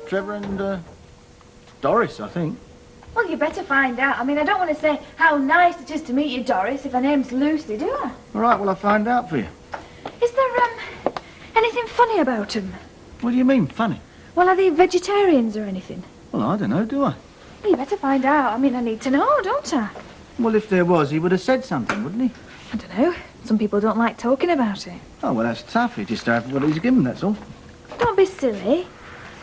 Trevor and Doris, I think. Well, you better find out. I mean, I don't want to say how nice it is to meet you, Doris, if her name's Lucy, do I? All right, well, I'll find out for you. Is there, anything funny about them? What do you mean, funny? Well, are they vegetarians or anything? Well, I don't know, do I? Well, you better find out. I mean, I need to know, don't I? Well, if there was, he would have said something, wouldn't he? I don't know. Some people don't like talking about it. Oh, well, that's tough. He just started what he's given, that's all. Don't be silly.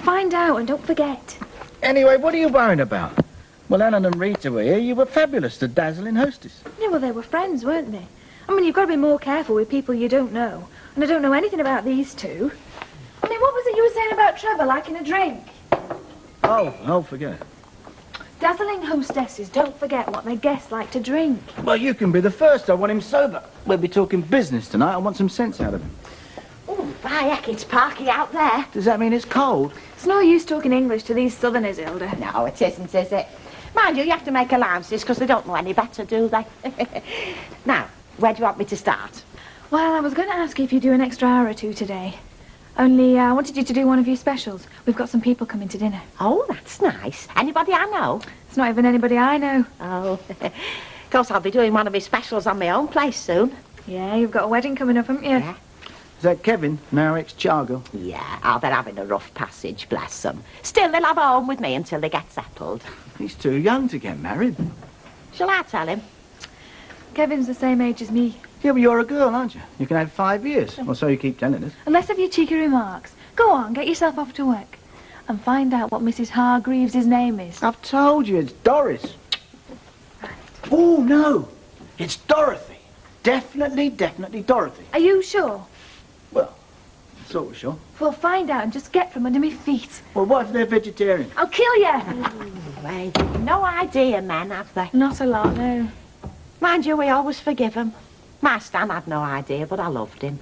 Find out and don't forget. Anyway, what are you worrying about? Well, Alan and Rita were here. You were fabulous, the dazzling hostess. Yeah, well, they were friends, weren't they? I mean, you've got to be more careful with people you don't know. And I don't know anything about these two. I mean, what was it you were saying about Trevor liking a drink? Oh, forget it. Dazzling hostesses don't forget what their guests like to drink. Well, you can be the first. I want him sober. We'll be talking business tonight. I want some sense out of him. Oh, by heck, it's parky out there. Does that mean it's cold? It's no use talking English to these southerners, Hilda. No, it isn't, is it? Mind you have to make allowances because they don't know any better, do they? Now, where do you want me to start? Well, I was going to ask you if you do an extra hour or two today. Only I wanted you to do one of your specials. We've got some people coming to dinner. Oh, that's nice. Anybody I know? It's not even anybody I know. Oh, of course I'll be doing one of his specials on my own place soon. Yeah, you've got a wedding coming up, haven't you? Yeah. Is that Kevin, now ex-Chargo? Yeah, oh, they're having a rough passage, bless them. Still, they'll have a home with me until they get settled. He's too young to get married. Shall I tell him? Kevin's the same age as me. Yeah, but you're a girl, aren't you? You can have 5 years. Or so you keep telling us. And less of your cheeky remarks. Go on, get yourself off to work. And find out what Mrs. Hargreaves' name is. I've told you, it's Doris. Oh, no. It's Dorothy. Definitely Dorothy. Are you sure? Well, sort of sure. Well, find out and just get from under me feet. Well, what if they're vegetarian? I'll kill you. Well, they've no idea, men, have they? Not a lot, no. Mind you, we always forgive him. My Stan had no idea, but I loved him.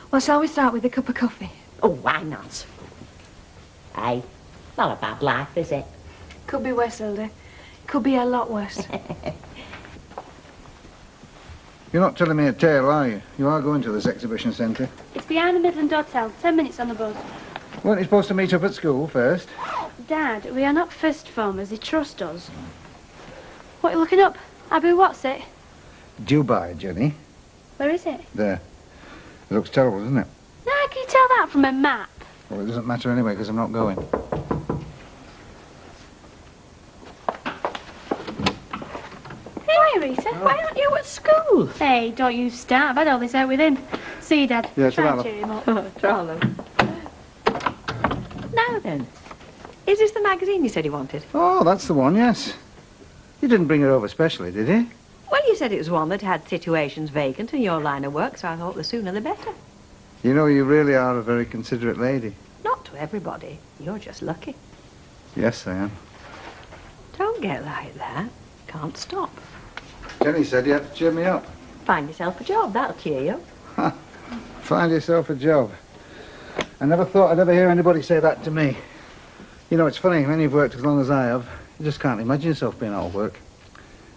Well, shall we start with a cup of coffee? Oh, why not? Hey, not a bad life, is it? Could be worse, Hilda. Could be a lot worse. You're not telling me a tale, are you? You are going to this exhibition centre. It's behind the Midland Hotel, 10 minutes on the bus. Weren't you supposed to meet up at school first? Dad, we are not first formers, they trust us. What are you looking up? Abu, what's it? Dubai, Jenny. Where is it? There. It looks terrible, doesn't it? Now, can you tell that from a map? Well, it doesn't matter anyway, because I'm not going. Hey, Rita, why aren't you at school? Hey, don't you start. I've had all this out with him. See you, Dad. Yeah, try and ta-ra. cheer him up. Darling. Now then, is this the magazine you said you wanted? Oh, that's the one, yes. You didn't bring it over specially, did you? Well, you said it was one that had situations vacant in your line of work, so I thought the sooner the better. You know, you really are a very considerate lady. Not to everybody. You're just lucky. Yes, I am. Don't get like that. Can't stop. Jenny said you had to cheer me up. Find yourself a job, that'll cheer you. Find yourself a job. I never thought I'd ever hear anybody say that to me. You know, it's funny, when you've worked as long as I have, you just can't imagine yourself being out of work.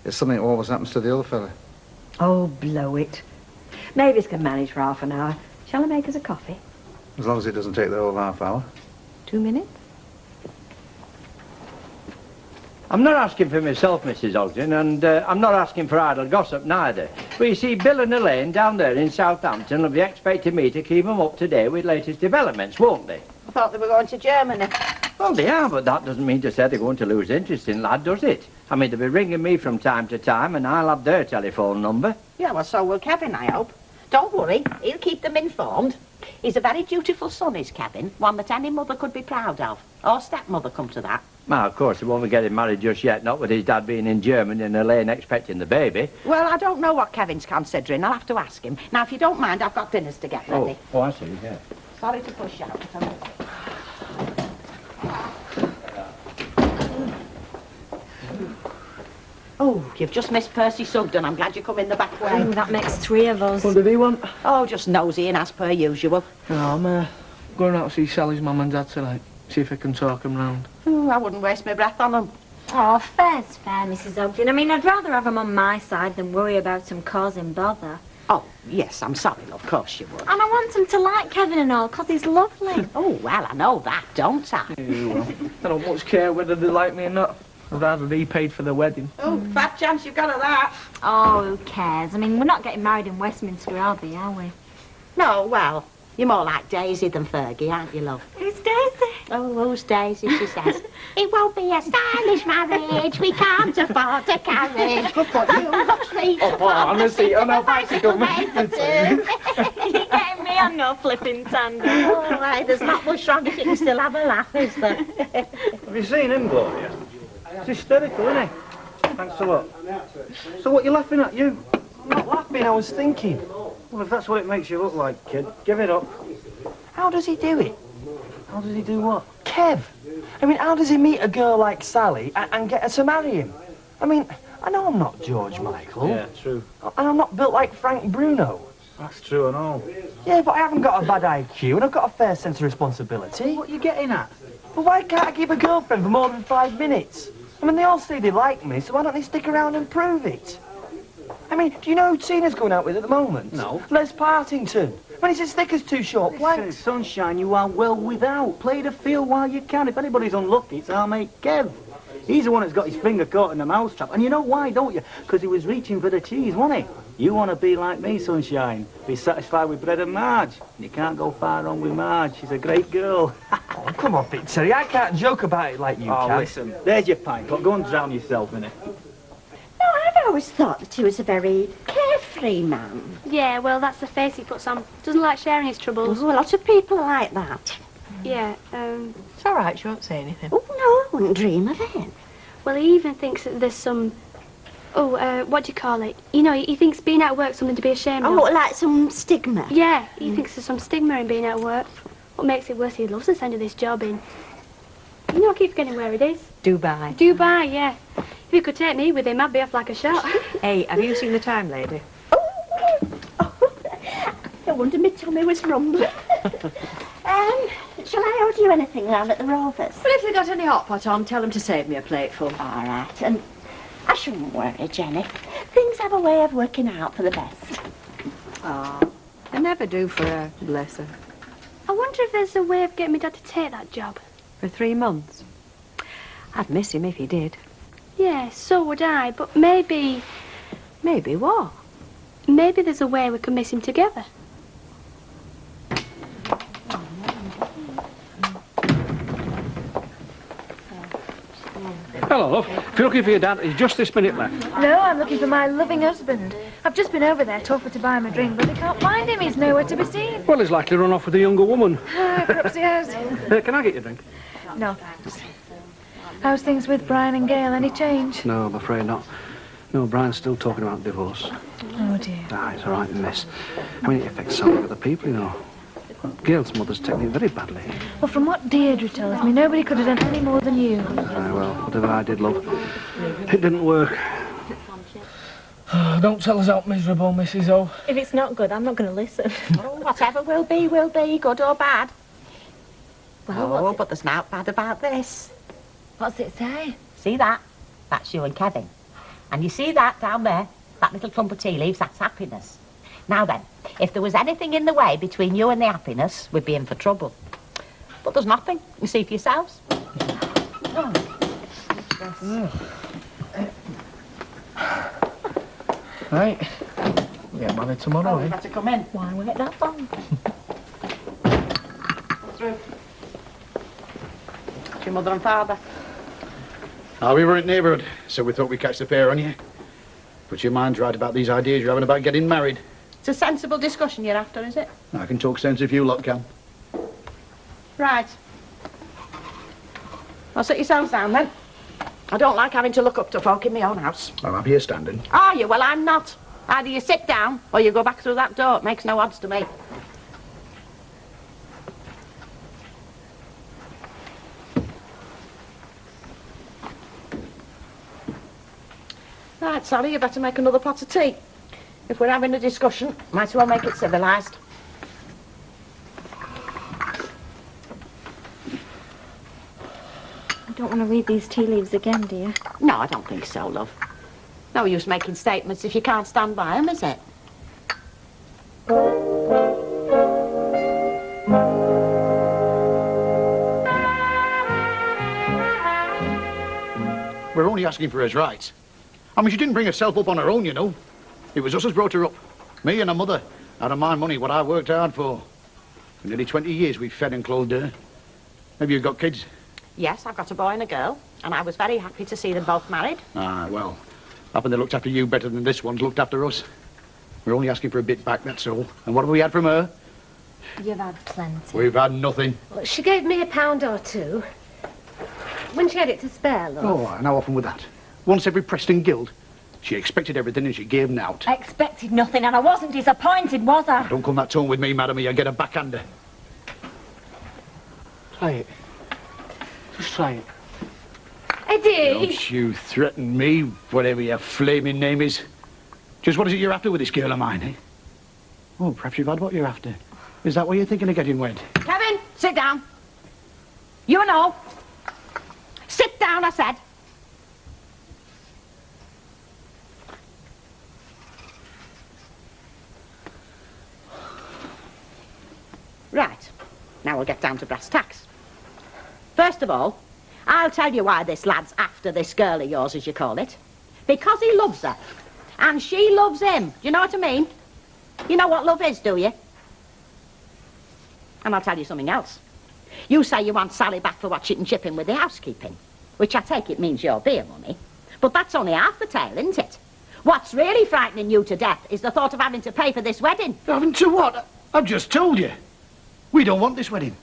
It's something that always happens to the other fella. Oh, blow it. Mavis can manage for half an hour. Shall I make us a coffee? As long as it doesn't take the whole half hour. 2 minutes? I'm not asking for myself, Mrs. Ogden, and I'm not asking for idle gossip neither. But you see, Bill and Elaine down there in Southampton will be expecting me to keep them up to date with latest developments, won't they? I thought they were going to Germany. Well, they are, but that doesn't mean to say they're going to lose interest in lad, does it? I mean, they'll be ringing me from time to time, and I'll have their telephone number. Yeah, well, so will Kevin, I hope. Don't worry, he'll keep them informed. He's a very dutiful son, is Kevin, one that any mother could be proud of. Or stepmother, come to that. Well, of course, he won't be getting married just yet, not with his dad being in Germany and Elaine expecting the baby. Well, I don't know what Kevin's considering. I'll have to ask him. Now, if you don't mind, I've got dinners to get ready. Oh, I see, yeah. Sorry to push out. But oh, you've just missed Percy Sugden. I'm glad you come in the back way. Oh, that makes 3 of us. What did he want? Oh, just nosy and as per usual. No, I'm going out to see Sally's mum and dad tonight. See if I can talk them round. Oh, I wouldn't waste my breath on them. Oh, fair's fair, Mrs. Ogden. I mean, I'd rather have them on my side than worry about them causing bother. Oh, yes, I'm sorry, love, of course you would. And I want him to like Kevin and all, 'cause he's lovely. Oh, well, I know that, don't I? Yeah, well, I don't much care whether they like me or not. I'd rather he paid for the wedding. Oh, fat chance you've got of that. Oh, who cares? I mean, we're not getting married in Westminster, are we? No, well, you're more like Daisy than Fergie, aren't you, love? Who's Daisy? Oh, who's Daisy, she says. It won't be a stylish marriage, we can't afford a carriage. Look what you must be. Oh, on the seat, on our bicycle. You're getting me on no flipping tandem. Oh, right, there's not much wrong if you can still have a laugh, is there? Have you seen him, Gloria? It's hysterical, isn't he? Thanks a lot. So what you laughing at, you? I'm not laughing, I was thinking. Well, if that's what it makes you look like, kid, give it up. How does he do it? How does he do what? Kev! I mean, how does he meet a girl like Sally and get her to marry him? I mean, I know I'm not George Michael. Yeah, true. And I'm not built like Frank Bruno. That's true and all. Yeah, but I haven't got a bad IQ and I've got a fair sense of responsibility. What are you getting at? But why can't I keep a girlfriend for more than 5 minutes? I mean, they all say they like me, so why don't they stick around and prove it? I mean, do you know who Tina's going out with at the moment? No. Les Partington. When he's as thick as 2 short planks. Sunshine, you are well without. Play the field while you can. If anybody's unlucky, it's our mate Kev. He's the one that's got his finger caught in the mousetrap. And you know why, don't you? Because he was reaching for the cheese, wasn't he? You want to be like me, Sunshine. Be satisfied with bread and Marge. And you can't go far wrong with Marge. She's a great girl. Oh, come on, Big Terry. I can't joke about it like you Oh, can. listen. There's your pint. Go and drown yourself in it. No, I've always thought that he was a very carefree man. Yeah, well, that's the face he puts on. Doesn't like sharing his troubles. A lot of people are like that. Yeah, It's all right, she won't say anything. Oh, no, I wouldn't dream of it. well, he even thinks that there's some... Oh, what do you call it? You know, he thinks being out of work's something to be ashamed Oh, of. like some stigma. Yeah, he thinks there's some stigma in being out of work. What makes it worse, he loves the sound of this job in... You know, I keep forgetting where it is. Dubai. Dubai, yeah. If he could take me with him, I'd be off like a shot. Hey, have you seen the time, lady? No wonder my tummy was rumbling. Shall I order you anything round at the Rovers? Well, if they got any hot pot on, tell them to save me a plateful. All right, and I shouldn't worry, Jenny. Things have a way of working out for the best. Ah, they never do for her, bless her. I wonder if there's a way of getting my dad to take that job. For 3 months. I'd miss him if he did. Yeah, so would I, but maybe... Maybe what? Maybe there's a way we can miss him together. Hello, love. If you're looking for your dad, he's just this minute left. No, I'm looking for my loving husband. I've just been over there to offer to buy him a drink, but I can't find him. He's nowhere to be seen. Well, he's likely run off with a younger woman. Perhaps he has. Can I get you a drink? No, thanks. How's things with Brian and Gail? Any change? No, I'm afraid not. No, Brian's still talking about divorce. Oh, dear. Ah, it's all right, miss. I mean, it affects so many other people, you know. Gail's mother's taking it very badly. Well, from what Deirdre tells me, nobody could have done any more than you. Ah, well, whatever I did, love, it didn't work. Don't tell us how miserable, Mrs. O. If it's not good, I'm not going to listen. Oh, whatever will be, good or bad. Well, But there's not bad about this. What's it say? See that? That's you and Kevin. And you see that down there? That little clump of tea leaves, that's happiness. Now then, if there was anything in the way between you and the happiness, we'd be in for trouble. But there's nothing. You see for yourselves. Right. We'll get married tomorrow, eh? Better come in. Why wait that long? Through. It's your mother and father. We were in the neighbourhood, so we thought we'd catch the pair on you. Put your mind right about these ideas you're having about getting married. It's a sensible discussion you're after, is it? I can talk sense if you lot can. Right. Well, sit yourselves down then. I don't like having to look up to folk in my own house. I'm here standing. Are you? Well, I'm not. Either you sit down or you go back through that door. It makes no odds to me. Right, Sally, you better make another pot of tea. If we're having a discussion, might as well make it civilised. I don't want to read these tea leaves again, do you? No, I don't think so, love. No use making statements if you can't stand by them, is it? We're only asking for his rights. I mean, she didn't bring herself up on her own, you know. It was us as brought her up. Me and her mother. Out of my money, what I worked hard for. For nearly 20 years we've fed and clothed her. Maybe you've got kids? Yes, I've got a boy and a girl, and I was very happy to see them both married. Ah, well, happen they looked after you better than this one's looked after us. We're only asking for a bit back, that's all. And what have we had from her? You've had plenty. We've had nothing. Well, she gave me £1 or 2. When she had it to spare, love. Oh, and how often was that? Once every Preston Guild. She expected everything and she gave out. I expected nothing and I wasn't disappointed, was I? Don't come that tone with me, madam, or you'll get a backhander. Try it. Just try it. Eddie! Don't you threaten me, whatever your flaming name is. Just what is it you're after with this girl of mine, eh? Oh, perhaps you've had what you're after. Is that why you're thinking of getting wed? Kevin, sit down. You and all. Sit down, I said. Right. Now we'll get down to brass tacks. First of all, I'll tell you why this lad's after this girl of yours, as you call it. Because he loves her. And she loves him. Do you know what I mean? You know what love is, do you? And I'll tell you something else. You say you want Sally back for what she can chip in with the housekeeping, which I take it means your beer money. But that's only half the tale, isn't it? What's really frightening you to death is the thought of having to pay for this wedding. Having to what? I've just told you. We don't want this wedding.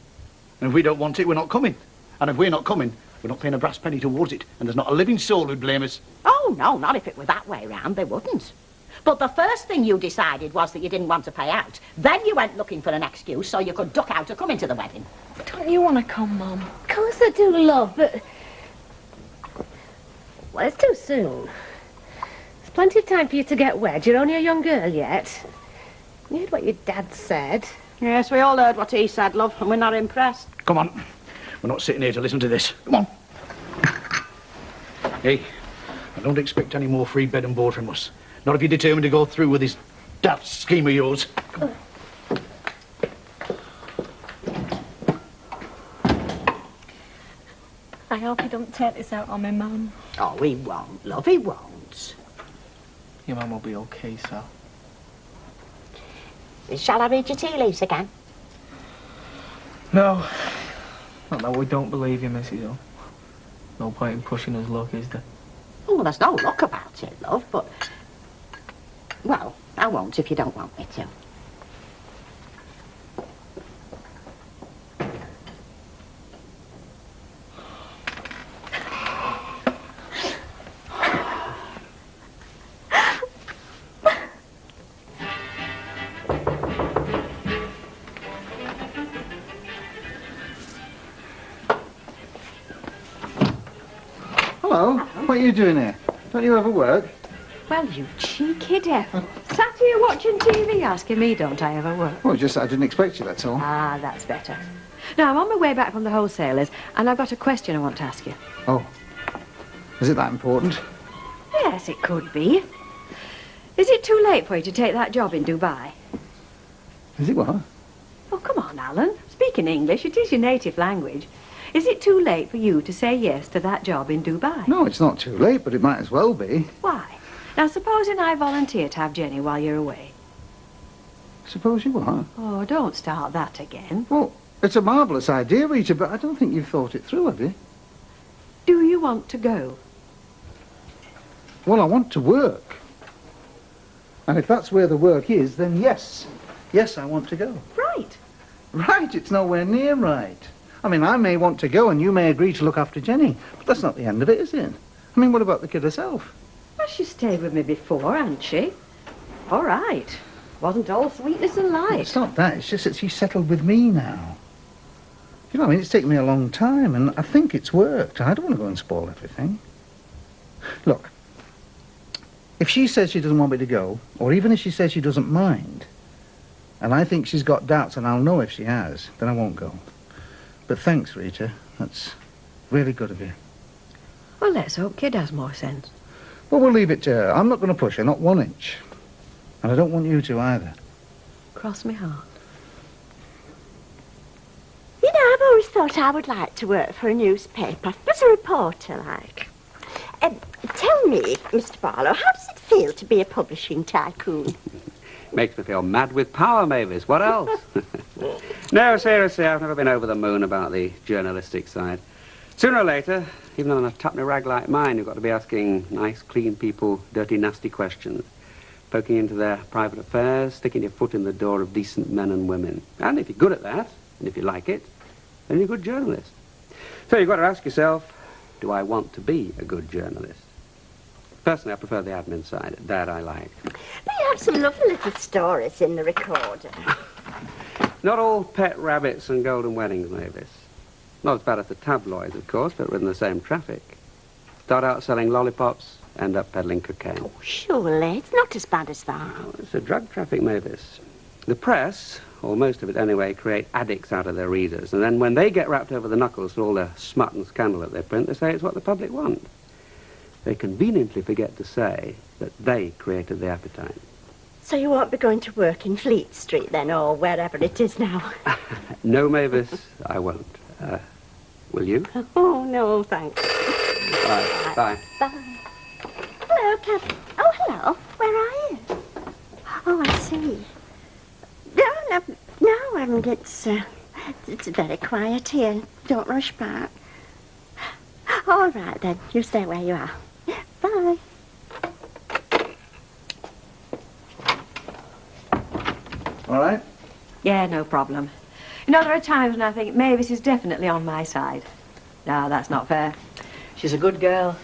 And if we don't want it, we're not coming. And if we're not coming, we're not paying a brass penny towards it. And there's not a living soul who'd blame us. Oh, no, not if it were that way round, they wouldn't. But the first thing you decided was that you didn't want to pay out. Then you went looking for an excuse so you could duck out or come into the wedding. Don't you want to come, Mum? Of course I do, love, but... Well, it's too soon. There's plenty of time for you to get wed. You're only a young girl yet. You heard what your dad said. Yes, we all heard what he said, love, and we're not impressed. Come on. We're not sitting here to listen to this. Come on. Hey, I don't expect any more free bed and board from us. Not if you're determined to go through with this daft scheme of yours. Come on. I hope you don't take this out on me, Mum. Oh, he won't, love, he won't. Your Mum will be okay, Sal. Shall I read your tea leaves again? No. Not that we don't believe you, Mrs. O. No point in pushing us luck, is there? Oh, well, there's no luck about it, love, but... Well, I won't if you don't want me to. Hello. What are you doing here? Don't you ever work? Well, you cheeky devil. Sat here watching TV asking me, don't I ever work? Well, just I didn't expect you, that's all. Ah, that's better. Now, I'm on my way back from the wholesalers, and I've got a question I want to ask you. Oh. Is it that important? Yes, it could be. Is it too late for you to take that job in Dubai? Is it what? Oh, come on, Alan. Speak in English. It is your native language. Is it too late for you to say yes to that job in Dubai? No, it's not too late, but it might as well be. Why? Now, supposing I volunteer to have Jenny while you're away. Suppose you are. Oh, don't start that again. Well, it's a marvellous idea, Rita, but I don't think you've thought it through, have you? Do you want to go? Well, I want to work. And if that's where the work is, then yes. Yes, I want to go. Right. Right, it's nowhere near right. I mean, I may want to go and you may agree to look after Jenny, but that's not the end of it, is it? I mean, what about the kid herself? Well, she stayed with me before, hadn't she? All right. Wasn't all sweetness and light. It's not that, it's just that she's settled with me now. You know, I mean, it's taken me a long time, and I think it's worked. I don't want to go and spoil everything. Look, if she says she doesn't want me to go, or even if she says she doesn't mind, and I think she's got doubts, and I'll know if she has, then I won't go. But thanks, Rita. That's really good of you. Well, let's hope Kid has more sense. Well, we'll leave it to her. I'm not going to push her, not 1 inch. And I don't want you to either. cross my heart. You know, I've always thought I would like to work for a newspaper, as a reporter, like. Tell me, Mr. Barlow, how does it feel to be a publishing tycoon? Makes me feel mad with power, Mavis. What else? No, seriously, I've never been over the moon about the journalistic side. Sooner or later, even on a tuppenny rag like mine, you've got to be asking nice, clean people dirty, nasty questions, poking into their private affairs, sticking your foot in the door of decent men and women. And if you're good at that, and if you like it, then you're a good journalist. So you've got to ask yourself, do I want to be a good journalist? Personally, I prefer the admin side. That I like. But you have some lovely little stories in the recorder. Not all pet rabbits and golden weddings, Mavis. Not as bad as the tabloids, of course, but within the same traffic. Start out selling lollipops, end up peddling cocaine. Oh, surely. It's not as bad as that. Oh, it's a drug traffic, Mavis. The press, or most of it anyway, create addicts out of their readers. And then when they get wrapped over the knuckles for all the smut and scandal that they print, they say it's what the public want. They conveniently forget to say that they created the appetite. So you won't be going to work in Fleet Street then, or wherever it is now? No, Mavis, I won't. Will you? Oh, no, thanks. Bye. Bye. Bye. Hello, Captain. Oh, hello. Where are you? Oh, I see. No, it's very quiet here. Don't rush back. All right, then. You stay where you are. Bye. All right? Yeah, no problem. You know, there are times when I think Mavis is definitely on my side. No, that's not fair. She's a good girl.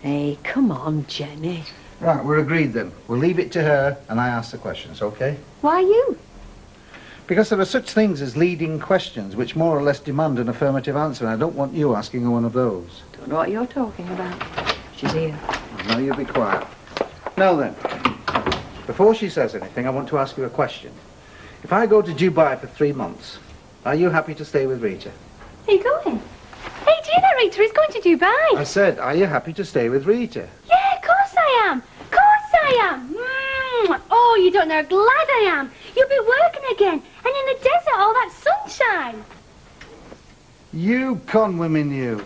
Hey, come on, Jenny. Right, we're agreed then. We'll leave it to her and I ask the questions, okay? Why you? Because there are such things as leading questions which more or less demand an affirmative answer, and I don't want you asking her one of those. Don't know what you're talking about. She's here. Now you be quiet. Now then, before she says anything, I want to ask you a question. If I go to Dubai for 3 months, are you happy to stay with Rita? Are you going? Hey, do you know Rita is going to Dubai? I said, are you happy to stay with Rita? Yeah, of course I am. Of course I am. Oh, you don't know how glad I am. You'll be working again. And in the desert, all that sunshine. You con women, you.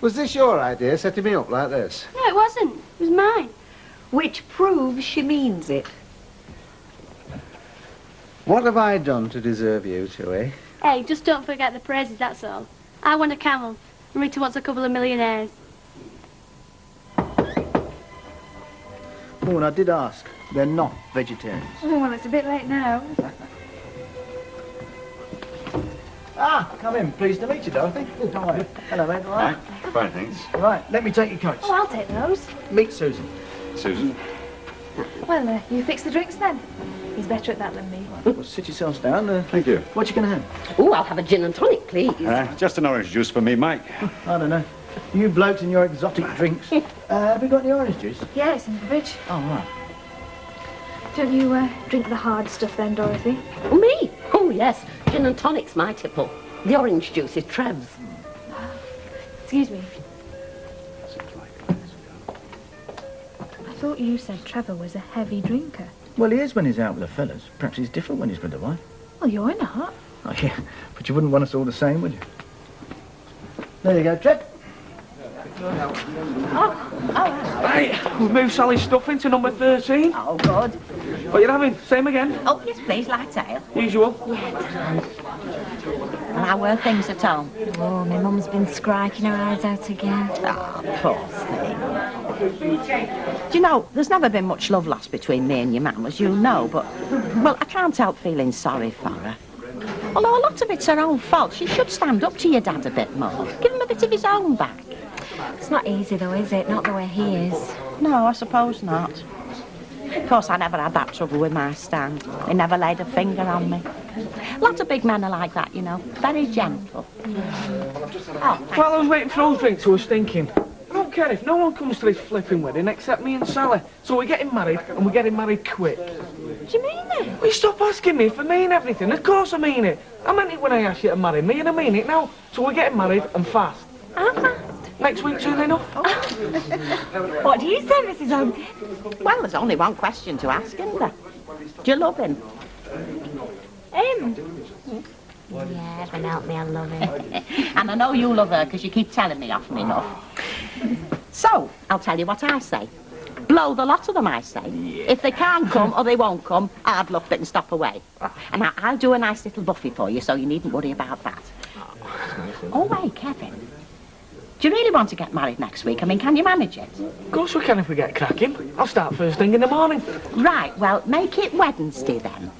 Was this your idea, setting me up like this? No, it wasn't. It was mine. Which proves she means it. What have I done to deserve you two, eh? Hey, just don't forget the praises, that's all. I want a camel. And Rita wants a couple of millionaires. Oh, and I did ask. They're not vegetarians. Oh, well, it's a bit late now. Come in. Pleased to meet you, Dorothy. How are you? Hello, mate. All right? Fine, thanks. All right, let me take your coats. Oh, I'll take those. Meet Susan. Susan? Well, you fix the drinks then. He's better at that than me. Well, sit yourselves down. Thank you. What you going to have? Oh, I'll have a gin and tonic, please. Just an orange juice for me, Mike. I don't know. You blokes and your exotic drinks. Have you got any orange juice? Yeah, it's in the fridge. Oh, right. Don't you drink the hard stuff then, Dorothy? Me? Oh, yes. Gin and tonic's my tipple. The orange juice is Trev's. Excuse me. I thought you said Trevor was a heavy drinker. Well, he is when he's out with the fellas. Perhaps he's different when he's with the wife. Well, you're not. Oh, yeah. But you wouldn't want us all the same, would you? There you go, Trev. Right, we've moved Sally's stuff into number 13. Oh, good. What you having? Same again? Oh, yes, please, light ale. Usual. And how were things at home? Oh, my mum's been scriking her eyes out again. Oh, poor thing. Do you know, there's never been much love lost between me and your mum, as you know, but, well, I can't help feeling sorry for her. Although a lot of it's her own fault. She should stand up to your dad a bit more. Give him a bit of his own back. It's not easy, though, is it? Not the way he is. No, I suppose not. Of course, I never had that trouble with my stand. He never laid a finger on me. Lots of big men are like that, you know. Very gentle. Oh, While I was waiting for those drinks, I was thinking, I don't care if no one comes to this flipping wedding except me and Sally. So we're getting married, and we're getting married quick. What do you mean, then? Will you stop asking me if I mean everything? Of course I mean it. I meant it when I asked you to marry me, and I mean it now. So we're getting married, and fast. How fast? Next week soon enough. What do you say, Mrs. Ogden? well, there's only one question to ask, isn't there? Do you love him? Yeah, heaven help me, I love him. And I know you love her because you keep telling me often enough. So, I'll tell you what I say. Blow the lot of them, I say. If they can't come or they won't come, hard luck, they can stop away. And I'll do a nice little buffet for you, so you needn't worry about that. Oh, wait, Kevin. Do you really want to get married next week? I mean, can you manage it? Of course we can if we get cracking. I'll start first thing in the morning. Right, well, make it Wednesday then.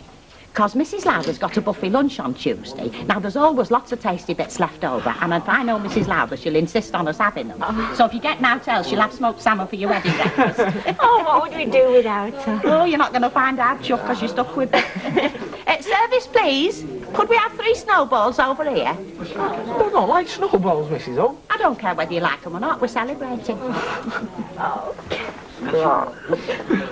Because Mrs. Lowther's got a buffet lunch on Tuesday. Now, there's always lots of tasty bits left over, and if I know Mrs. Lowther, she'll insist on us having them. So if you get out else, she'll have smoked salmon for your wedding breakfast. Oh, what would we do without her? Oh, you're not going to find out, Chuck, because you're stuck with me. Service, please. Could we have 3 snowballs over here? I don't like snowballs, Mrs. O. I don't care whether you like them or not. We're celebrating.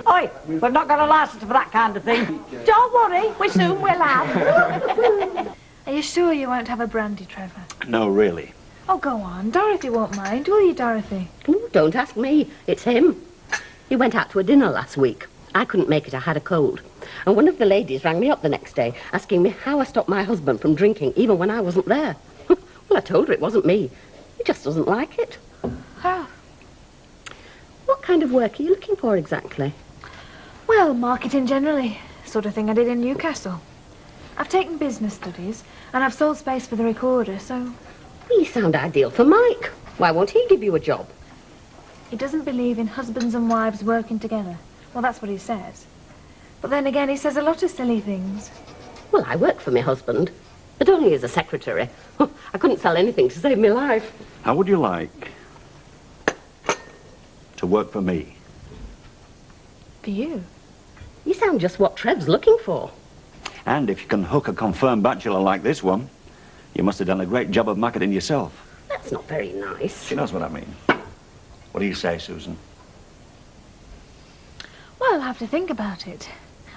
Oi, we've not got a licence for that kind of thing. Don't worry, we soon will have. Are you sure you won't have a brandy, Trevor? No, really. Oh, go on. Dorothy won't mind, will you, Dorothy? Ooh, don't ask me. It's him. He went out to a dinner last week. I couldn't make it. I had a cold. And one of the ladies rang me up the next day, asking me how I stopped my husband from drinking, even when I wasn't there. Well, I told her it wasn't me. He just doesn't like it. Oh. What kind of work are you looking for exactly? Well, marketing generally. Sort of thing I did in Newcastle. I've taken business studies, and I've sold space for the recorder, so... You sound ideal for Mike. Why won't he give you a job? He doesn't believe in husbands and wives working together. Well, that's what he says. But then again, he says a lot of silly things. Well, I work for my husband, but only as a secretary. I couldn't sell anything to save my life. How would you like to work for me? For you? You sound just what Trev's looking for. And if you can hook a confirmed bachelor like this one, you must have done a great job of marketing yourself. That's not very nice. She knows what I mean. What do you say, Susan? Well, I'll have to think about it.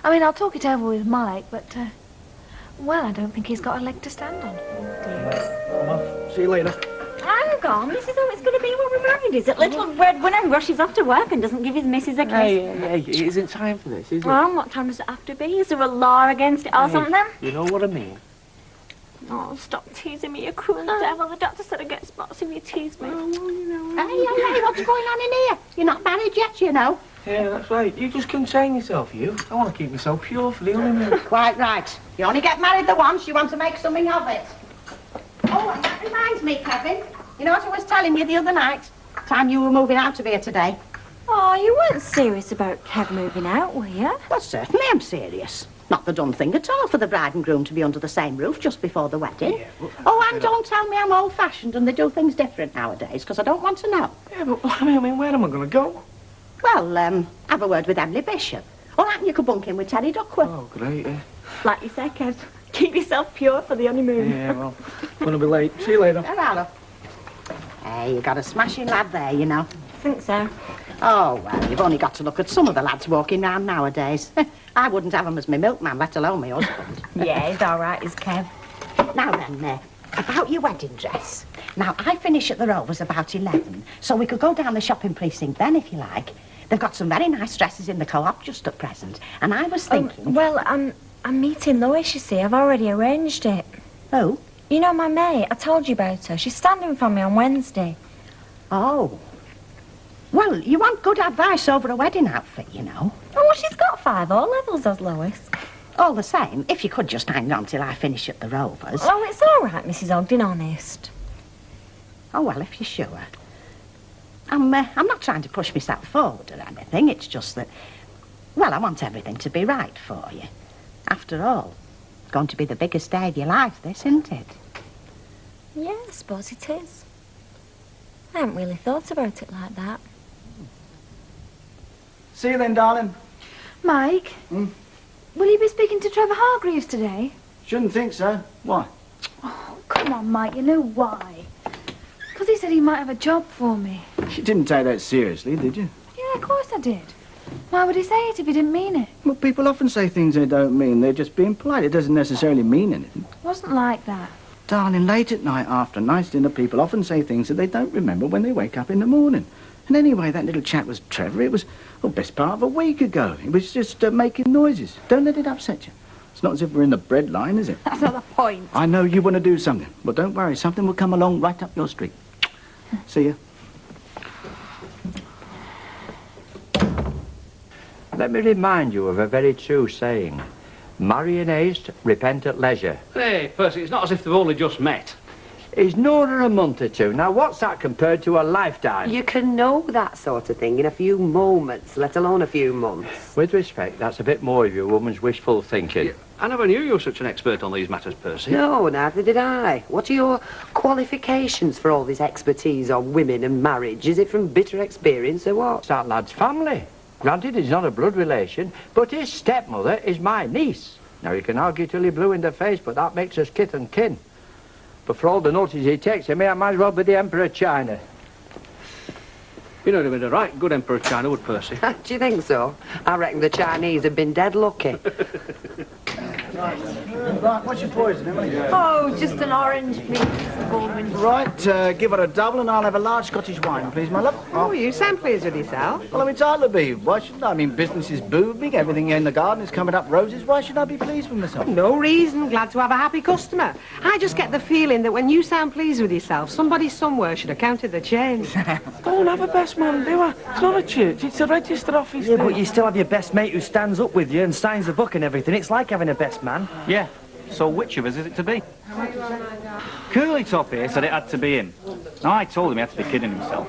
I mean, I'll talk it over with Mike, but, well, I don't think he's got a leg to stand on. Well, see you later. Hang on, this is how it's going to be when we're married, is it? Little breadwinner rushes off to work and doesn't give his missus a kiss. Hey, it isn't time for this, is it? Well, what time does it have to be? Is there a law against it or something? You know what I mean. Oh, stop teasing me, you cruel devil. The doctor said I get spots if you tease me. Hey, what's going on in here? You're not married yet, you know. Yeah, that's right. You just contain yourself, you. I want to keep myself pure for the honeymoon. Quite right. You only get married the once, you want to make something of it. Oh, and that reminds me, Kevin. You know what I was telling you the other night? Time you were moving out of here today. Oh, you weren't serious about Kev moving out, were you? Well, certainly I'm serious. Not the done thing at all for the bride and groom to be under the same roof just before the wedding. Yeah, oh, and don't tell me I'm old-fashioned and they do things different nowadays, because I don't want to know. Yeah, but I mean, where am I going to go? Well, have a word with Emily Bishop. Or that you could bunk in with Terry Duckworth. Oh, great, yeah. Like you said, Kev, keep yourself pure for the honeymoon. Yeah, well, going to be late. See you later. Hello. Hey, you got a smashing lad there, you know. I think so. Oh, well, you've only got to look at some of the lads walking round nowadays. I wouldn't have him as my milkman, let alone my husband. Yeah, he's all right, he's Kev. Now then, about your wedding dress. Now, I finish at the Rovers about 11, so we could go down the shopping precinct then, if you like. They've got some very nice dresses in the co-op just at present, and I was thinking... Well, I'm meeting Lois, you see. I've already arranged it. Who? You know my mate. I told you about her. She's standing for me on Wednesday. Oh. Well, you want good advice over a wedding outfit, you know. Oh, well, she's got 5 O-levels, has Lois. All the same, if you could just hang on till I finish at the Rovers. Oh, it's all right, Mrs. Ogden, honest. Oh, well, if you're sure. I'm not trying to push myself forward or anything. It's just that, well, I want everything to be right for you. After all, it's going to be the biggest day of your life, this, isn't it? Yeah, I suppose it is. I hadn't really thought about it like that. See you then, darling. Mike? Will you be speaking to Trevor Hargreaves today? Shouldn't think so. Why? Oh, come on, Mike, you know why. Because he said he might have a job for me. You didn't take that seriously, did you? Yeah, of course I did. Why would he say it if he didn't mean it? Well, people often say things they don't mean. They're just being polite. It doesn't necessarily mean anything. It wasn't like that. Darling, late at night after a nice dinner, people often say things that they don't remember when they wake up in the morning. And anyway, that little chat was Trevor. It was, well, best part of a week ago. It was just making noises. Don't let it upset you. It's not as if we're in the bread line, is it? That's not the point. I know you want to do something. Well, don't worry. Something will come along right up your street. See ya. Let me remind you of a very true saying. Marry in haste, repent at leisure. Hey, Percy, it's not as if they've only just met. It's no other a month or two. Now, what's that compared to a lifetime? You can know that sort of thing in a few moments, let alone a few months. With respect, that's a bit more of your woman's wishful thinking. Yeah, I never knew you were such an expert on these matters, Percy. No, neither did I. What are your qualifications for all this expertise on women and marriage? Is it from bitter experience or what? It's that lad's family. Granted, he's not a blood relation, but his stepmother is my niece. Now, you can argue till you're blue in the face, but that makes us kith and kin. But for all the notice he takes of me, I might as well be the Emperor of China. You know, he'd have been a right good Emperor of China, would Percy? Do you think so? I reckon the Chinese have been dead lucky. Right, what's your poison, Emily? Oh, just an orange, please, Mr. Baldwin. Right, give her a double and I'll have a large Scottish wine, please, my love. Oh, you sound pleased with yourself. Well, I'm entitled to be. Why shouldn't I? I mean, business is booming, everything in the garden is coming up roses. Why should I be pleased with myself? No reason. Glad to have a happy customer. I just get the feeling that when you sound pleased with yourself, somebody somewhere should have counted the change. Don't have a best man, do I? It's not a church, it's a register office. Yeah, but you still have your best mate who stands up with you and signs the book and everything. It's like having a best man. Yeah. So which of us is it to be? Cooley Top here said it had to be him. Now, I told him he had to be kidding himself.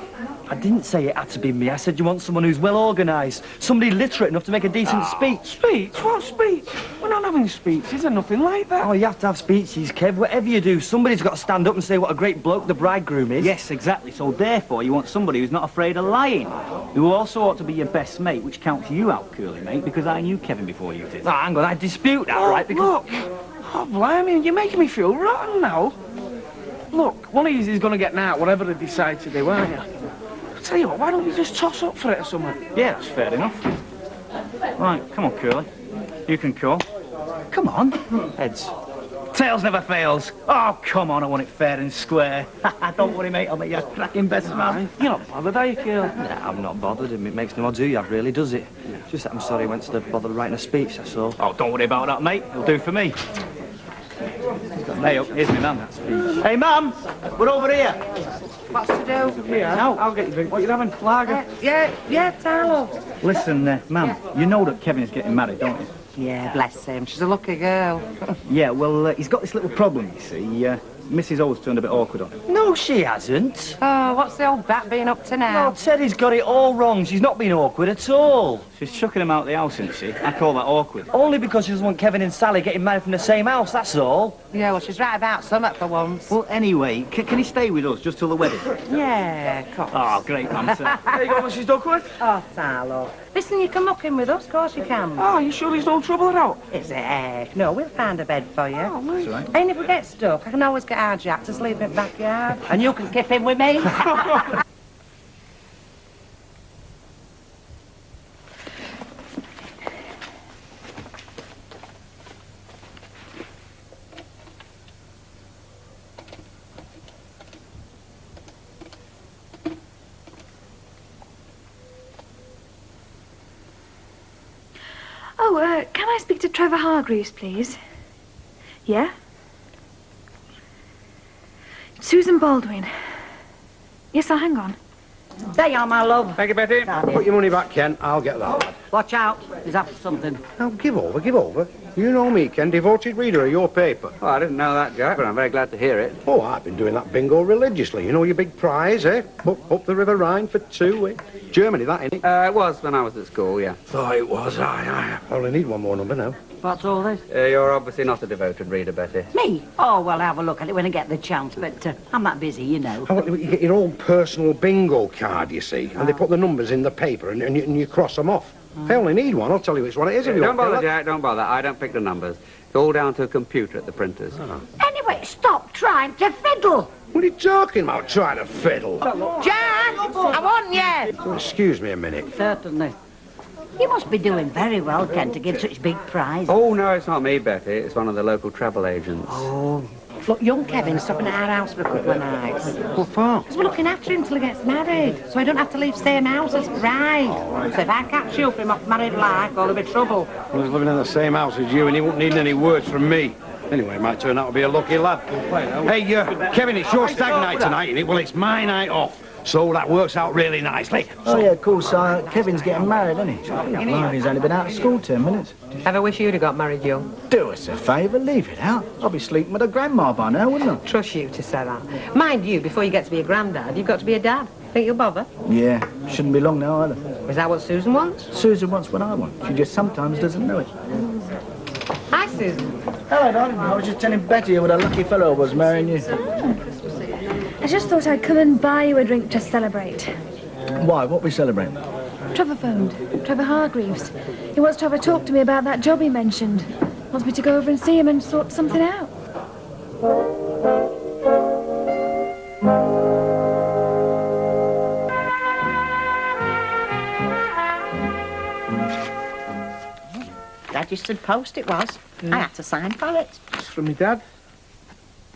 I didn't say it had to be me. I said you want someone who's well organised. Somebody literate enough to make a decent speech. Speech? What speech? We're not having speeches or nothing like that. Oh, you have to have speeches, Kev. Whatever you do, somebody's got to stand up and say what a great bloke the bridegroom is. Yes, exactly. So therefore, you want somebody who's not afraid of lying. Who also ought to be your best mate, which counts you out, Cooley, mate, because I knew Kevin before you did. Oh, hang on, I dispute that, right? Because... Look. Oh, blimey, you're making me feel rotten now. Look, one of these is going to get out, whatever they decide to do, aren't you? I'll tell you what, why don't you just toss up for it or something? Yeah, that's fair enough. Right, come on, Curly. You can call. Come on. Heads. Tails never fails. Oh, come on, I want it fair and square. Don't worry, mate, I'll make you a cracking best man. You're not bothered, are you, Curly? Nah, I'm not bothered. It makes no odds who you have, really, does it? Just that I'm sorry I went to the bother of writing a speech, that's all. Oh, don't worry about that, mate. It'll do for me. Hey, up, here's me mum. Hey, mum, we're over here. What's to do? Yeah, I'll get you a drink. What you having? Lager? Yeah, Tarlo. Listen, mum, you know that Kevin's getting married, don't you? Yeah, bless him. She's a lucky girl. Yeah, well, he's got this little problem, you see. Mrs. O's turned a bit awkward on him. No, she hasn't. Oh, what's the old bat been up to now? No, Teddy's got it all wrong. She's not been awkward at all. She's chucking him out the house, isn't she? I call that awkward. Only because she doesn't want Kevin and Sally getting married from the same house, that's all. Yeah, well, she's right about summat for once. Well, anyway, can he stay with us just till the wedding? Yeah, of course. Oh, great answer. There you go, Mrs. Duckworth. Oh, Tarlo. Listen, you can muck in with us, of course you can. Oh, you sure there's no trouble at all? Is there? No, we'll find a bed for you. Oh, mate. That's right. And if we get stuck, I can always get our Jack to sleep in the backyard. And you can kip in with me. Oh, can I speak to Trevor Hargreaves, please? Yeah? Susan Baldwin. Yes, I'll hang on. There you are, my love. Thank you, Betty. Put your money back, Ken. I'll get that. Watch out. He's after something. Now, give over, give over. You know me, Ken, devoted reader of your paper. Oh, I didn't know that, Jack, but I'm very glad to hear it. Oh, I've been doing that bingo religiously. You know your big prize, eh? Up the River Rhine for 2, eh? Germany, that, ain't it? It was when I was at school, yeah. Oh, it was. I only need one more number now. What's all this? You're obviously not a devoted reader, Betty. Me? Oh, well, I'll have a look at it when I get the chance, but I'm that busy, you know. Oh, you get your own personal bingo card, you see, and they put the numbers in the paper and you cross them off. I only need one. I'll tell you which one it is if you Don't want. bother, Jack, don't bother. I don't pick the numbers. It's all down to a computer at the printers. Oh. Anyway, stop trying to fiddle. What are you talking about, trying to fiddle? Jack, I want you. Oh, excuse me a minute. Certainly. You must be doing very well, Ken, to give such big prizes. Oh, no, it's not me, Betty. It's one of the local travel agents. Oh, Look, young Kevin's stopping at our house for a couple of nights. What for? Because we're looking after him till he gets married, so I don't have to leave same house as bride. So if I catch you for him off married life, there'll be trouble. Well, he's living in the same house as you, and he won't need any words from me. Anyway, it might turn out to be a lucky lad. Hey, Kevin, it's your stag night tonight, isn't it? Well, it's my night off, so that works out really nicely. Oh, yeah, of course, Kevin's getting married, isn't he? He's only been out of school 10 minutes. Ever wish you'd have got married young? Do us a favour, leave it out. I'll be sleeping with a grandma by now, wouldn't I? Trust you to say that. Mind you, before you get to be a granddad, you've got to be a dad. Think you'll bother? Yeah, shouldn't be long now, either. Is that what Susan wants? Susan wants what I want. She just sometimes doesn't know it. Hi, Susan. Hello, darling. I was just telling Betty what a lucky fellow was marrying you. I just thought I'd come and buy you a drink to celebrate. Why? What we celebrate? Trevor phoned. Trevor Hargreaves. He wants to have a talk to me about that job he mentioned. Wants me to go over and see him and sort something out. Registered post it was. I had to sign for it. It's from my dad.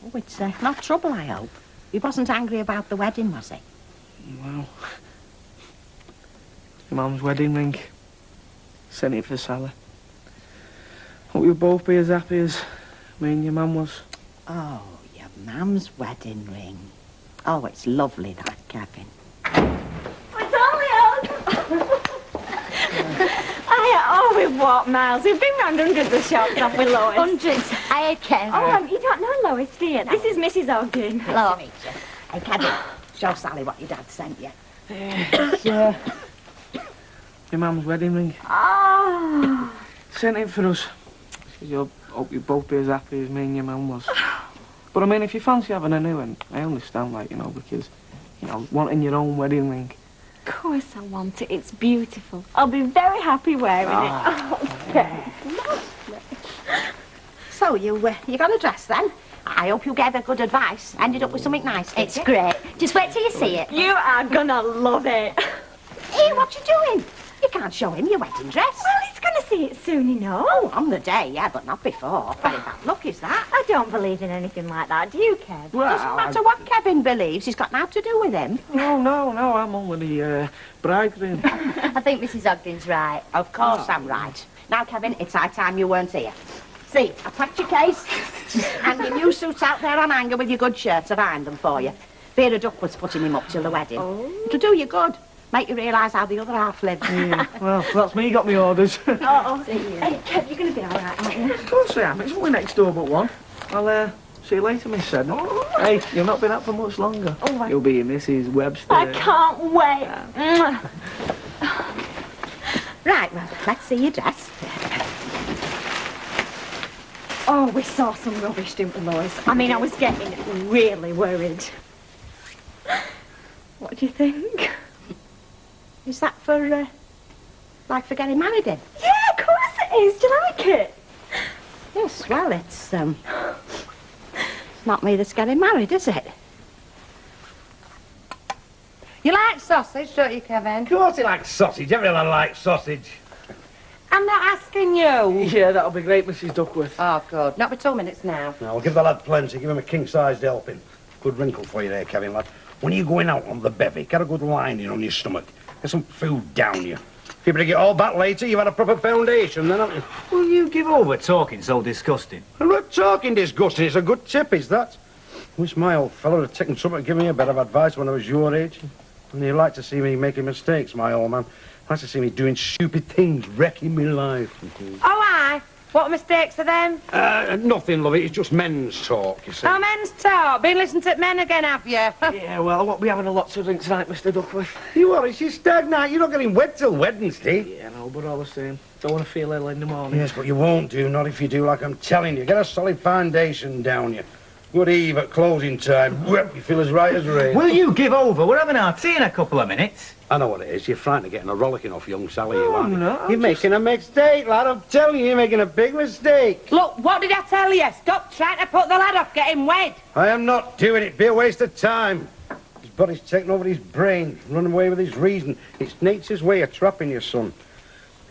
Oh, it's not trouble, I hope. He wasn't angry about the wedding, was he? Well, your mum's wedding ring. Sent it for Sally. Hope you'll both be as happy as me and your mum was. Oh, your mum's wedding ring. Oh, it's lovely, that, Kevin. It's only us. We've walked miles. We've been round hundreds of shops, haven't we, Lois? Hundreds. Hiya, Kev. Oh, you don't know Lois, do you? This is Mrs. Ogden. Hello. Nice to meet you. Hey, Kevin, show Sally what your dad sent you. It's, your mum's wedding ring. Oh. Sent it for us. She says, hope you both be as happy as me and your mum was. But I mean, if you fancy having a new one, I understand, like, you know, because, you know, wanting your own wedding ring. Of course I want it. It's beautiful. I'll be very happy wearing it. Oh, okay. So, you got a dress, then? I hope you gave her good advice. Ended up with something nice, did It's you? great. Just wait till you see it. You are gonna love it. Hey, what you doing? You can't show him your wedding dress. Well, he's gonna see it soon, you know. Oh, on the day, yeah, but not before. Very bad luck, is that? I don't believe in anything like that, do you, Kev? Doesn't matter what Kevin believes. He's got nothing to do with him. No, I'm only the bridegroom. I think Mrs. Ogden's right. Of course I'm right. Now, Kevin, it's high time you weren't here. See, I packed your case and your new suit's out there on hanger with your good shirts. I've ironed them for you. Vera Duckworth's putting him up till the wedding. Oh. It'll do you good. Make you realise how the other half lives. Well, that's me got me orders. Hey, Kev, you're gonna be all right, aren't you? Of course I am. It's only next door but one. I'll see you later, Miss Sedden. Hey, you've not been out for much longer. Oh, You'll be Mrs. Webster. I can't wait. Right, well, let's see your dress. Oh, we saw some rubbish, didn't we, Lois? I mean, I was getting really worried. What do you think? Is that for, like, for getting married in? Yeah, of course it is. Do you like it? Yes, well, it's not me that's getting married, is it? You like sausage, don't you, Kevin? Of course he likes sausage. Everyone likes sausage. I'm not asking you. Yeah, that'll be great, Mrs. Duckworth. Oh, good. Not for 2 minutes now. Now, I'll give the lad plenty. Give him a king-sized helping. Good wrinkle for you there, Kevin, lad. When you're going out on the bevy, get a good lining on your stomach. Get some food down you. If you bring it all back later, you've had a proper foundation, then, haven't you? Will you give over talking so disgusting? I'm not talking disgusting. It's a good tip, is that? Wish my old fellow had taken something to give me a bit of advice when I was your age. And you like to see me making mistakes, my old man. Like to see me doing stupid things, wrecking my life. Oh, aye. What mistakes are them? Nothing, love. It's just men's talk, you see. Oh, men's talk. Been listening to men again, have you? Yeah, well, I won't be having a lot to drink tonight, Mr. Duckworth. You are, it's your stag night. You're not getting wed till Wednesday. Yeah, no, but all the same, don't want to feel ill in the morning. Yes, but you won't do, not if you do like I'm telling you. Get a solid foundation down you. Good eve at closing time. You feel as right as rain. Will you give over? We're having our tea in a couple of minutes. I know what it is. You're frightened of getting a rollicking off young Sally, you aren't you? no, You're making a mistake, lad. I'm telling you, you're making a big mistake. Look, what did I tell you? Stop trying to put the lad off getting wed. I am not doing it. Be a waste of time. His body's taken over his brain, running away with his reason. It's nature's way of trapping your son.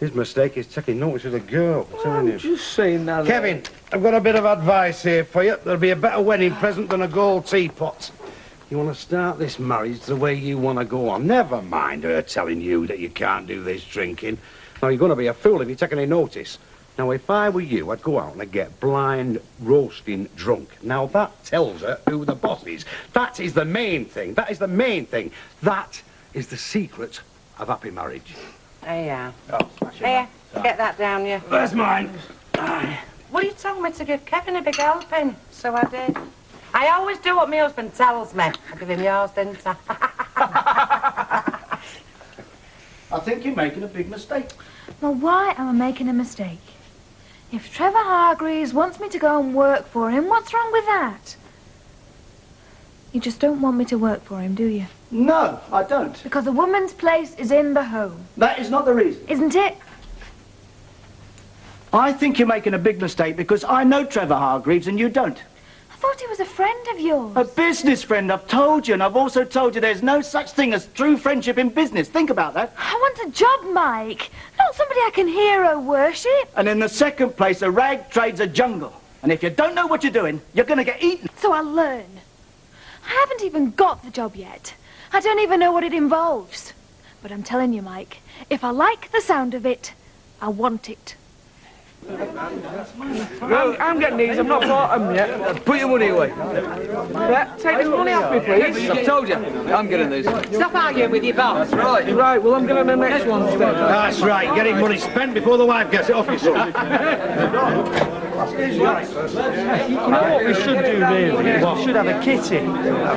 His mistake is taking notice of the girl, I'm telling you. Just saying that. Kevin, I've got a bit of advice here for you. There'll be a better wedding present than a gold teapot. You want to start this marriage the way you want to go on. Never mind her telling you that you can't do this drinking. Now, you're going to be a fool if you take any notice. Now, if I were you, I'd go out and I'd get blind roasting drunk. Now, that tells her who the boss is. That is the main thing. That is the main thing. That is the secret of happy marriage. There you are. Oh, smash it. Here, get that down, you. Where's mine? Well, you told me to give Kevin a big helping, so I did. I always do what my husband tells me. I give him yours, didn't I? I think you're making a big mistake. Well, why am I making a mistake? If Trevor Hargreaves wants me to go and work for him, what's wrong with that? You just don't want me to work for him, do you? No, I don't. Because a woman's place is in the home. That is not the reason. Isn't it? I think you're making a big mistake because I know Trevor Hargreaves and you don't. I thought he was a friend of yours. A business friend, I've told you, and I've also told you there's no such thing as true friendship in business. Think about that. I want a job, Mike. Not somebody I can hero worship. And in the second place, a rag trade's a jungle. And if you don't know what you're doing, you're going to get eaten. So I'll learn. I haven't even got the job yet. I don't even know what it involves. But I'm telling you, Mike, if I like the sound of it, I want it. I'm getting these, I've not bought them yet. Put your money away. Yeah, take this money off me, please. I've told you, I'm getting these. Stop arguing with your boss. That's right. Right, well, I'm getting the next one instead. That's right. Getting money spent before the wife gets it off you, son. You know what we should do, really? We should have a kitty.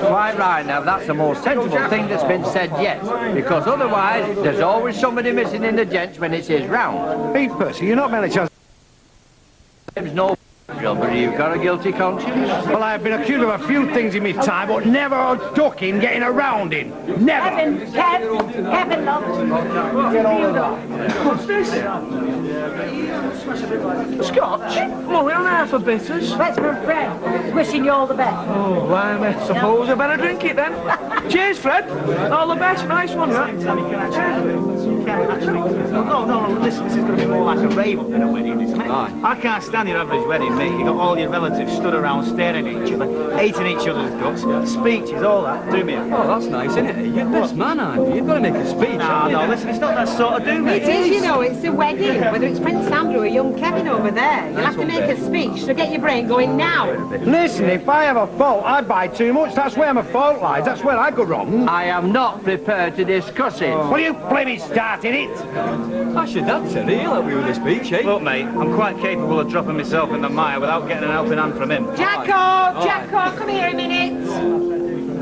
Quite right, now that's the most sensible thing that's been said yet. Because otherwise, there's always somebody missing in the gents when it's his round. Hey, Percy, you're not many chances. There's no job, but you've got a guilty conscience. Well, I've been accused of a few things in my time, but never a duck in getting around in. Never. Kevin, love. What's this? Scotch? Come on, we don't have for bitters. That's for Fred. Wishing you all the best. Oh, blimey. Suppose I better drink it then. Cheers, Fred. All the best. Nice one, that. No, listen, this is going to be more like a rave than a wedding, isn't it? I can't stand your average wedding, mate. You got all your relatives stood around staring at each other, hating each other's guts, speeches, all that. Do me a Oh, that's nice, isn't it? You're the best man, aren't you? You've got to make a speech. No, listen, it's not that sort of do, mate. It is, you know, it's a wedding. Whether it's Prince Andrew or young Kevin over there. You'll have to make a speech, so get your brain going now. Listen, if I have a fault, I buy too much. That's where my fault lies. That's where I go wrong. I am not prepared to discuss it. Well, you bloody started it. That's your dad, Terry. He'll help you with this speech, eh? Look, mate, I'm quite capable of dropping myself in the mire without getting an helping hand from him. Jacko, come here a minute.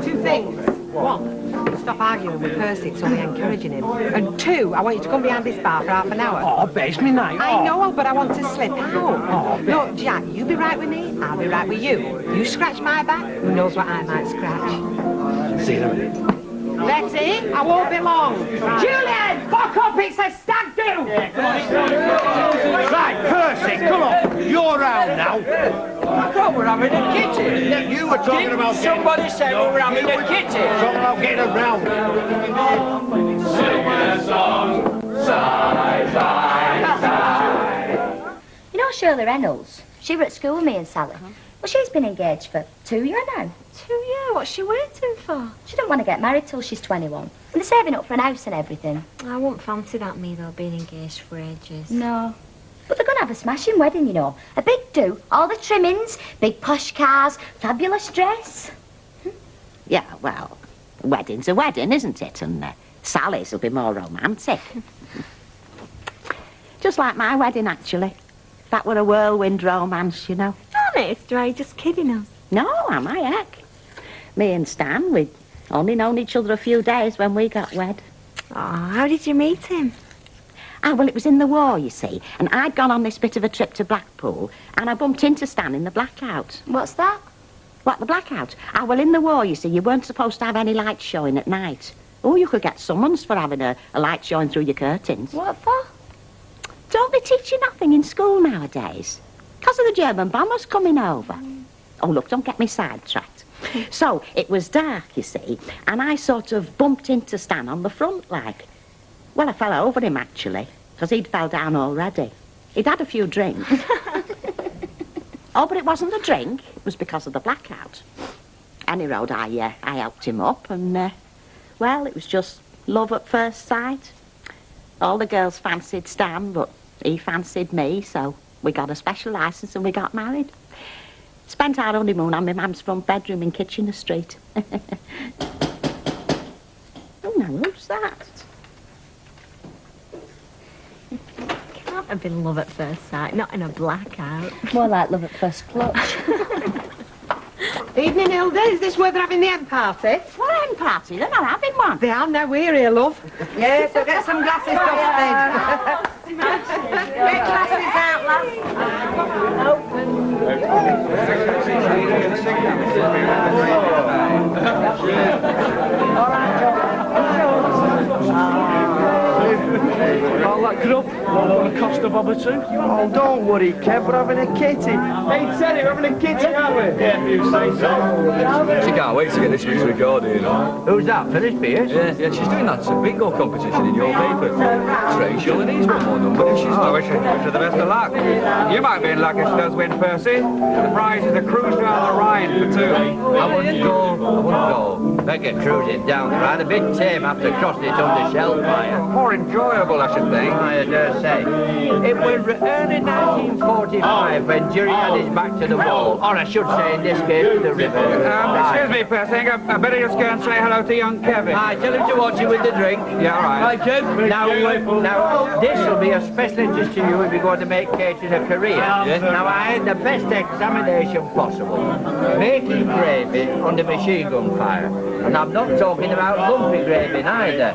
Two things. One, stop arguing with Percy, it's only encouraging him. And two, I want you to come behind this bar for half an hour. Oh, base me now. I know, but I want to slip out. Look, Jack, you be right with me, I'll be right with you. You scratch my back, who knows what I might scratch. See you in a minute. Betty, I won't be long. Julian, fuck up, it's a stag do! Right, Percy, come on. You're round now. I thought we were having a kitty. Yeah, you were talking about getting... Somebody said we were having a kitty. Talking about getting around. Sing a song, side by side. You know Shirley Reynolds? She were at school with me and Sally. Well, she's been engaged for 2 years now. 2 years? What's she waiting for? She don't want to get married till she's 21. And they're saving up for an house and everything. I wouldn't fancy that, me, though, being engaged for ages. No. But they're going to have a smashing wedding, you know. A big do. All the trimmings, big posh cars, fabulous dress. Yeah, well, a wedding's a wedding, isn't it? And Sally's will be more romantic. Just like my wedding, actually. That were a whirlwind romance, you know. Honest, or are you just kidding us? No, am I, heck? Me and Stan, we'd only known each other a few days when we got wed. Oh, how did you meet him? Ah, well, it was in the war, you see, and I'd gone on this bit of a trip to Blackpool, and I bumped into Stan in the blackout. What's that? What, the blackout? Ah, well, in the war, you see, you weren't supposed to have any lights showing at night. Oh, you could get summons for having a light showing through your curtains. What for? Don't they teach you nothing in school nowadays? Because of the German bombers coming over. Oh, look, don't get me sidetracked. So, it was dark, you see, and I sort of bumped into Stan on the front, like. Well, I fell over him, actually, because he'd fell down already. He'd had a few drinks. Oh, but it wasn't the drink. It was because of the blackout. Any road, I helped him up, and, well, it was just love at first sight. All the girls fancied Stan, but he fancied me, so we got a special licence and we got married. Spent our honeymoon on my mum's front bedroom in Kitchener Street. Oh, now, who's that? Can't have been love at first sight, not in a blackout. More like love at first clutch. Evening, Hilda. Is this where they're having the hen party? What hen party? They're not having one. They are now. We're here, love. Yes, so get some glasses dusted. Get glasses out, All that grub, gonna cost a bob or two. Oh, don't worry, Kev, we're having a kitty. Hey, Teddy, we're having a kitty, aren't we? Yeah, you say so. She can't wait to get this week's recording, you know. Who's that, Phyllis Pierce? Yeah, she's doing that bingo competition in your paper. Strange, she only needs one more number if she's I wish her the best of luck. You might be in luck if she does win, Percy. The prize is a cruise down the Rhine for two. I wouldn't go. They get cruising down the Rhine. A bit tame after crossing it under shell fire. More enjoyable, I should think. I dare say. It was early 1945 when Jerry had his back to the wall, or I should say in this case to the river. Excuse me, Percy, I better just go and say hello to young Kevin. Aye, tell him to watch you with the drink. Yeah, all right. Hi, Kev. Now, this will be a special interest to you if you're going to make Katie a career. Yes. Now, I had the best examination possible. Making gravy under machine gun fire. And I'm not talking about lumpy gravy either.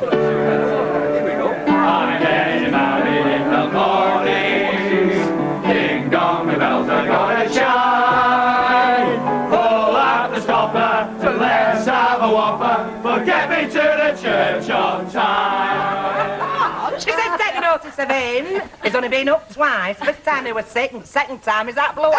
I'm getting married in the mornings. Ding dong, the bells are gonna chime. Pull out the stopper, so let's have a whopper. But get me to the church on time. She said take notice of him. He's only been up twice. First time he was sick, and second time he's that blew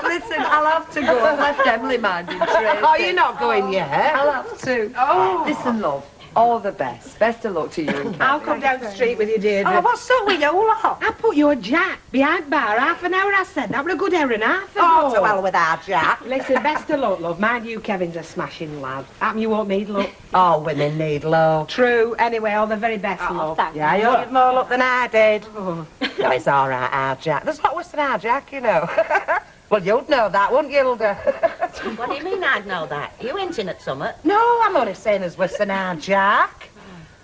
Listen, I'll have to go. I've left Emily minding Tracy. Oh, you're not going yet? I'll have to. Oh. Listen, love, all the best. Best of luck to you and I'll come down the street with you, Deirdre. Oh, what's up with you lot? I put your Jack behind bar half an hour, I said. That was a good hour and a half ago. Oh, to hell with our Jack. Listen, best of luck, love. Mind you, Kevin's a smashing lad. Happen you won't need luck. All women need love. True. Anyway, all the very best, love. thank Yeah, you. you'll give more luck than I did. No, it's all right, our Jack. There's not worse than our Jack, you know. Well, you'd know that, wouldn't you, Hilda? What do you mean I'd know that? Are you hinting at something? No, I'm only saying there's worse than our Jack.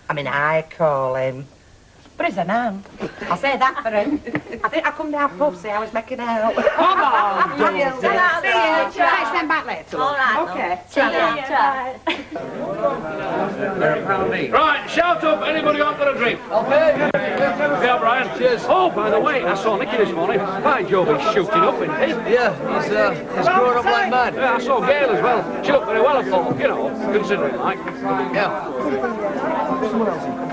I mean, I call him. But he's a man. I'll say that for him. I think I'll come down pub, see how he's making out. Come on, See you. See you. Let's send back later. All right, Okay. Right, shout up, anybody got a drink? Okay. Yeah, Brian. Cheers. Oh, by the way, I saw Nicky this morning. By Jove, he's shooting up, isn't he? Yeah, he's growing up like mad. Yeah, I saw Gail as well. She looked very well, I thought, you know, considering, like. Yeah.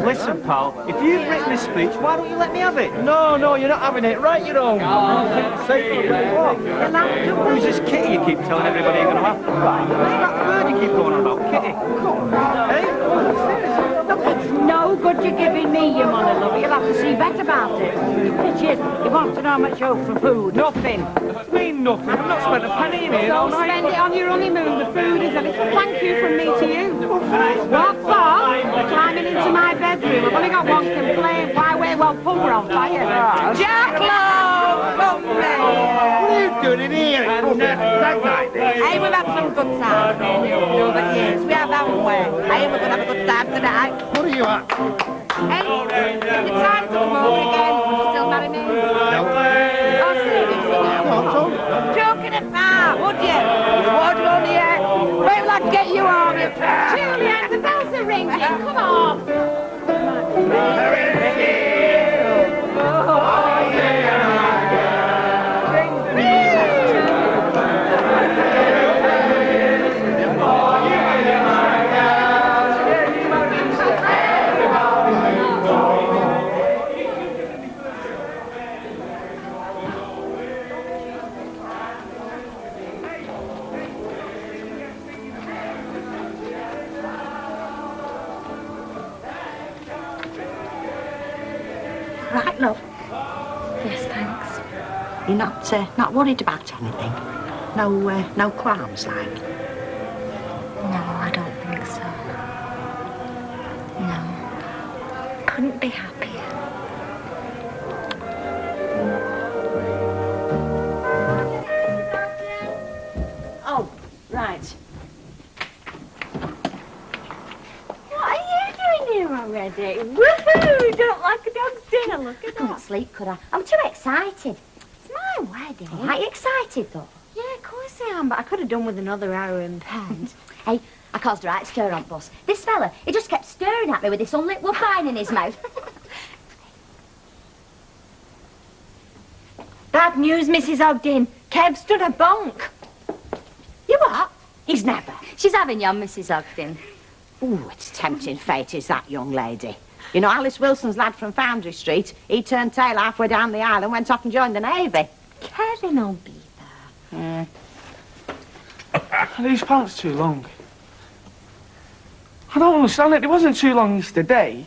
Listen, pal, if you've written a speech, why don't you let me have it? No, you're not having it. Write your own. What? Who's this Kitty you keep telling everybody you're going to have? Who's that bird you keep going on about? Kitty? No good you giving me your money, love. You'll have to see better about it. Which is, you want to know how much you owe for food. Nothing. What do you mean nothing? I've not spent a penny in here all Don't night. spend it on your honeymoon. The food is a little thank you from me to you. What for? Climbing into my bedroom. I've only got one complaint. Why wear one pulver on fire? Jack, love! Come there. What are you doing in here? That night, Hey, we've had some good times over the years. We have, haven't we? Hey, we're going to have a good time tonight. What are you at? Hey, is it time to come over again? Would you still marry me? No. Oh, seriously now. Joking apart, would you? You would, wouldn't you? Wait till I get you home, you Julian, the bells are ringing. Come on. Right, love. You're not worried about anything? No qualms, like? No, I don't think so. No. Couldn't be happier. Oh, right. What are you doing here already? Woohoo! Don't like a dog's dinner, look I at couldn't that. sleep, could I? I'm too excited. It's my wedding. Oh, aren't you excited, though? Yeah, of course I am, but I could have done with another hour in bed. Hey, I caused a right stir on bus. This fella, he just kept staring at me with this unlit woodbine in his mouth. Bad news, Mrs. Ogden. Kev's done a bonk. You what? He's never. She's having you on, Mrs. Ogden. Ooh, it's tempting fate, is that young lady. You know, Alice Wilson's lad from Foundry Street, he turned tail halfway down the aisle and went off and joined the Navy. Kevin'll be there. Are these pants too long? I don't understand it. It wasn't too long yesterday.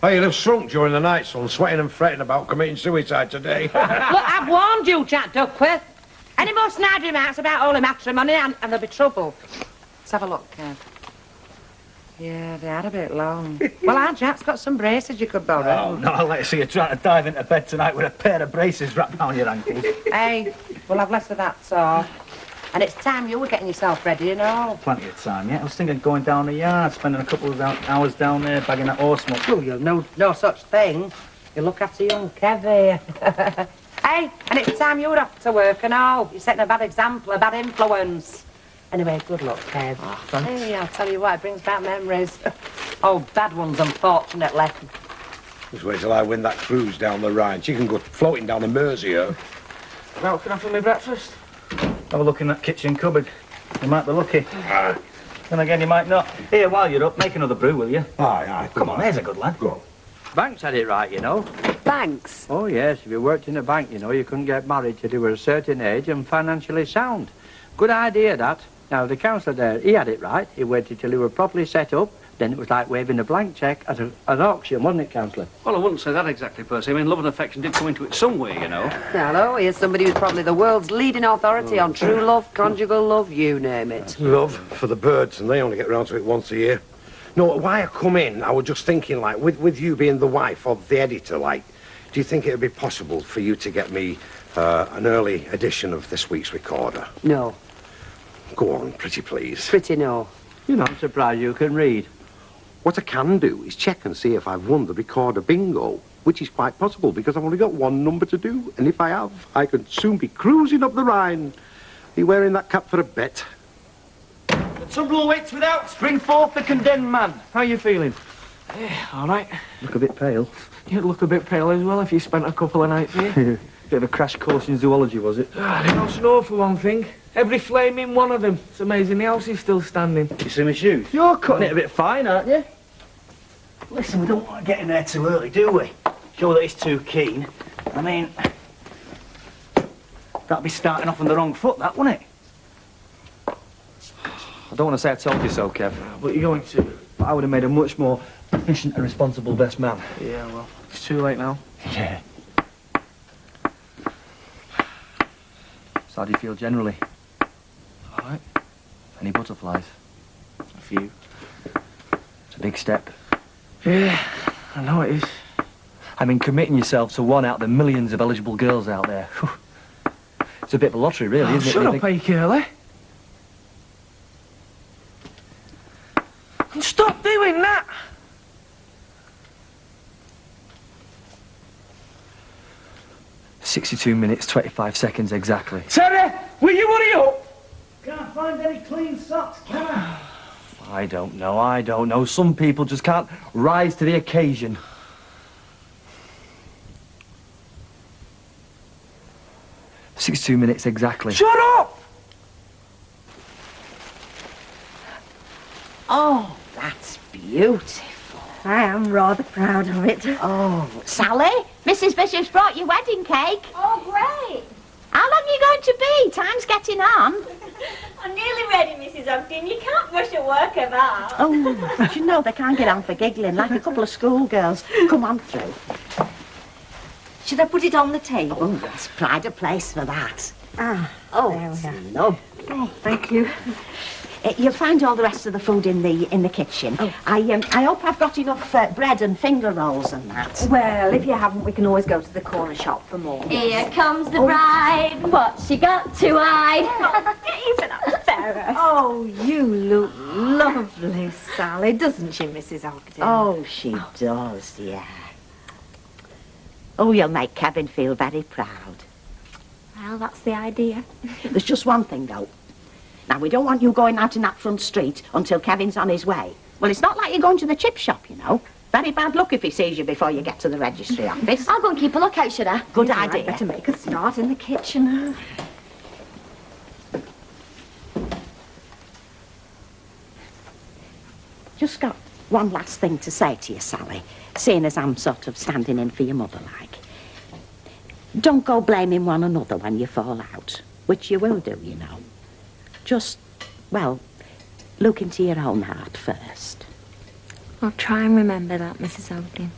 Oh, you'll have shrunk during the night, son, sweating and fretting about committing suicide today. Look, I've warned you, Jack Duckworth. Any more snide remarks about holy matrimony and there'll be trouble. Let's have a look, Kev. Yeah, they are a bit long. Well, our Jack's got some braces you could borrow. Oh, no, I'll let you see you trying to dive into bed tonight with a pair of braces wrapped around your ankles. Hey, we'll have less of that talk. And it's time you were getting yourself ready, you know. Plenty of time, yeah. I was thinking of going down the yard, spending a couple of hours down there bagging that horse muck. Oh, you'll no such thing. You look after young Kev here. Hey, and it's time you were off to work and all. You're setting a bad example, a bad influence. Anyway, good luck, Kev. Oh, thanks. Hey, I'll tell you what, it brings back memories. Oh, bad ones, unfortunately. Just wait till I win that cruise down the Rhine. She can go floating down the Mersey, here. Now, can I have my breakfast? Have a look in that kitchen cupboard. You might be lucky. Then again, you might not. Here, while you're up, make another brew, will you? Aye, aye. Come on, there's a good lad. Go on. Banks had it right, you know. Banks? Oh, yes, if you worked in a bank, you know, you couldn't get married till you were a certain age and financially sound. Good idea, that. Now, the councillor there, he had it right. He waited till he were properly set up. Then it was like waving a blank cheque at an auction, wasn't it, councillor? Well, I wouldn't say that exactly, Percy. I mean, love and affection did come into it somewhere, you know. Hello, here's somebody who's probably the world's leading authority on true love, conjugal love, you name it. Love for the birds, and they only get round to it once a year. No, why I come in, I was just thinking, like, with you being the wife of the editor, like, do you think it would be possible for you to get me an early edition of this week's Recorder? No. Go on, pretty please. Pretty no. You're not surprised you can read. What I can do is check and see if I've won the Recorder bingo, which is quite possible because I've only got one number to do, and if I have, I could soon be cruising up the Rhine. Are you wearing that cap for a bet? The trouble waits without. Bring forth the condemned man. How are you feeling? Yeah, all right. Look a bit pale. You'd look a bit pale as well if you spent a couple of nights here. Bit of a crash course in zoology, was it? They don't snow for one thing. Every flaming one of them. It's amazing the house is still standing. You see my shoes? You're cutting it a bit fine, aren't you? Listen, we don't want to get in there too early, do we? Show that he's too keen. I mean, that'd be starting off on the wrong foot, that, wouldn't it? I don't want to say I told you so, Kev. But you're going to. But I would have made a much more efficient and responsible best man. Yeah, well, it's too late now. Yeah. So how do you feel generally? All right. Any butterflies? A few. It's a big step. Yeah, I know it is. I mean, committing yourself to one out of the millions of eligible girls out there. Whew. It's a bit of a lottery, really, isn't it? Shut up, hey, Curly. And stop doing that! "62 minutes, 25 seconds exactly." Terry, will you hurry up? Can't find any clean socks, can I? I don't know. Some people just can't rise to the occasion. "62 minutes exactly." Shut up! Oh, that's beautiful. I am rather proud of it. Oh, Sally, Mrs. Bishop's brought you wedding cake. Oh, great. How long are you going to be? Time's getting on. I'm nearly ready, Mrs. Ogden. You can't rush a work of art. oh, but you know they can't get on for giggling like a couple of schoolgirls. Come on through. Should I put it on the table? Oh, yes, pride of place for that. Ah, Oh, there we are. lovely. Oh, thank you. You'll find all the rest of the food in the kitchen. Oh. I hope I've got enough bread and finger rolls and that. Well, if you haven't, we can always go to the corner shop for more. Here comes the bride. What she got to hide? Even embarrassed. Oh, you look lovely, Sally, doesn't she, Mrs. Ogden? Oh, she does, yeah. Oh, you'll make Kevin feel very proud. Well, that's the idea. There's just one thing, though. Now, we don't want you going out in that front street until Kevin's on his way. Well, it's not like you're going to the chip shop, you know. Very bad luck if he sees you before you get to the registry office. I'll go and keep a lookout, should I? Good Yes, idea. I'd better make a start in the kitchen. Just got one last thing to say to you, Sally, seeing as I'm sort of standing in for your mother, like. Don't go blaming one another when you fall out, which you will do, you know. Just, well, look into your own heart first. I'll try and remember that, Mrs. Ogden.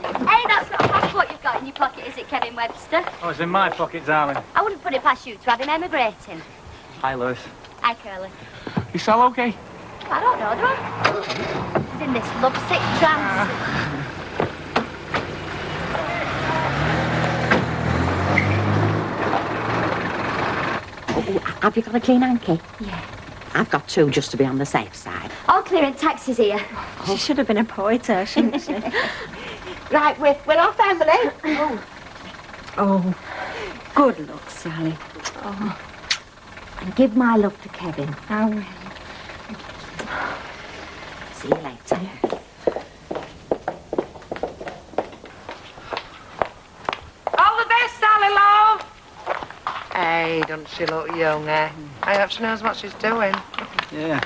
Hey, that's not a passport you've got in your pocket, is it, Kevin Webster? Oh, it's in my pocket, darling. I wouldn't put it past you to have him emigrating. Hi, Lewis. Hi, Curly. You Sal okay? I don't know, do I? He's in this lovesick trance. Oh, have you got a clean hanky? Yeah. I've got two just to be on the safe side. All clearing taxis here. She should have been a poeter, shouldn't she? Right, we're our family. Oh, good luck, Sally. Oh. And give my love to Kevin. I will. See you later. All the best, Sally, love. Hey, doesn't she look young, eh? I hope she knows what she's doing. Yeah.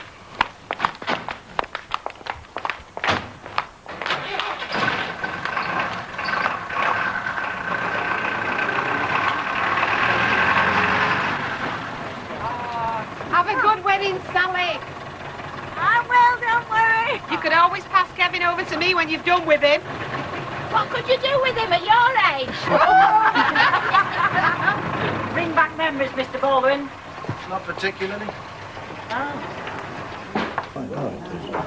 Have a good wedding, Sally. I will, don't worry. You could always pass Kevin over to me when you've done with him. What could you do with him at your age? Bring back memories, Mr. Baldwin. Not particularly.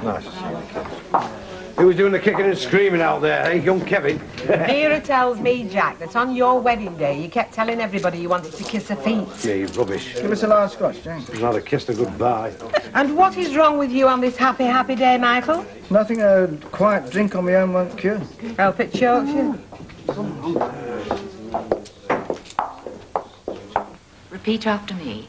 Nice to see you, kids. Who was doing the kicking and screaming out there, eh? Young Kevin? Vera tells me, Jack, that on your wedding day you kept telling everybody you wanted to kiss her feet. Yeah, you rubbish. Give us a large scotch, James. I'd have kissed her goodbye. And what is wrong with you on this happy, happy day, Michael? Nothing a quiet drink on my own won't cure. Help it chokes you. Repeat after me.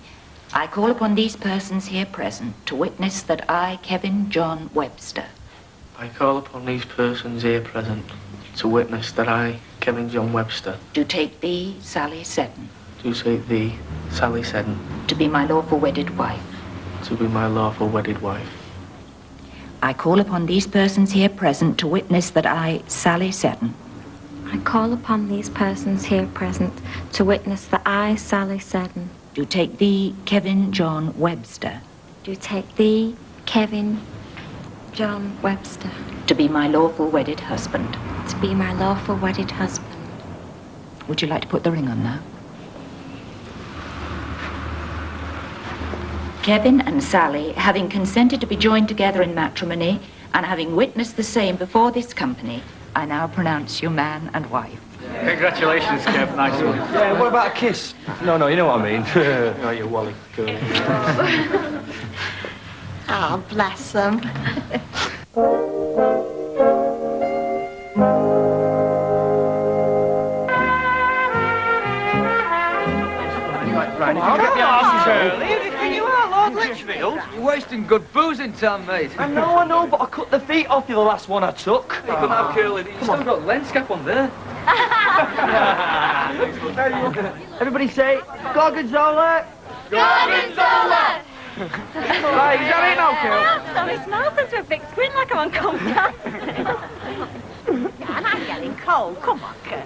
I call upon these persons here present to witness that I, Kevin John Webster, I call upon these persons here present to witness that I, Kevin John Webster, do take thee, Sally Seddon, do take thee, Sally Seddon, to be my lawful wedded wife. to be my lawful wedded wife. I call upon these persons here present to witness that I, Sally Seddon, I call upon these persons here present to witness that I, Sally Seddon, do take thee, Kevin John Webster, do take thee, Kevin John Webster, to be my lawful wedded husband. to be my lawful wedded husband. Would you like to put the ring on now? Kevin and Sally, having consented to be joined together in matrimony and having witnessed the same before this company, I now pronounce you man and wife. Congratulations, Kev. Nice one. Yeah, what about a kiss? No, you know what I mean. Oh, you Wally, girl. Oh, bless them. You are Lord Litchfield. You're wasting good boozing time, mate. I know, but I cut the feet off you the last one I took. You couldn't have curly. You still got lens cap on there. Everybody say, Gorgonzola. Gorgonzola! Right, is that it now, Curl? I'm sorry, smells into a big squint like I'm on cold gas. And I'm getting cold. Come on, Curly.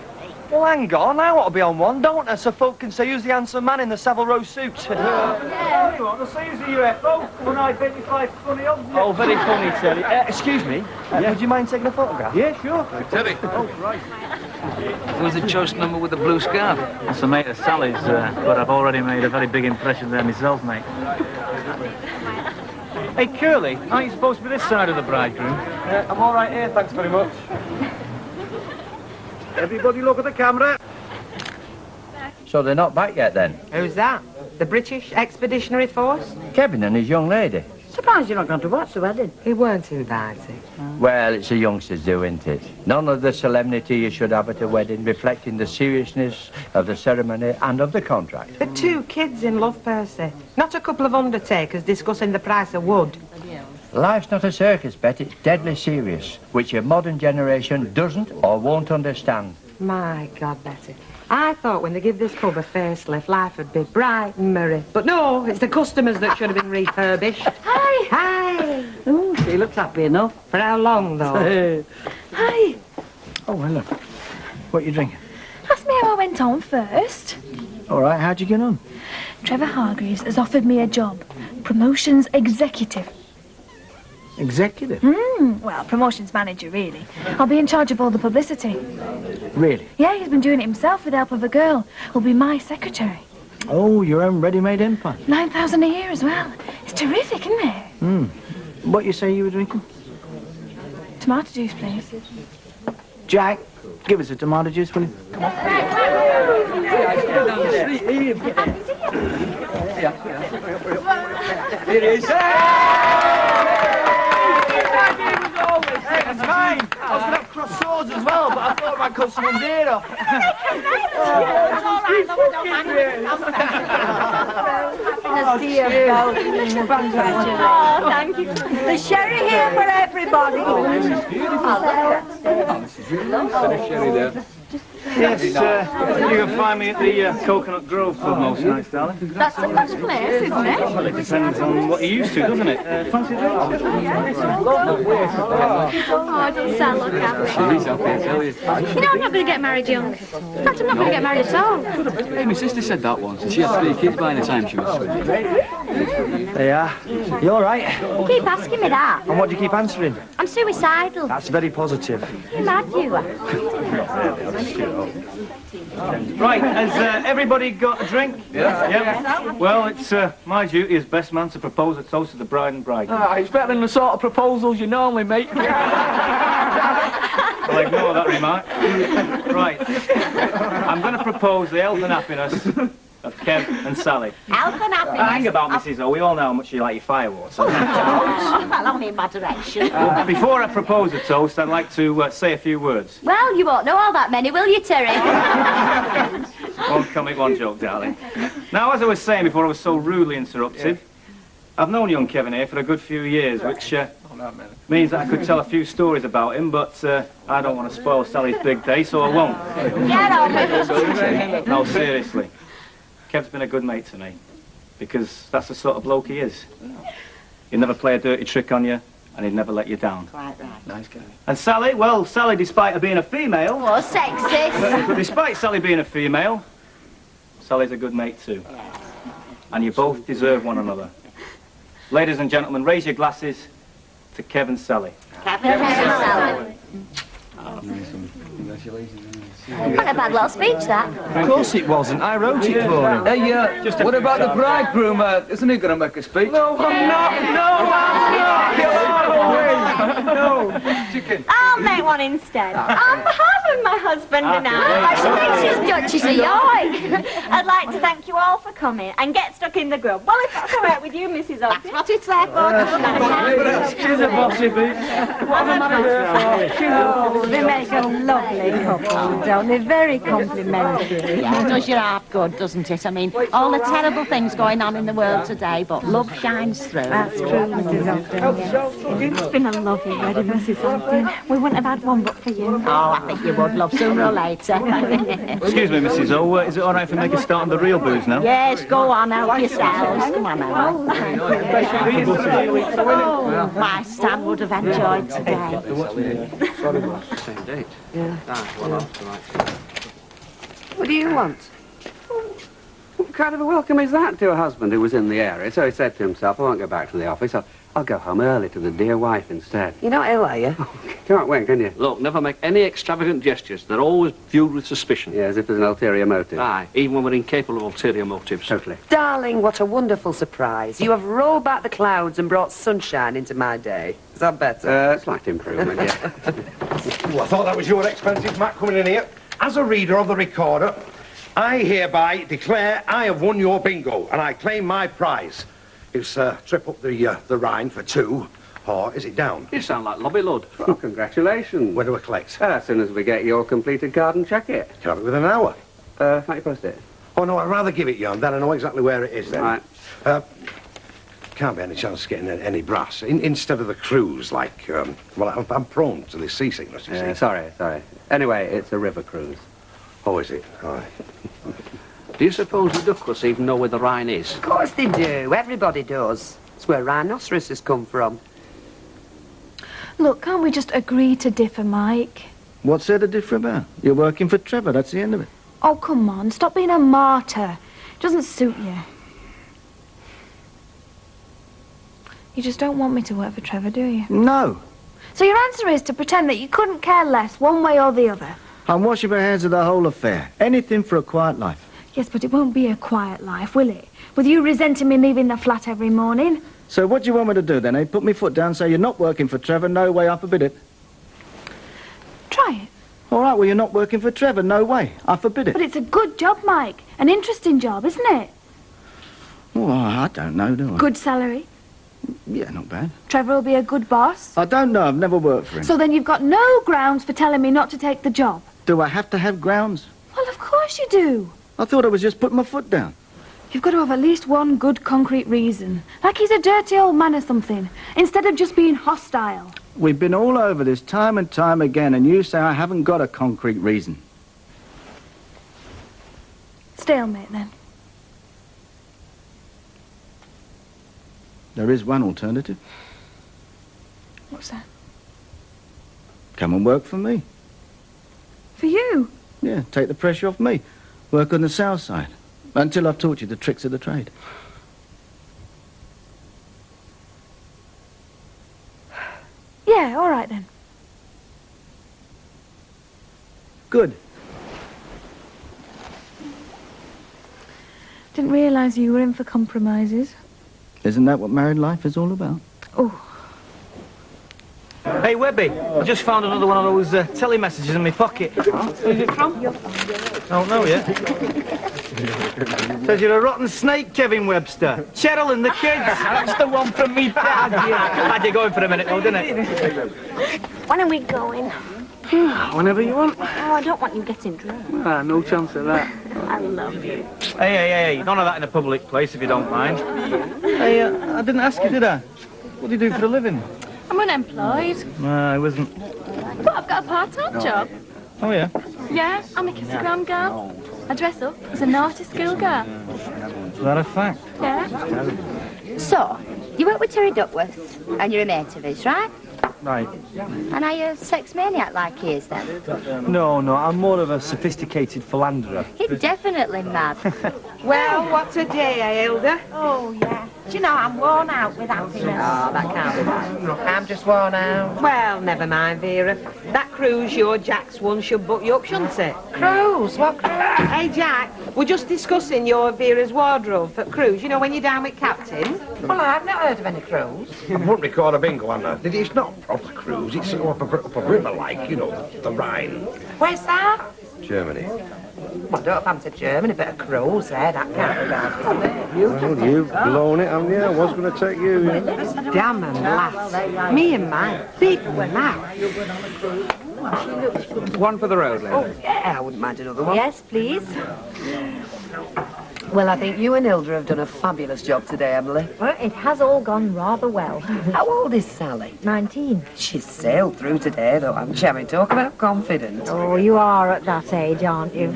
Well, hang on, I want to be on one, don't I? So folk can say who's the handsome man in the Savile Row suit. Yeah. You want to see who's the UFO? Unidentified funny object. Oh, very funny, Terry. Excuse me, would you mind taking a photograph? Yeah, sure. Teddy. Oh, right. Who's the choice number with the blue scarf? That's a mate of Sally's, but I've already made a very big impression there myself, mate. Hey, Curly, aren't you supposed to be this side of the bridegroom? I'm all right here, thanks very much. Everybody look at the camera. So they're not back yet, then? Who's that? The British Expeditionary Force? Kevin and his young lady. Surprised you're not going to watch the wedding. He weren't invited. Well, it's the youngsters do, isn't it? None of the solemnity you should have at a wedding, reflecting the seriousness of the ceremony and of the contract. The 2 kids in love, Percy. Not a couple of undertakers discussing the price of wood. Life's not a circus, Bet. It's deadly serious, which your modern generation doesn't or won't understand. My God, Betty. I thought when they give this pub a facelift, life would be bright and merry. But no, it's the customers that should have been refurbished. Hi. Hi. Oh, she looks happy enough. For how long, though? Hi. Oh, hello. What are you drinking? Ask me how I went on first. All right, how'd you get on? Trevor Hargreaves has offered me a job. Promotions executive. Executive? Well, promotions manager, really. I'll be in charge of all the publicity. Really? Yeah, he's been doing it himself with the help of a girl who'll be my secretary. Oh, your own ready-made empire. 9,000 a year as well. It's terrific, isn't it? What you say you were drinking? Tomato juice, please. Jack, give us a tomato juice, will you? Come on. It is. It's mine. I was going to have cross swords as well, but I thought I might cut someone's ear off. Oh, thank you. The sherry here for everybody. Sherry there. Yes, you can find me at the Coconut Grove Club most nights, darling. That's the best place, isn't it? Well, it depends on what you're used to, doesn't it? Fancy drinks? Oh, does Sal look happy? She's happy, I tell you. You know, I'm not going to get married young. In fact, I'm not going to get married at all. Hey, my sister said that once, and she had 3 kids by the time she was 20. There you are. You all right? You keep asking me that. And what do you keep answering? I'm suicidal. That's very positive. You mad, you are? Right, has everybody got a drink? Yeah. Well, it's my duty as best man to propose a toast to the bride and bride. It's better than the sort of proposals you normally make. Well, ignore that remark. Right, I'm going to propose the health and happiness of Kev and Sally. Health and happiness. Hang about, Mrs. O. We all know how much you like your fireworks. Well, only in moderation. Well, before I propose a toast, I'd like to say a few words. Well, you won't know all that many, will you, Terry? One comic, one joke, darling. Now, as I was saying before I was so rudely interrupted, I've known young Kevin here for a good few years, which means that I could tell a few stories about him, but I don't want to spoil Sally's big day, so I won't. Get on with it. No, seriously. Kev's been a good mate to me, because that's the sort of bloke he is. He'd never play a dirty trick on you, and he'd never let you down. Quite right. Nice guy. And Sally, well, Sally, despite her being a female... Oh, sexist. But despite Sally being a female, Sally's a good mate too. And you both deserve one another. Ladies and gentlemen, raise your glasses to Kev and Sally. Kevin and Sally. Not a bad little speech, that. Of course it wasn't. I wrote it for him. Hey, what about the bridegroom? Isn't he going to make a speech? No, I'm not. No, I'm not. Get out of the way. No. Chicken. I'll make one instead. On behalf of my husband and I. She thinks she's Duchess of York. I'd like to thank you all for coming and get stuck in the grub. Well, if that's all right with you, Mrs. Ogden. That's what it's there for. She's a bossy bitch. What am I here for? They make a lovely couple, don't they? Very complimentary. Yeah, it does your heart good, doesn't it? I mean, all the terrible things going on in the world today, but love shines through. That's true, Mrs. Ogden, yes. It's been a lovely wedding, Mrs. Ogden. We wouldn't have had one but for you. Oh, I think you would, love, sooner or later. Excuse me, Mrs. O. Is it all right if we make a start on the real booze now? Yes, go on, help yourselves. Come on now. Oh, my Stan would have enjoyed today. Same date. Yeah. Well, right. What do you want? What kind of a welcome is that to a husband who was in the area? So he said to himself, I won't go back to the office. I'll go home early to the dear wife instead. You're not ill, are you? Can't win, can you? Look, never make any extravagant gestures. They're always viewed with suspicion. Yeah, as if there's an ulterior motive. Aye, even when we're incapable of ulterior motives. Totally. Darling, what a wonderful surprise. You have rolled back the clouds and brought sunshine into my day. Is that better? Slight improvement, yeah. Well, I thought that was your expensive Mac coming in here. As a reader of the recorder, I hereby declare I have won your bingo and I claim my prize. It's trip up the Rhine for 2, or is it down? You sound like Lobby Lud. Well, congratulations. When do I collect? As soon as we get your completed card and check it. Can I have it within an hour? Can't you post it? Oh, no, I'd rather give it you, and then I know exactly where it is then. Right. Can't be any chance of getting any brass. Instead of the cruise, like, well, I'm prone to this seasickness, you see. Sorry. Anyway, it's a river cruise. Oh, is it? All right. Do you suppose the Duckless even know where the Rhine is? Of course they do. Everybody does. It's where rhinoceroses come from. Look, can't we just agree to differ, Mike? What's there to differ about? You're working for Trevor, that's the end of it. Oh, come on, stop being a martyr. It doesn't suit you. You just don't want me to work for Trevor, do you? No. So your answer is to pretend that you couldn't care less one way or the other? I'm washing my hands of the whole affair. Anything for a quiet life. Yes, but it won't be a quiet life, will it? With you resenting me leaving the flat every morning? So what do you want me to do then, eh? Put my foot down, say you're not working for Trevor, no way, I forbid it. Try it. All right, well, you're not working for Trevor, no way, I forbid it. But it's a good job, Mike. An interesting job, isn't it? Well, I don't know, do I? Good salary. Yeah, not bad. Trevor will be a good boss. I don't know, I've never worked for him. So then you've got no grounds for telling me not to take the job. Do I have to have grounds? Well, of course you do. I thought I was just putting my foot down. You've got to have at least one good concrete reason. Like he's a dirty old man or something, instead of just being hostile. We've been all over this time and time again, and you say I haven't got a concrete reason. Stalemate, then. There is one alternative. What's that? Come and work for me. For you? Yeah, take the pressure off me. Work on the south side. Until I've taught you the tricks of the trade. Yeah, all right then. Good. Didn't realise you were in for compromises. Isn't that what married life is all about? Oh. Hey, Webby, I just found another one of those telly messages in my pocket. Who's it from? Don't know yet. Says you're a rotten snake, Kevin Webster. Cheryl and the kids. That's the one from me dad. Had you going for a minute, though, didn't it? When are we going? Whenever you want. Oh, I don't want you getting drunk. Ah, no chance of that. I love you. Hey, none of that in a public place, if you don't mind. Hey, I didn't ask you, did I? What do you do for a living? I'm unemployed, No, I wasn't. but I've got a part-time job. Oh, yeah? Yeah, I'm a kiss-a-gram girl. I dress up as a naughty schoolgirl. Is that a fact? Yeah. So, you work with Terry Duckworth, and you're a mate of his, right? Right. And are you a sex maniac like he is, then? No, I'm more of a sophisticated philanderer. He's definitely mad. Well, what's a day, eh, Hilda? Oh, yeah. Do you know, I'm worn out with happiness. Oh, that can't be right. I'm just worn out. Well, never mind, Vera. That cruise your Jack's one should butt you up, shouldn't it? Cruise? What cruise? Hey, Jack, we're just discussing your Vera's wardrobe for cruise. You know, when you're down with Captain. Well, I've not heard of any cruise. I won't record a bingo, Anna. It's not a proper cruise. It's up a river, like, you know, the Rhine. Where's that? Germany. Well, I don't fancy Germany, but a cruise there, that can't be bad. Well, you've blown it, haven't you? I was going to take you. Damn and lass. Me and my big mouth. One for the road, lady. Oh, yeah, I wouldn't mind another one. Yes, please. Well, I think you and Hilda have done a fabulous job today, Emily. Well, it has all gone rather well. How old is Sally? 19. She's sailed through today, though, haven't she? I mean, talk about confidence. Oh, you are at that age, aren't you?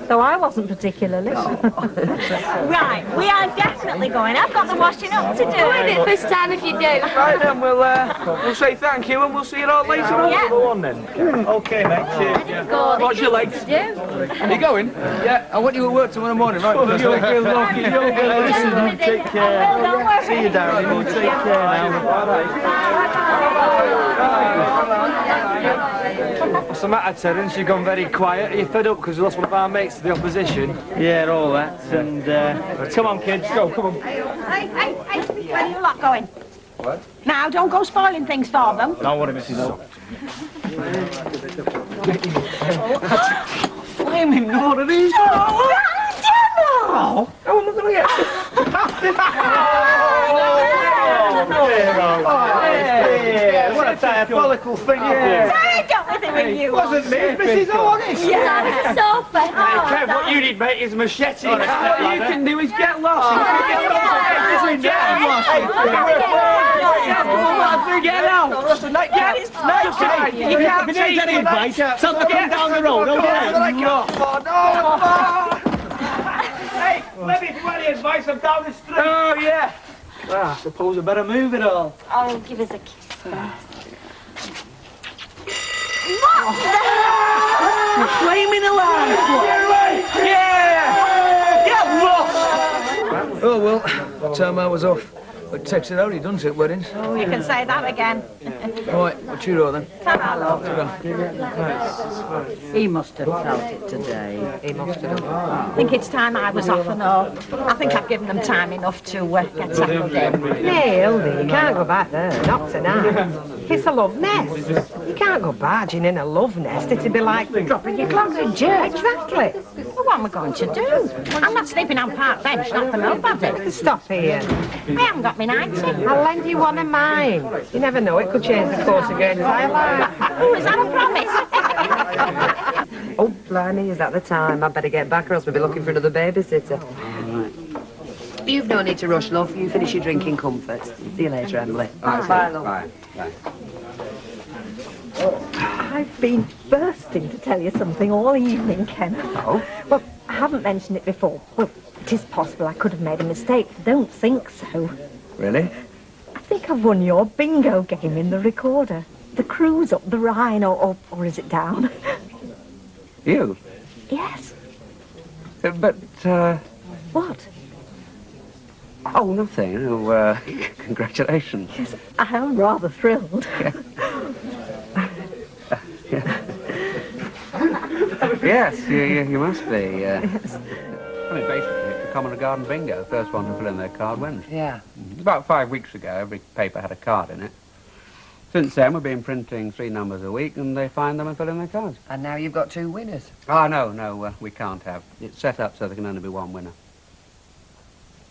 though I wasn't particularly. Right, we are definitely going. I've got the washing up to do. Wait it first time if you do. Right then, we'll say thank you and we'll see you all later on. Yeah. Go on then. Okay, mate. Cheers. Watch your legs. Are you going? Yeah, I want you at work tomorrow morning, right? You're good, Lockie. You're good. Listen, take care. See you, darling. You take care now. What's the matter, Terence? You've gone very quiet. Are you fed up because you lost one of our mates to the opposition? Yeah, all that. And come on, kids. Go, come on. Hey, where are you lot going? What? Now, don't go spoiling things for them. Don't worry, Mrs. O. Flaming Nora, these. Oh, look at it. What a diabolical thing you did. Sorry, don't with it with you. Wasn't me, Mrs. O, honest. Yeah, it's so funny. Kev, what you need, mate, is a machete. What you can do is get lost. Get out. You can't take any advice. So come down the road, Hey, maybe if you want any advice, I'm down the street. Oh, yeah. Well, I suppose I better move it all. Oh, give us a kiss first. You're flaming alive. Yeah. Get lost. Oh, well, time I was off. But takes it out, he does it, weddings. Oh, you can say that again. Right, well, cheerio then. Ta-ra, love. He must have felt it today. He must have. I think it's time I was off and all. I think I've given them time enough to get settled in. Nay, Hildy, you can't go back there. Not tonight. It's a love nest. You can't go barging in a love nest. It'd be like dropping your clogs in church. Exactly. Well, what am I going to do? I'm not sleeping on park bench, not for nobody. Stop here. I haven't got my nightie. I'll lend you one of mine. You never know, it could change the course of your entire life. Oh, is that a promise? Oh, blimey, is that the time? I'd better get back or else we'll be looking for another babysitter. You've no need to rush, love. You finish your drink in comfort. See you later, Emily. Bye, love. Bye. I've been bursting to tell you something all evening, Ken. Oh? Well, I haven't mentioned it before. Well, it is possible I could have made a mistake. I don't think so. Really? I think I've won your bingo game in the recorder. The cruise up the Rhine, or is it down? You? Yes. But, What? Oh, nothing. Oh, congratulations. Yes, I am rather thrilled. Yes, you must be. I mean, basically, it's a common garden bingo. First one to fill in their card wins. Yeah. About 5 weeks ago, every paper had a card in it. Since then, we've been printing 3 numbers a week, and they find them and fill in their cards. And now you've got 2 winners. Oh, no, we can't have. It's set up so there can only be 1 winner.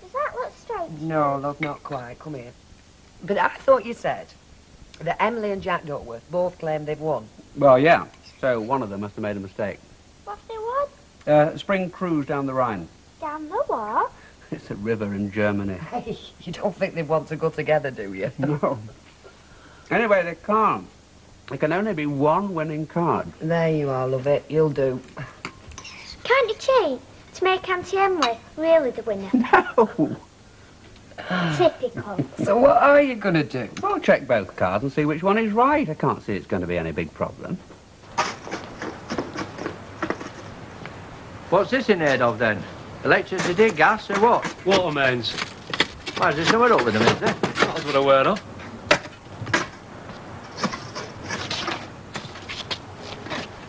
Does that look straight? No, love, not quite. Come here. But I thought you said that Emily and Jack Duckworth both claim they've won. Well, yeah. So one of them must have made a mistake. What have they won? Spring cruise down the Rhine. Down the what? It's a river in Germany. Hey, you don't think they want to go together, do you? No. Anyway, they can't. There can only be 1 winning card. There you are, love it. You'll do. Can't you cheat to make Auntie Emily really the winner? No. Typical. So what are you going to do? I'll check both cards and see which one is right. I can't see it's going to be any big problem. What's this in aid of, then? Electricity, gas, or what? Water mains. Why, is there somewhere up with them, is there? That's what I wear of.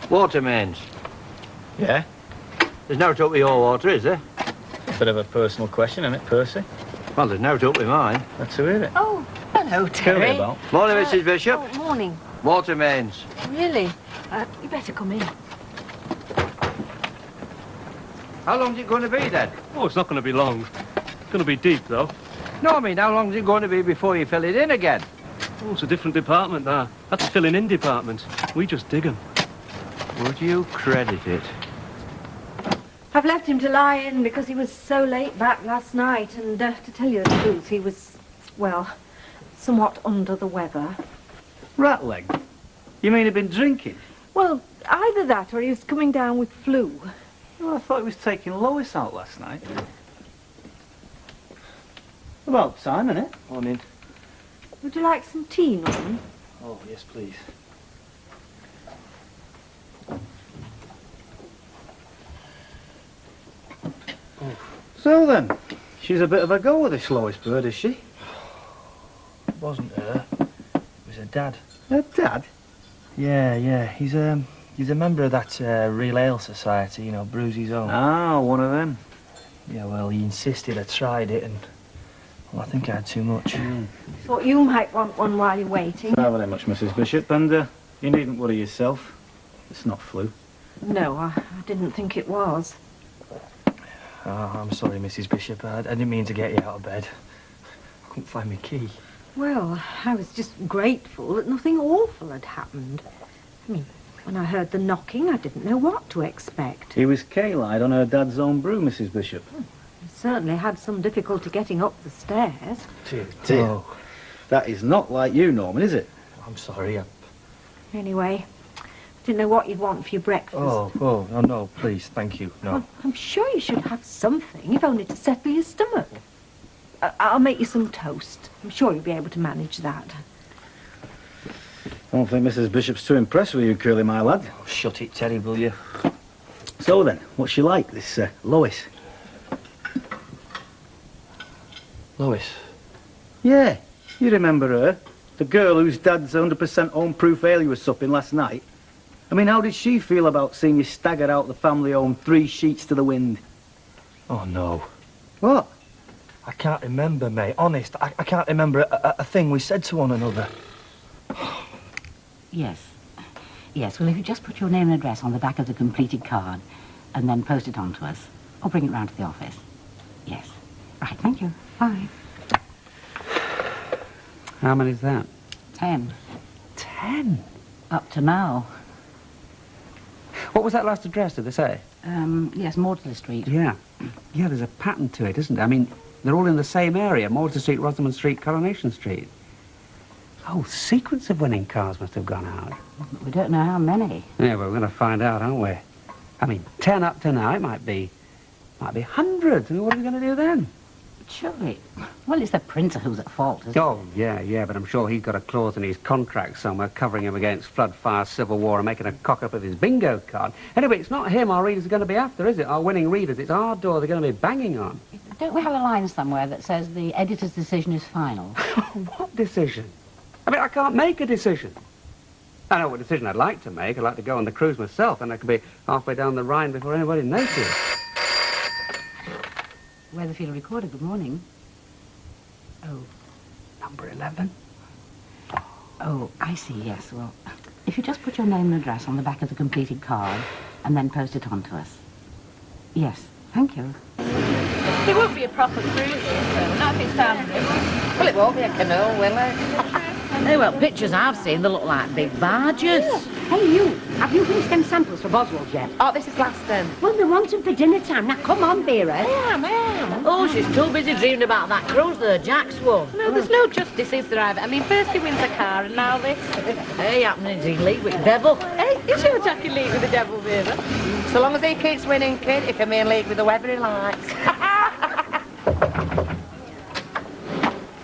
Water mains. Yeah? There's no up with your water, is there? Bit of a personal question, isn't it, Percy? Well, there's no up with mine. Let's hear it. Oh, hello, Terry. Morning, Mrs. Bishop. Oh, morning. Water mains. Really? You better come in. How long's it going to be, then? Oh, it's not going to be long. It's going to be deep, though. No, I mean, how long's it going to be before you fill it in again? Oh, it's a different department, now. That's a filling-in department. We just dig 'em. Would you credit it? I've left him to lie in because he was so late back last night, and to tell you the truth, he was, well, somewhat under the weather. Ratleg? You mean he'd been drinking? Well, either that or he was coming down with flu. Oh, I thought he was taking Lois out last night. About time, innit? Morning. Would you like some tea, Norman? Oh, yes, please. So then, she's a bit of a goer, this Lois bird, is she? It wasn't her. It was her dad. Her dad? Yeah. He's a member of that Real Ale Society, you know, brews his own. Ah, one of them. Yeah, well, he insisted I tried it, and well, I think I had too much. Thought you might want one while you're waiting. Not very much, Mrs. Bishop, and you needn't worry yourself. It's not flu. No, I didn't think it was. Oh, I'm sorry, Mrs. Bishop. I didn't mean to get you out of bed. I couldn't find my key. Well, I was just grateful that nothing awful had happened. I mean, when I heard the knocking, I didn't know what to expect. He was K-lied on her dad's own brew, Mrs. Bishop. I certainly had some difficulty getting up the stairs. Dear. Oh. That is not like you, Norman, is it? I'm sorry. Anyway, I didn't know what you'd want for your breakfast. Oh, no, please, thank you, no. Well, I'm sure you should have something, if only to settle your stomach. I'll make you some toast. I'm sure you'll be able to manage that. I don't think Mrs. Bishop's too impressed with you, Curly, my lad. Oh, shut it, Teddy, will you? So then, what's she like, this Lois? Lois? Yeah, you remember her? The girl whose dad's 100% home-proof ale you were supping last night. I mean, how did she feel about seeing you stagger out the family home 3 sheets to the wind? Oh, no. What? I can't remember, mate. Honest, I can't remember a thing we said to one another. Yes. Yes, well, if you just put your name and address on the back of the completed card and then post it on to us, or bring it round to the office. Yes. Right, thank you. Bye. How many's that? 10. 10? Up to now. What was that last address, did they say? Yes, Maudsley Street. Yeah. Yeah, there's a pattern to it, isn't there? I mean, they're all in the same area. Maudsley Street, Rosamond Street, Coronation Street. Oh, sequence of winning cars must have gone out. We don't know how many. Yeah, well, we're going to find out, aren't we? I mean, 10 up to now, it might be hundreds. I mean, what are we going to do then? Surely. Well, it's the printer who's at fault, isn't it? Oh, yeah, but I'm sure he's got a clause in his contract somewhere covering him against flood, fire, civil war and making a cock-up of his bingo card. Anyway, it's not him our readers are going to be after, is it? Our winning readers. It's our door they're going to be banging on. Don't we have a line somewhere that says the editor's decision is final? What decision? I mean, I can't make a decision. I know what decision I'd like to make. I'd like to go on the cruise myself, and I could be halfway down the Rhine before anybody noticed. Weatherfield Recorder, good morning. Oh. Number 11? Oh, I see, yes. Well, if you just put your name and address on the back of the completed card and then post it on to us. Yes, thank you. It won't be a proper cruise, though. Not if it's down the river. Well, it won't be a canoe, will it? Oh, well, pictures I've seen, they look like big barges. Hey, you, have you finished them samples for Boswell's yet? Oh, this is last then. Well, they want them for dinner time. Now, come on, Vera. Ma'am. Oh, she's too busy dreaming about that cruise that Jack's won. No, there's no justice, is there, either? I mean, first he wins a car, and now this. Hey, happening in league with the devil. Hey, is your Jack in league with the devil, Vera? So long as he keeps winning, kid, he can be in league with the weather he likes.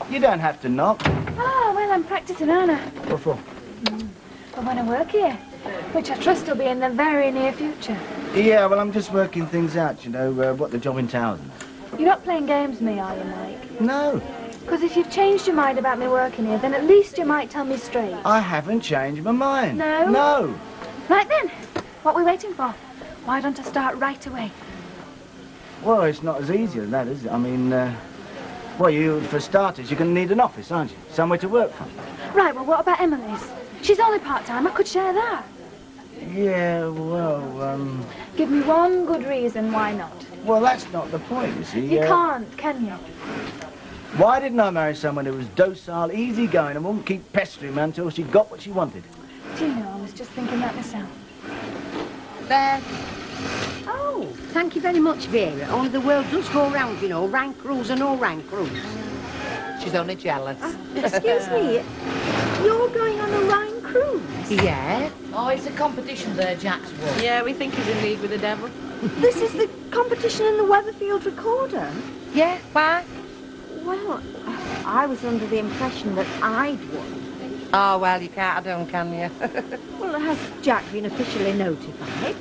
You don't have to knock. Oh, well, I'm practising, aren't I? What for? For when I work here, which I trust will be in the very near future. Yeah, well, I'm just working things out, you know, what the job entails. You're not playing games with me, are you, Mike? No. Because if you've changed your mind about me working here, then at least you might tell me straight. I haven't changed my mind. No? No. Right then, what are we waiting for? Why don't I start right away? Well, it's not as easy as that, is it? I mean, well, for starters, you're going to need an office, aren't you? Somewhere to work from. Right, well, what about Emily's? She's only part-time. I could share that. Yeah, well, Give me one good reason why not. Well, that's not the point, you see. You can't, can you? Why didn't I marry someone who was docile, easygoing, and wouldn't keep pestering me until she got what she wanted? Do you know, I was just thinking that myself. There. Oh, thank you very much, Vera. Only the world does go round, you know. Rank cruise and no rank cruise. She's only jealous. Excuse me, you're going on a Rhine cruise? this? Yeah. Oh, it's a competition there, Jack's won. Yeah, we think he's in league with the devil. This is the competition in the Weatherfield Recorder? Yeah, why? Well, I was under the impression that I'd won. Oh, well, you can't have done, can you? Well, has Jack been officially notified?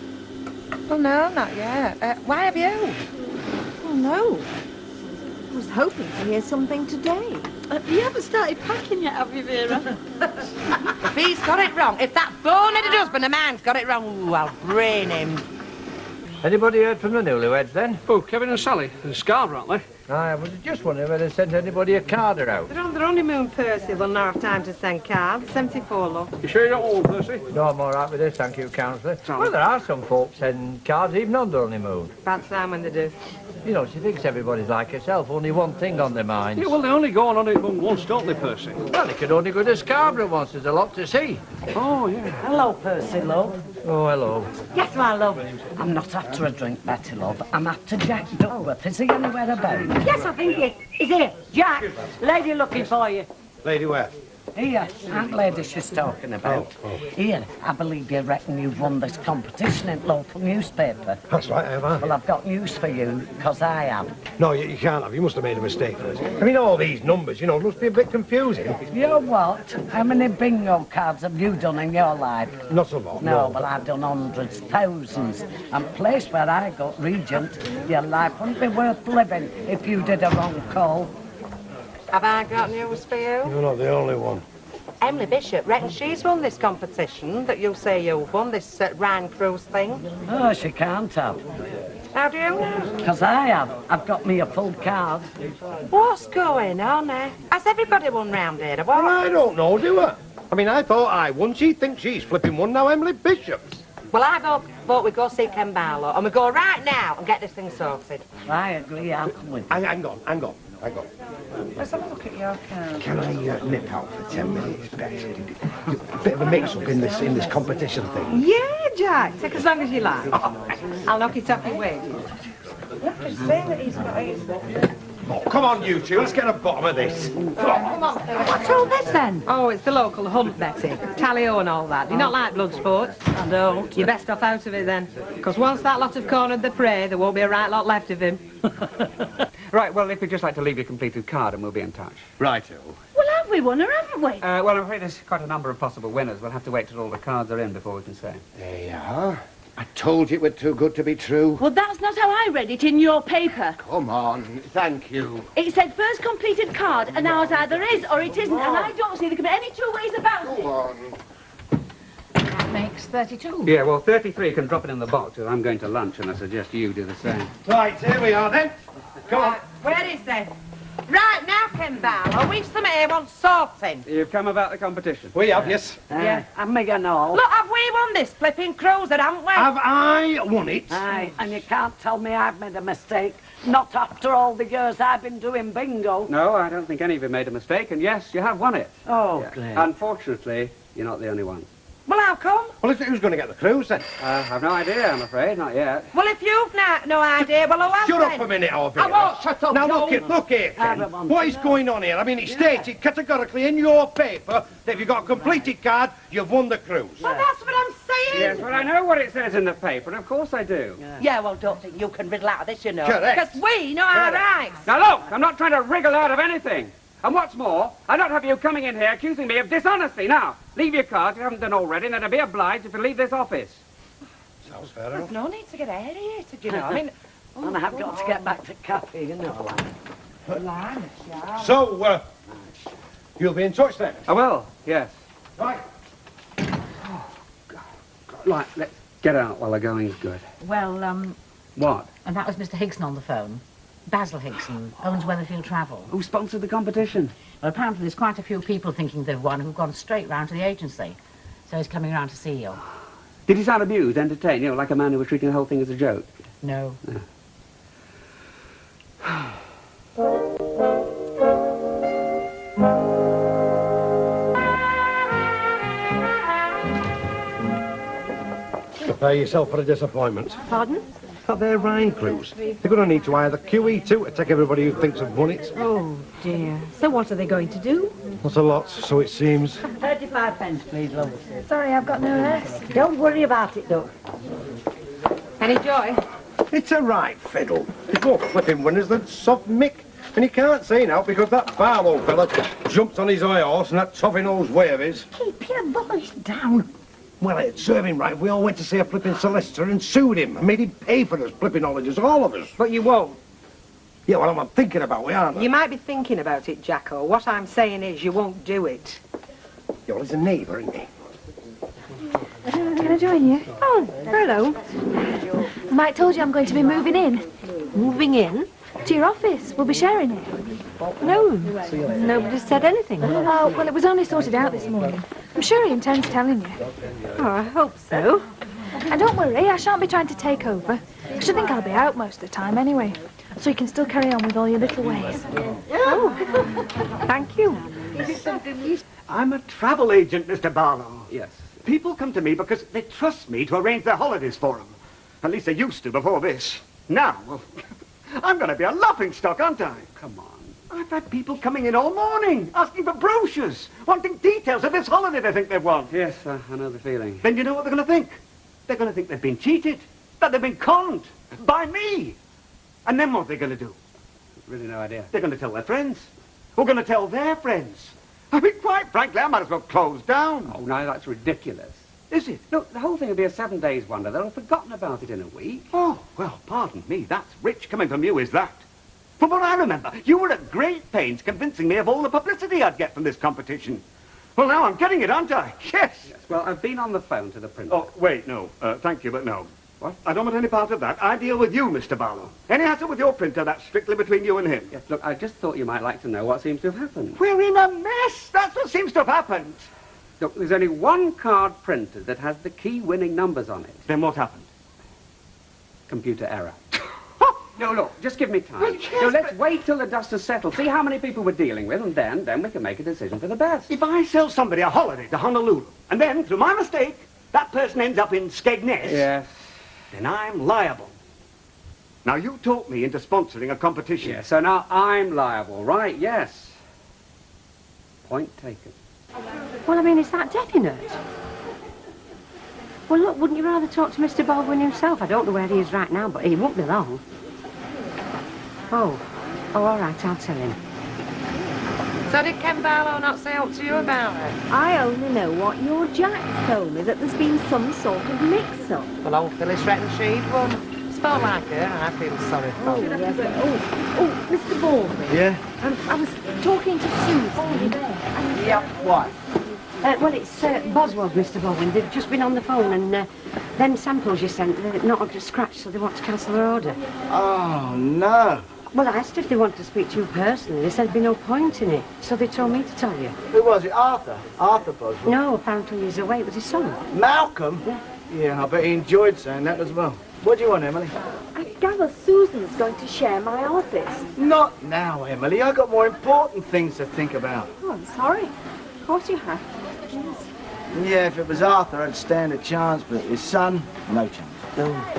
Well, no, not yet. Why have you? Oh, no. I was hoping to hear something today. You haven't started packing yet, have you, Vera? If he's got it wrong, if that boneheaded husband of mine's got it wrong, ooh, I'll brain him. Anybody heard from the newlyweds then? Oh, Kevin and Sally. In Scarborough, aren't they? I was just wondering whether they sent anybody a card out. They're on their honeymoon, Percy. They'll not have time to send cards. 74, love. You sure you don't want one, Percy? No, I'm all right with this, thank you, Councillor. Well, there are some folks send cards even on their honeymoon. Bad time when they do. You know, she thinks everybody's like herself, only one thing on their minds. Yeah, well, they only go on honeymoon once, don't they, Percy? Well, they could only go to Scarborough once. There's a lot to see. Oh, yeah. Hello, Percy, love. Oh, hello. Yes, my love. I'm not after a drink, Betty, love. I'm after Jack Duckworth. Is he anywhere about? Yes, I think he's here. Jack, lady looking for you. Lady where? Here, that lady she's talking about. Here, I believe you reckon you've won this competition in local newspaper. That's right, I have. Well, I've got news for you, because I have. No, you can't have. You must have made a mistake. I mean, all these numbers, you know, must be a bit confusing. You know what? How many bingo cards have you done in your life? Not a lot, No, well, I've done hundreds, thousands. And place where I got Regent, your life wouldn't be worth living if you did a wrong call. Have I got news for you? You're not the only one. Emily Bishop reckons she's won this competition that you say you've won, this Rhine Cruise thing. Oh, she can't have. How do you know? Because I have. I've got me a full card. What's going on there? Has everybody won round here, or what? Well, I don't know, do I? I mean, I thought I won. She thinks she's flipping one now, Emily Bishop. Well, I thought we'd go see Ken Barlow, and we go right now and get this thing sorted. I agree, I'll come with you. Hang on. Let's have a look at your card. Can I nip out for 10 minutes, Bess? A bit of a mix-up in this competition thing. Yeah, Jack. Take as long as you like. I'll knock it off your wages. Just saying that he's got his... Oh, come on, you two. Let's get to the bottom of this. Come on, What's all this then? Oh, it's the local hunt, Betty. Tally-o and all that. Do you not like blood sports? I don't. You're best off out of it then. Because once that lot have cornered the prey, there won't be a right lot left of him. Right, well, if you'd just like to leave your completed card and we'll be in touch. Righto. Well, have we won or haven't we? Well, I'm afraid there's quite a number of possible winners. We'll have to wait till all the cards are in before we can say. There you are. I told you it was too good to be true. Well, that's not how I read it in your paper. Come on, thank you. It said first completed card, and now it either is or it isn't, and I don't see there can be any two ways about it. Come on. That makes 32. Yeah, well, 33 can drop it in the box, and I'm going to lunch, and I suggest you do the same. Right, here we are then. Come on. Where is they? Right, now, Ken Barlow, we've some here wants sorting. You've come about the competition? We have, yes. Yeah, and me and all. Look, have we won this flipping cruiser, haven't we? Have I won it? Aye, and you can't tell me I've made a mistake. Not after all the years I've been doing bingo. No, I don't think any of you made a mistake, and yes, you have won it. Oh, Yeah. great. Unfortunately, you're not the only one. Well, how come? Well, who's going to get the cruise then? I've no idea, I'm afraid, not yet. Well, if you've no idea, well, who has Shut then? up a minute, Alvin. I won't shut up, Now, Joe. look here, Ken. What is going on here? I mean, it stated categorically in your paper that if you've got a completed card, you've won the cruise. Well, that's what I'm saying. Yes, well, I know what it says in the paper, of course I do. Yeah, well, don't think you can riddle out of this, you know. Correct. Because we know our rights. Now, look, I'm not trying to wriggle out of anything. And what's more, I don't have you coming in here accusing me of dishonesty. Now, leave your cards if you haven't done already, and then I'd be obliged if you leave this office. Sounds fair There's no need to get aerated, you know. I mean... And I've got to get back to cafe, you know. So, you'll be in touch then? I will, yes. Right. Right, let's get out while the going's good. Well, What? and that was Mr. Higson on the phone. Basil Higson, owns Weatherfield Travel. Who sponsored the competition? Well, apparently there's quite a few people thinking they've won who've gone straight round to the agency. So he's coming round to see you. Did he sound amused, entertained, you know, like a man who was treating the whole thing as a joke? No. No. Prepare yourself for a disappointment. Pardon? At their Rhine cruise, they're going to need to hire the QE2 to take everybody who thinks have won it. Oh, dear. So what are they going to do? Not a lot, so it seems. 35 25 please, love. Sorry, I've got no less. Don't worry about it, Duck. Any joy? It's a right fiddle. There's more flipping winners than soft Mick. And he can't say now because that Barlow fella jumps on his high horse and that toffee-nosed way of his. Keep your voice down. Well, it'd serve him right if we all went to see a flipping solicitor and sued him and made him pay for us flipping holidays, all of us. But you won't. Yeah, well, I'm thinking about it, aren't I? You might be thinking about it, Jacko. What I'm saying is you won't do it. Yeah, well, he's a neighbour, isn't he? Can I join you? Oh, hello. Mike told you I'm going to be moving in. Moving in? To your office. We'll be sharing it. No, nobody said anything. Oh, well, it was only sorted out this morning. I'm sure he intends telling you. Oh, I hope so. And don't worry, I shan't be trying to take over. I should think I'll be out most of the time anyway. So you can still carry on with all your little ways. Oh, thank you. I'm a travel agent, Mr. Barlow. Yes. People come to me because they trust me to arrange their holidays for them. At least they used to before this. Now, well, I'm going to be a laughingstock, aren't I? Come on. I've had people coming in all morning, asking for brochures, wanting details of this holiday they think they want. Yes, I know the feeling. Then you know what they're going to think? They're going to think they've been cheated, that they've been conned by me. And then what are they going to do? Really no idea. They're going to tell their friends. Who are going to tell their friends. I mean, quite frankly, I might as well close down. Oh, no, that's ridiculous. Is it? Look, the whole thing will be a 7 days wonder. They'll have forgotten about it in a week. Oh, well, pardon me. That's rich coming from you, is that? From what I remember, you were at great pains convincing me of all the publicity I'd get from this competition. Well, now I'm getting it, aren't I? Yes. Well, I've been on the phone to the printer. Oh, wait, no. Thank you, but no. What? I don't want any part of that. I deal with you, Mr. Barlow. Any hassle with your printer, that's strictly between you and him. Yes, look, I just thought you might like to know what seems to have happened. We're in a mess. That's what seems to have happened. Look, there's only one card printed that has the key winning numbers on it. Then what happened? Computer error. No, look, just give me time. Well, yes, so let's wait till the dust has settled, see how many people we're dealing with, and then we can make a decision for the best. If I sell somebody a holiday to Honolulu, and then, through my mistake, that person ends up in Skegness, yes, then I'm liable. Now, you talked me into sponsoring a competition. Yes, so now I'm liable, right? Yes. Point taken. Well, I mean, is that definite? Well, look, wouldn't you rather talk to Mr. Baldwin himself? I don't know where he is right now, but he won't be long. Oh, all right, I'll tell him. So did Ken Barlow not say up to you about it? I only know what your Jack told me, that there's been some sort of mix-up. Well, old Phyllis reckoned she'd won. Spoke like her, and I feel sorry for Oh, her. yes, but, Mr. Baldwin. Yeah? I was talking to Susan there. And, Yep, What? well, it's Boswell's, Mr. Baldwin. They've just been on the phone, and them samples you sent, they're not up to scratch, so they want to cancel their order. Oh, no. Well, I asked if they wanted to speak to you personally. They said there'd be no point in it, so they told me to tell you. Who was it? Arthur? Arthur Boswell? No, apparently he's away with his son. Malcolm? Yeah, I bet he enjoyed saying that as well. What do you want, Emily? I gather Susan's going to share my office. Not now, Emily. I've got more important things to think about. Oh, I'm sorry. Of course you have. Yes. Yeah, if it was Arthur, I'd stand a chance, but his son, no chance. Oh.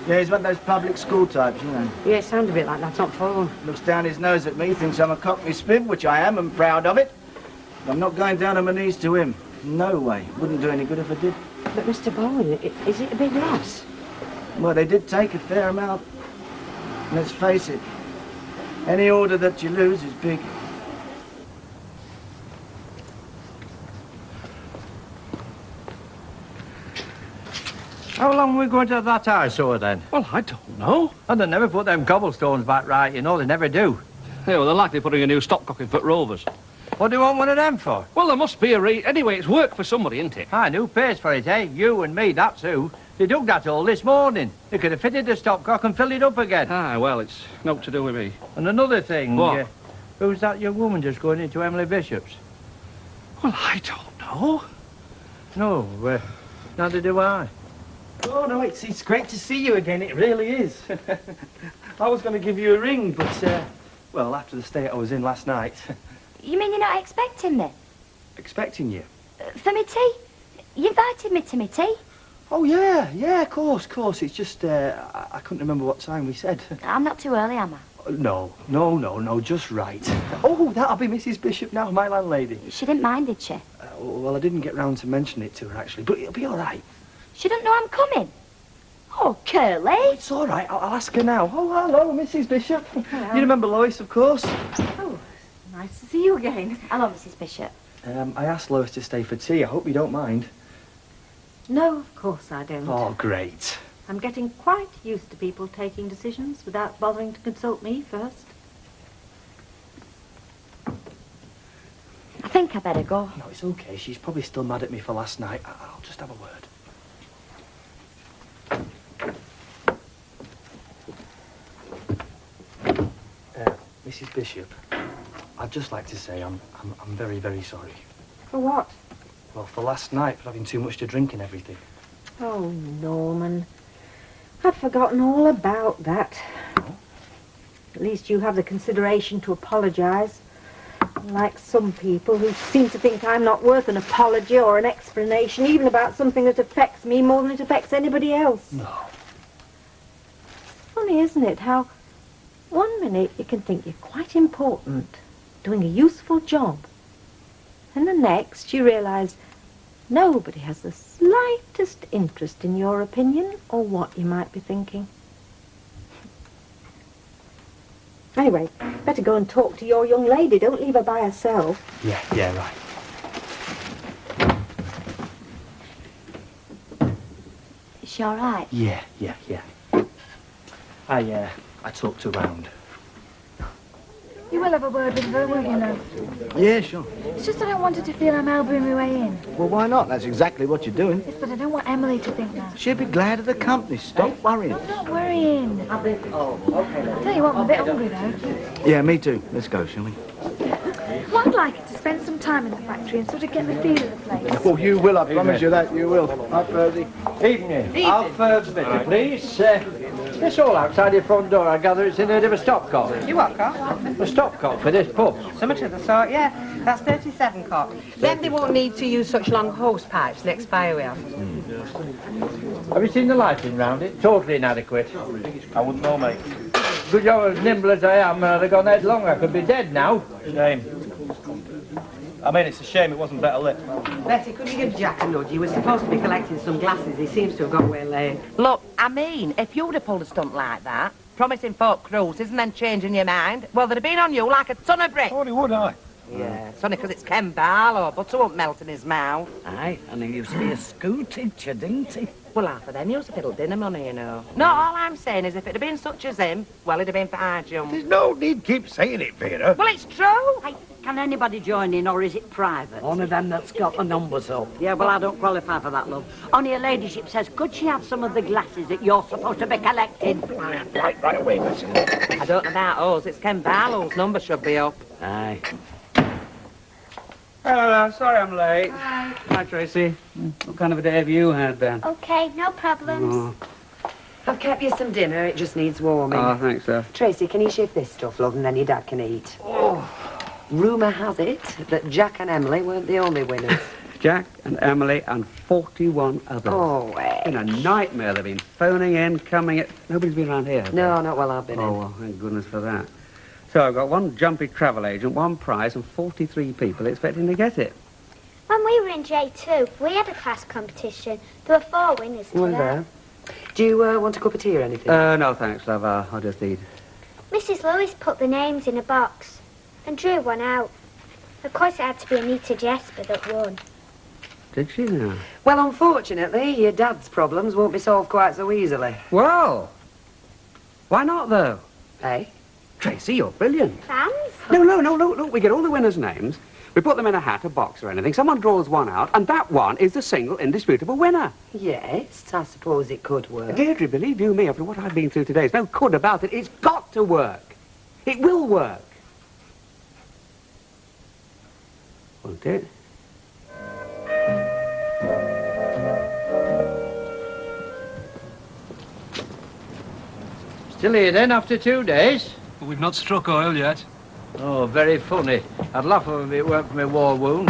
Yeah, he's one of those public school types, you know. Yeah, it sounded a bit like that on phone. Looks down his nose at me, thinks I'm a cockney spib, which I am, and proud of it. But I'm not going down on my knees to him. No way. Wouldn't do any good if I did. But, Mr. Baldwin, is it a big loss? Well, they did take a fair amount. Let's face it, any order that you lose is big. How long are we going to have that eyesore then? Well, I don't know. And they never put them cobblestones back right, you know, they never do. Yeah, well, they're likely putting a new stopcock in for Rovers. What do you want one of them for? Well, there must be a Anyway, it's work for somebody, isn't it? And who pays for it, eh? You and me, that's who. They dug that hole this morning. They could have fitted the stopcock and filled it up again. Ah, well, it's no to do with me. And another thing. What? Who's that young woman just going into Emily Bishop's? Well, I don't know. No, neither do I. Oh, no, it's great to see you again. It really is. I was going to give you a ring, but, well, after the state I was in last night. You mean you're not expecting me? Expecting you. For me tea? You invited me to me tea? Oh, yeah, of course. It's just, I couldn't remember what time we said. I'm not too early, am I? No, just right. Oh, that'll be Mrs. Bishop now, my landlady. She didn't mind, did she? Well, I didn't get round to mention it to her, actually, but it'll be all right. She don't know I'm coming. Oh, Curly. Oh, it's all right. I'll ask her now. Oh, hello, Mrs. Bishop. Hello. You remember Lois, of course? Oh, nice to see you again. Hello, Mrs. Bishop. I asked Lois to stay for tea. I hope you don't mind. No, of course I don't. Oh, great. I'm getting quite used to people taking decisions without bothering to consult me first. I think I better go. No, it's okay. She's probably still mad at me for last night. I'll just have a word. Mrs. Bishop, I'd just like to say I'm very, very sorry. For what? Well, for last night, for having too much to drink and everything. Oh, Norman. I'd forgotten all about that. Oh? At least you have the consideration to apologise. Unlike some people who seem to think I'm not worth an apology or an explanation, even about something that affects me more than it affects anybody else. No. Funny, isn't it, how 1 minute you can think you're quite important, doing a useful job, and the next you realise nobody has the slightest interest in your opinion or what you might be thinking. Anyway, better go and talk to your young lady. Don't leave her by herself. Yeah, right. Is she all right? Yeah. I talked around. You will have a word with her, will you, love? Yeah, sure. It's just I don't want her to feel I'm elbowing my way in. Well, why not? That's exactly what you're doing. Yes, but I don't want Emily to think that. She'll be glad of the company. Stop worrying. I'm not worrying. Oh, okay. I'll tell you what, I'm a bit hungry, though. Yeah, me too. Let's go, shall we? Well, I'd like her to spend some time in the factory and sort of get the feel of the place. Oh, you will, I promise you that, you will. Hi, Ferdy. Evening. Alfred's visit, please. This all outside your front door, I gather it's in need of a stopcock. You what, cock? A stopcock for this pub. So much of the sort, yeah. That's 37 cock. Then they won't need to use such long hose pipes next fire we have. Have you seen the lighting round it? Totally inadequate. I wouldn't know, mate. Good job, as nimble as I am, I'd have gone headlong. I could be dead now. Shame. I mean, it's a shame it wasn't better lit. Betty, could you give Jack a nudge? He was supposed to be collecting some glasses. He seems to have got way late. Look, I mean, if you'd have pulled a stunt like that, promising folk cruises and then changing your mind, well, they'd have been on you like a ton of bricks. Oh, would I? Yeah, it's only because it's Ken Barlow. Butter won't melt in his mouth. Aye, and he used to be a school teacher, didn't he? Well, half of them used to fiddle dinner money, you know. No, all I'm saying is if it had been such as him, well, it'd have been for high jump. There's no need keep saying it, Vera. Well, it's true. Hey, can anybody join in, or is it private? One of them that's got the numbers up. Yeah, well, I don't qualify for that, love. Only her ladyship says, could she have some of the glasses that you're supposed to be collecting? Right away, Bessie. I don't know about us. It's Ken Barlow's number should be up. Aye. Hello, sorry I'm late. Hi, Tracy. What kind of a day have you had, then? Okay, no problems. Oh, I've kept you some dinner. It just needs warming. oh thanks, sir. Tracy, can you shift this stuff, love, and then your dad can eat? Oh. Rumour has it that Jack and Emily weren't the only winners. Jack and Emily and 41 others. Oh, It's been a nightmare. They've been phoning in, coming in. Nobody's been around here. have No, they? not while I've been Oh, in. well, thank goodness for that. So I've got one jumpy travel agent, one prize, and 43 people expecting to get it. When we were in J2, we had a class competition. There were 4 winners Well, today. there. Do you want a cup of tea or anything? No, thanks, love. I'll just eat. Mrs. Lewis put the names in a box and drew one out. Of course, it had to be Anita Jesper that won. Did she now? Well, unfortunately, your dad's problems won't be solved quite so easily. Well, why not, though? Eh? Tracy, you're brilliant. Fans? No. We get all the winners' names. We put them in a hat, a box or anything. Someone draws one out, and that one is the single, indisputable winner. Yes, I suppose it could work. Deirdre, believe you me, after what I've been through today, there's no could about it. It's got to work. It will work. Won't it? Still here then, after 2 days? But we've not struck oil yet. Oh, very funny. I'd laugh if it weren't for my war wound.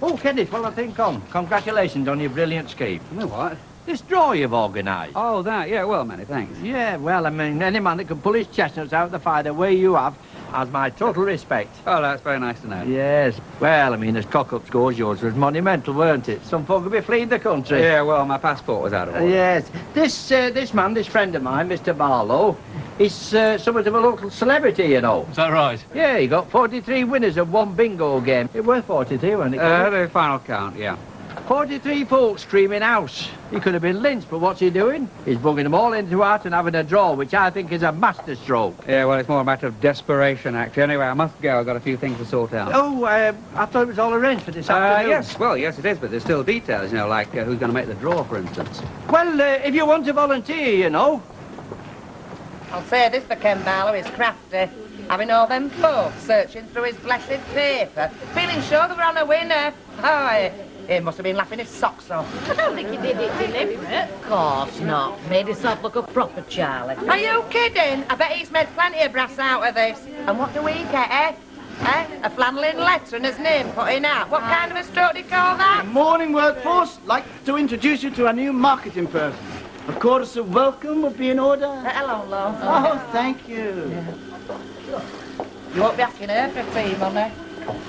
Oh, Kenneth, well, I think on. Congratulations on your brilliant scheme. You know what? This draw you've organised. Oh, that, yeah, well, many thanks. Yeah, well, I mean, any man that can pull his chestnuts out the fire the way you have has my total respect. Oh, that's very nice to know. Yes. Well, I mean, as cock-up scores, yours was monumental, weren't it? Some folk would be fleeing the country. Yeah, well, my passport was out of order. Yes. This man, this friend of mine, Mr. Barlow, is somewhat of a local celebrity, you know. Is that right? Yeah, he got 43 winners of one bingo game. It were 43, wasn't it? The final count, yeah. 43 folks screaming house. He could have been lynched, but what's he doing? He's bugging them all into art and having a draw, which I think is a masterstroke. Yeah, well, it's more a matter of desperation, actually. Anyway, I must go. I've got a few things to sort out. Oh, I thought it was all arranged for this afternoon. Yes, well, yes, it is, but there's still details, you know, like who's going to make the draw, for instance. Well, if you want to volunteer, you know. I'll say this for Ken Barlow, he's crafty. Having all them folks searching through his blessed paper, feeling sure they were on a winner. Oh, he must have been laughing his socks off. I don't think he did it deliberate. Of course not. Made himself look a proper Charlie. Are you kidding? I bet he's made plenty of brass out of this. And what do we get, eh? A flannelling letter and his name put in out. What kind of a stroke do you call that? Morning, workforce. Like to introduce you to our new marketing person. A chorus of welcome would be in order. Hello, love. Oh, thank you. You won't be asking her for tea money.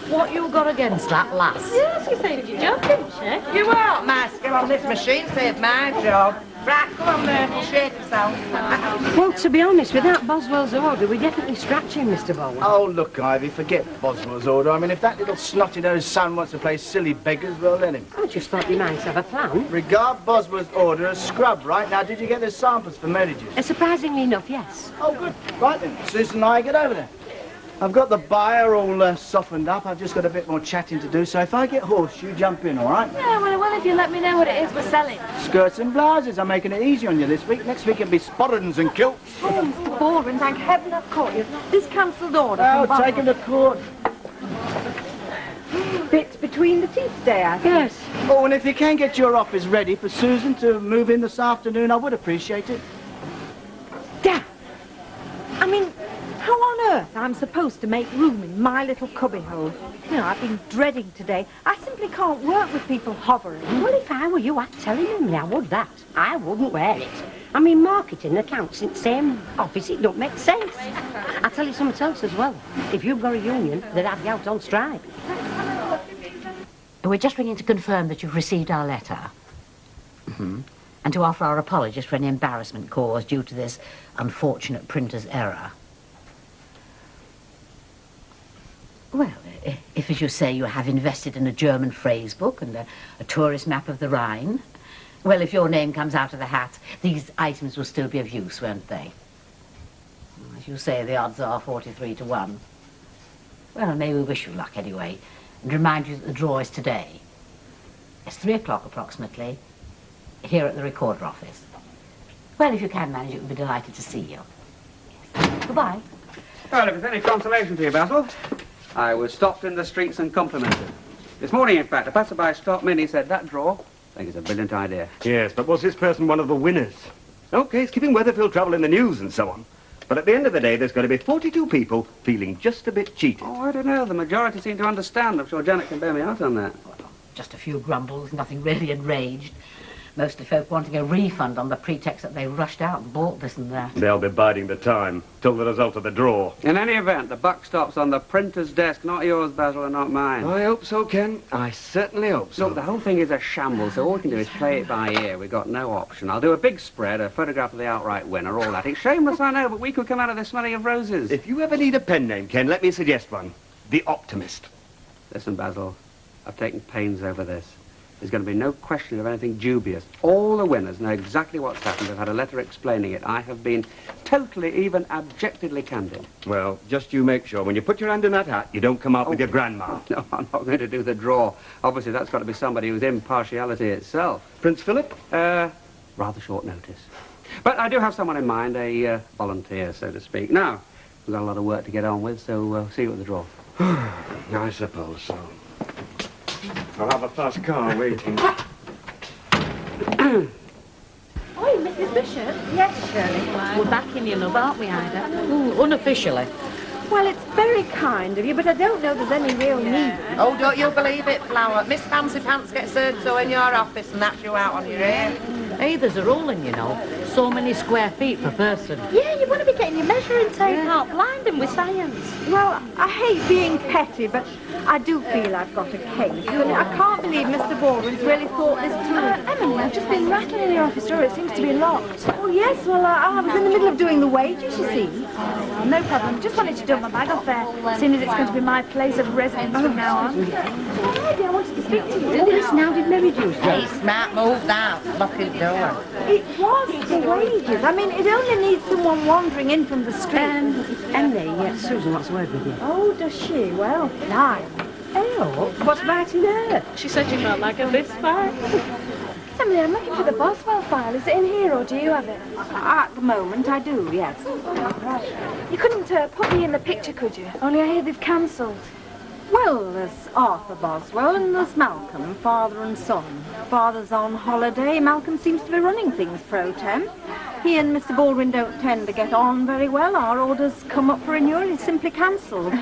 What you got against that lass? Yes, you saved your job, didn't she? You won't. My skill on this machine saved my job. Right, come on, Myrtle, shake yourself. Well, to be honest, without Boswell's order, we definitely scratch him, Mr. Bowen. Oh, look, Ivy, forget Boswell's order. I mean, if that little snotty-nosed son wants to play silly beggars, well, let him. I just thought you might have a plan. Regard Boswell's order as scrub, right? Now, did you get the samples for marriages? Surprisingly enough, yes. Oh, good. Right then, Susan and I get over there. I've got the buyer all softened up. I've just got a bit more chatting to do, so if I get hoarse, you jump in, all right? Yeah, well, if you let me know what it is we're selling. Skirts and blouses. I'm making it easy on you this week. Next week it'll be spotterings and kilts. Oh, Mr. Baldwin, thank heaven I've caught you. This cancelled order Oh, from take him to court. Bit between the teeth day, I think. Yes. Oh, and if you can get your office ready for Susan to move in this afternoon, I would appreciate it. Dad! I mean, how on earth I'm supposed to make room in my little cubbyhole? You know, I've been dreading today. I simply can't work with people hovering. Well, if I were you, I'd tell him I would that. I wouldn't wear it. I mean, marketing accounts in the same office, it don't make sense. I'll tell you something else as well. If you've got a union, they'd have you out on strike. We're just ringing to confirm that you've received our letter. And to offer our apologies for any embarrassment caused due to this unfortunate printer's error. Well, if, as you say, you have invested in a German phrase book and a tourist map of the Rhine, well, if your name comes out of the hat, these items will still be of use, won't they? As you say, the odds are 43 to 1. Well, may we wish you luck anyway, and remind you that the draw is today. It's 3 o'clock approximately, here at the recorder office. Well, if you can manage it, we'll be delighted to see you. Yes. Goodbye. Well, if it's any consolation to you, Basil, I was stopped in the streets and complimented. This morning, in fact, a passerby stopped me and he said, that draw, I think it's a brilliant idea. Yes, but was this person one of the winners? OK, it's keeping Weatherfield travel in the news and so on. But at the end of the day, there's going to be 42 people feeling just a bit cheated. Oh, I don't know. The majority seem to understand. I'm sure Janet can bear me out on that. Just a few grumbles, nothing really enraged. Mostly folk wanting a refund on the pretext that they rushed out and bought this and that. They'll be biding the time till the result of the draw. In any event, the buck stops on the printer's desk, not yours, Basil, and not mine. I hope so, Ken. I certainly hope so. Look, the whole thing is a shambles, so all we can do is play it by ear. We've got no option. I'll do a big spread, a photograph of the outright winner, all that. It's shameless, I know, but we could come out of this smelling of roses. If you ever need a pen name, Ken, let me suggest one. The Optimist. Listen, Basil, I've taken pains over this. There's going to be no question of anything dubious. All the winners know exactly what's happened. They've had a letter explaining it. I have been totally, even abjectly candid. Well, just you make sure, when you put your hand in that hat, you don't come out with your grandma. No, I'm not going to do the draw. Obviously, that's got to be somebody who's impartiality itself. Prince Philip? Rather short notice. But I do have someone in mind, a volunteer, so to speak. Now, we've got a lot of work to get on with, so we'll see you at the draw. I suppose so. I'll have a fast car waiting. Oi, Mrs. Bishop. Yes, Shirley. We're back in your love, aren't we, Ida? Unofficially. Well, it's very kind of you, but I don't know there's any real need. Oh, don't you believe it, Flower? Miss Fancy Pants gets heard so in your office and that's you out on your ear. Hey, there's a ruling, you know. So many square feet per person. Yeah, you want to be getting your measuring tape out, blinding with science. Well, I hate being petty, but I do feel I've got a case. And I can't believe Mr. Baldwin's really thought this through. Emily, I've just been rattling in your office door. It seems to be locked. Oh, yes, well, I was in the middle of doing the wages, you see. Well, no problem. Just wanted to dump my bag off there, seeing as it's going to be my place of residence from now on. Already, I wanted to speak to you. Oh, yes, now did Mary do? Hey, Smart moved out. Lock his door. It was the wages. I mean, it only needs someone wandering in from the street. Emily, Susan wants a word with you. Oh, does she? Well, fine. Oh, what's writing there? She said you felt like a this fine. Emily, I'm looking for the Boswell file. Is it in here, or do you have it? At the moment, I do, yes. Right. You couldn't put me in the picture, could you? Only I hear they've cancelled. Well, there's Arthur Boswell and there's Malcolm, father and son. Father's on holiday. Malcolm seems to be running things pro tem. He and Mr. Baldwin don't tend to get on very well. Our orders come up for renewal. He's simply cancelled.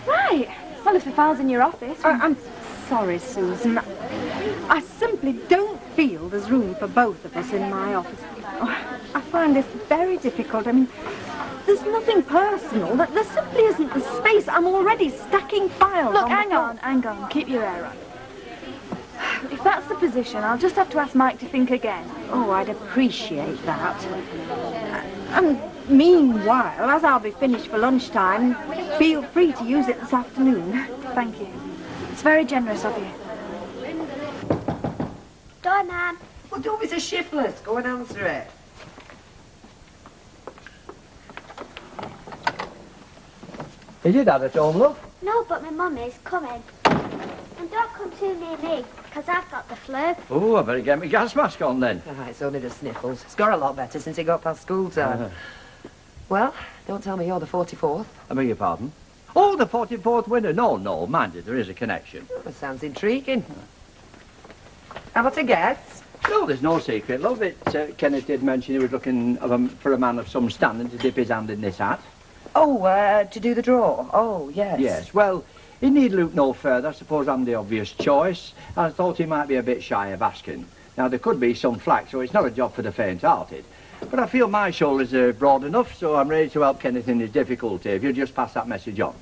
Right. Well, if the file's in your office... I'm sorry, Susan. I simply don't feel there's room for both of us in my office. Oh, I find this very difficult. I mean, there's nothing personal. There simply isn't the space. I'm already stacking files. Look, hang on. Keep your hair on. If that's the position, I'll just have to ask Mike to think again. Oh, I'd appreciate that. And meanwhile, as I'll be finished for lunchtime, feel free to use it this afternoon. Thank you. It's very generous of you. Door, Ma'am. Well, don't be so shiftless. Go and answer it. Is your dad at home, love? No, but my mum is coming. And don't come too near me, because I've got the flu. Oh, I better get my gas mask on then. It's only the sniffles. It's got a lot better since he got past school time. Well, don't tell me you're the 44th. I beg your pardon? Oh, the 44th winner. No, mind you, there is a connection. That sounds intriguing. How about a guess? No, there's no secret, love. Kenneth did mention he was looking for a man of some standing to dip his hand in this hat. Oh, to do the draw? Oh, yes. Yes, well, he need look no further. I suppose I'm the obvious choice. I thought he might be a bit shy of asking. Now, there could be some flack, so it's not a job for the faint-hearted. But I feel my shoulders are broad enough, so I'm ready to help Kenneth in his difficulty. If you'll just pass that message on.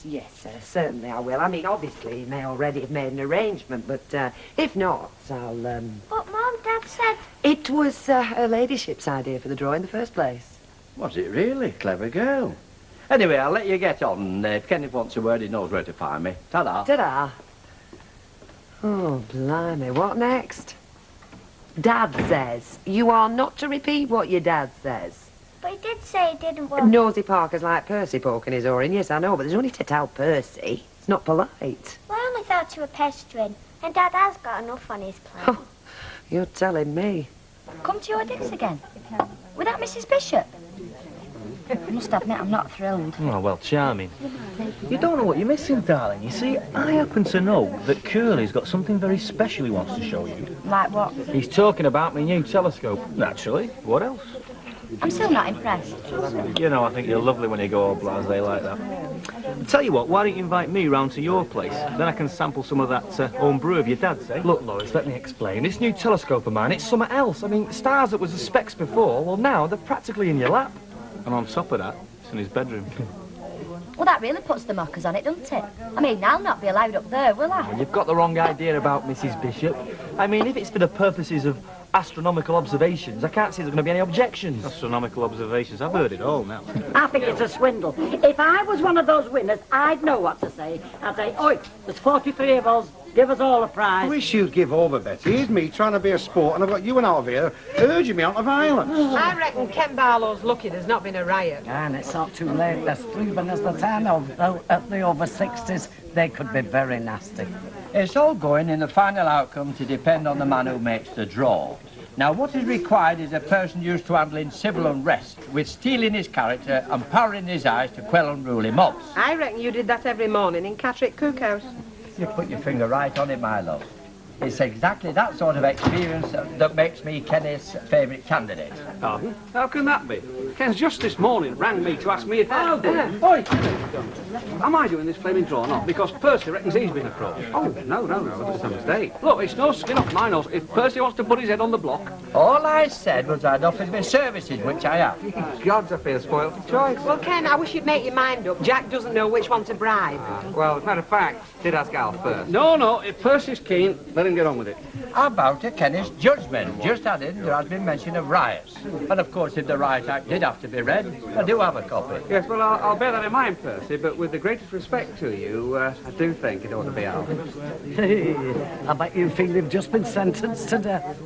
Yes, certainly I will. I mean, obviously, he may already have made an arrangement, but if not, I'll, But Mum, Dad said... It was her ladyship's idea for the draw in the first place. Was it really? Clever girl. Anyway, I'll let you get on. If Kenneth wants a word, he knows where to find me. Ta-da. Ta-da. Oh, blimey, what next? Dad says you are not to repeat what your dad says. But he did say he didn't want... Nosy Parker's like Percy poking his oar in. Yes, I know, but there's only to tell Percy. It's not polite. Well, I only thought you were pestering, and Dad has got enough on his plate. You're telling me. Come to your digs again? Without Mrs. Bishop? I must admit, I'm not thrilled. Oh, well, charming. You don't know what you're missing, darling. You see, I happen to know that Curly's got something very special he wants to show you. Like what? He's talking about my new telescope. Naturally. What else? I'm still not impressed. You know, I think you're lovely when you go all blasé like that. Tell you what, why don't you invite me round to your place? Then I can sample some of that home brew of your dad's, eh? Look, Lois, let me explain. This new telescope of mine, it's something else. I mean, stars that was the specs before, well, now they're practically in your lap. And on top of that, it's in his bedroom. Well, that really puts the mockers on it, doesn't it? I mean, I'll not be allowed up there, will I? Well, you've got the wrong idea about Mrs. Bishop. I mean, if it's for the purposes of astronomical observations, I can't see there's going to be any objections. Astronomical observations? I've heard it all now. I think it's a swindle. If I was one of those winners, I'd know what to say. I'd say, oi, there's 43 of us. Give us all a prize. I wish you'd give over, Betty. Here's me trying to be a sport, and I've got you and out of here urging me on to violence. I reckon Ken Barlow's lucky there's not been a riot. And it's not too late. There's 3 winners the town, although at the over 60s, they could be very nasty. It's all going in the final outcome to depend on the man who makes the draw. Now, what is required is a person used to handling civil unrest, with steel in his character and power in his eyes to quell unruly mobs. I reckon you did that every morning in Catterick Cookhouse. You put your finger right on it, my love. It's exactly that sort of experience that makes me Kenny's favourite candidate. Pardon? How can that be? Ken's just this morning rang me to ask me if I... Am I doing this flaming draw or not? Because Percy reckons he's been a crow. Oh, no, it's a mistake. Look, it's no skin off my nose. If Percy wants to put his head on the block... All I said was I'd offered my services, which I have. Gods, I feel spoiled for choice. Well, Ken, I wish you'd make your mind up. Jack doesn't know which one to bribe. Well, as a matter of fact, did ask Al first. No, if Percy's keen, let him get on with it. How about a Kenny's judgment? Just added, there has been mention of riots. And of course, if the Riot Act did have to be read, I do have a copy. Yes, well, I'll bear that in mind, Percy, but with the greatest respect to you, I do think it ought to be Al. Hey, I bet you think they've just been sentenced to death.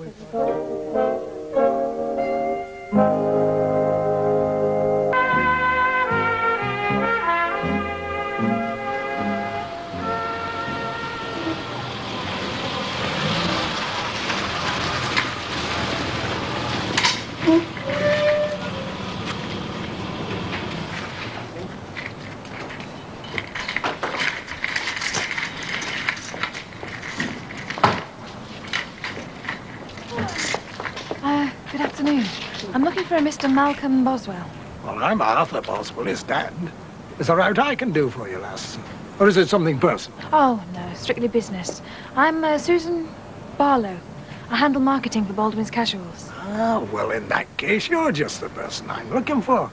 Good afternoon. I'm looking for a Mr. Malcolm Boswell. Well, I'm Arthur Boswell, his dad. Is there aught I can do for you, lass? Or is it something personal? Oh, no, strictly business. I'm Susan Barlow. I handle marketing for Baldwin's Casuals. Ah, well, in that case, you're just the person I'm looking for.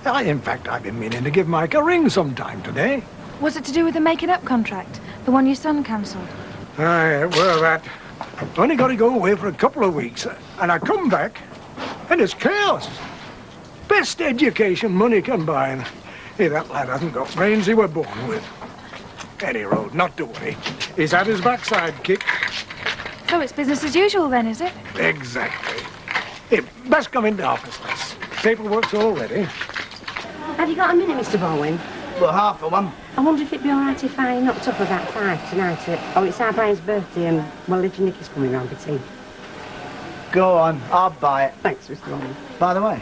In fact, I've been meaning to give Mike a ring sometime today. Was it to do with the making up contract? The one your son cancelled? Aye, well, that... Only got to go away for a couple of weeks, and I come back, and it's chaos. Best education money can buy, and hey, that lad hasn't got brains he were born with. Any road, not to worry. He's had his backside kicked. So it's business as usual then, is it? Exactly. Hey, best come into office, lass. Paperwork's all ready. Have you got a minute, Mr. Baldwin? Well, half of one. I wonder if it'd be all right if I knocked up about 5 tonight. It's our Brian's birthday, and well, Lidge Nicky's coming round for tea. Go on, I'll buy it. Thanks, Mr. Baldwin. By the way,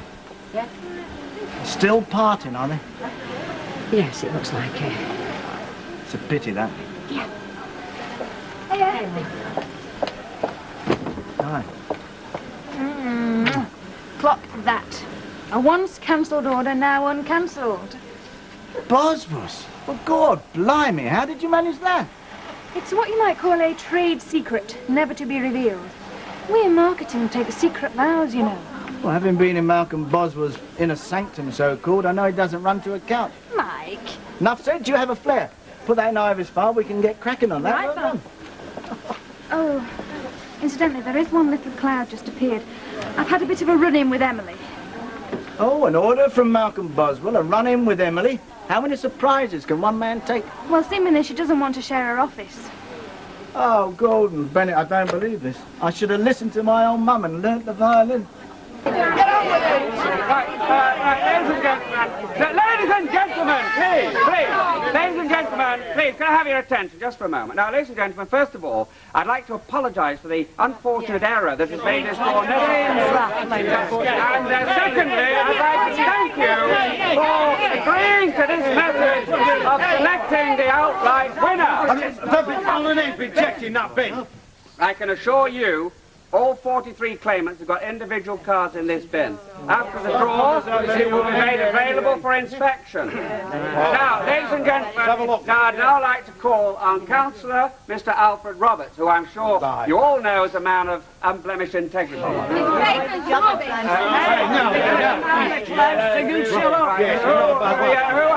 Yeah? still partying, are they? Yes, it looks like it. It's a pity, that. Yeah. Aye. Clock that. A once cancelled order, now uncancelled. Bosworth? Well, God blimey, how did you manage that? It's what you might call a trade secret, never to be revealed. We in marketing take secret vows, you know. Well, having been in Malcolm Boswell's inner sanctum, so-called, I know he doesn't run to account. Mike. Enough said, do you have a flare? Put that in Ivor's file, we can get cracking on that. Right, Well Bob. Oh, incidentally, there is one little cloud just appeared. I've had a bit of a run-in with Emily. Oh, an order from Malcolm Boswell, a run-in with Emily. How many surprises can one man take? Well, seemingly she doesn't want to share her office. Oh, Gordon Bennett, I don't believe this. I should have listened to my old mum and learnt the violin. Ladies and gentlemen, please. Ladies and gentlemen, please, can I have your attention just for a moment? Now, ladies and gentlemen, first of all, I'd like to apologise for the unfortunate error that has made this draw necessary. And secondly, I'd like to thank you for agreeing to this method of selecting the outright winner. Ain't been checking that bin. I can assure you, all 43 claimants have got individual cards in this bin. After the draw, it will be made available for inspection. Now, ladies and gentlemen, I'd now like to call on Councillor Mr. Alfred Roberts, who I'm sure you all know is a man of unblemished integrity. Who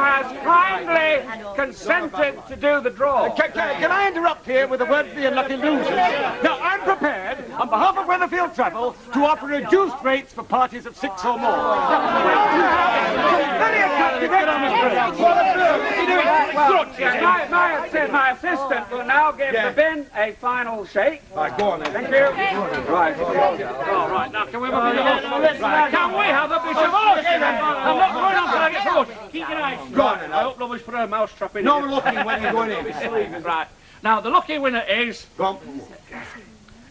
has kindly consented to do the draw. Can I interrupt here with a word for the unlucky losers? Now, I'm prepared, on behalf of Weatherfield Travel, to offer reduced rates for parties of 6 or more. My assistant will now give the bin a final shake. Right, go on then. Thank you. Right. All right, now can we have a bit of horse? Can we have a bit of horse? I'm not going on till I get horse. Keep your eyes. Go on then. I hope nobody's put a mouse trap in. No looking when you're going in. Right. Now, the lucky winner is...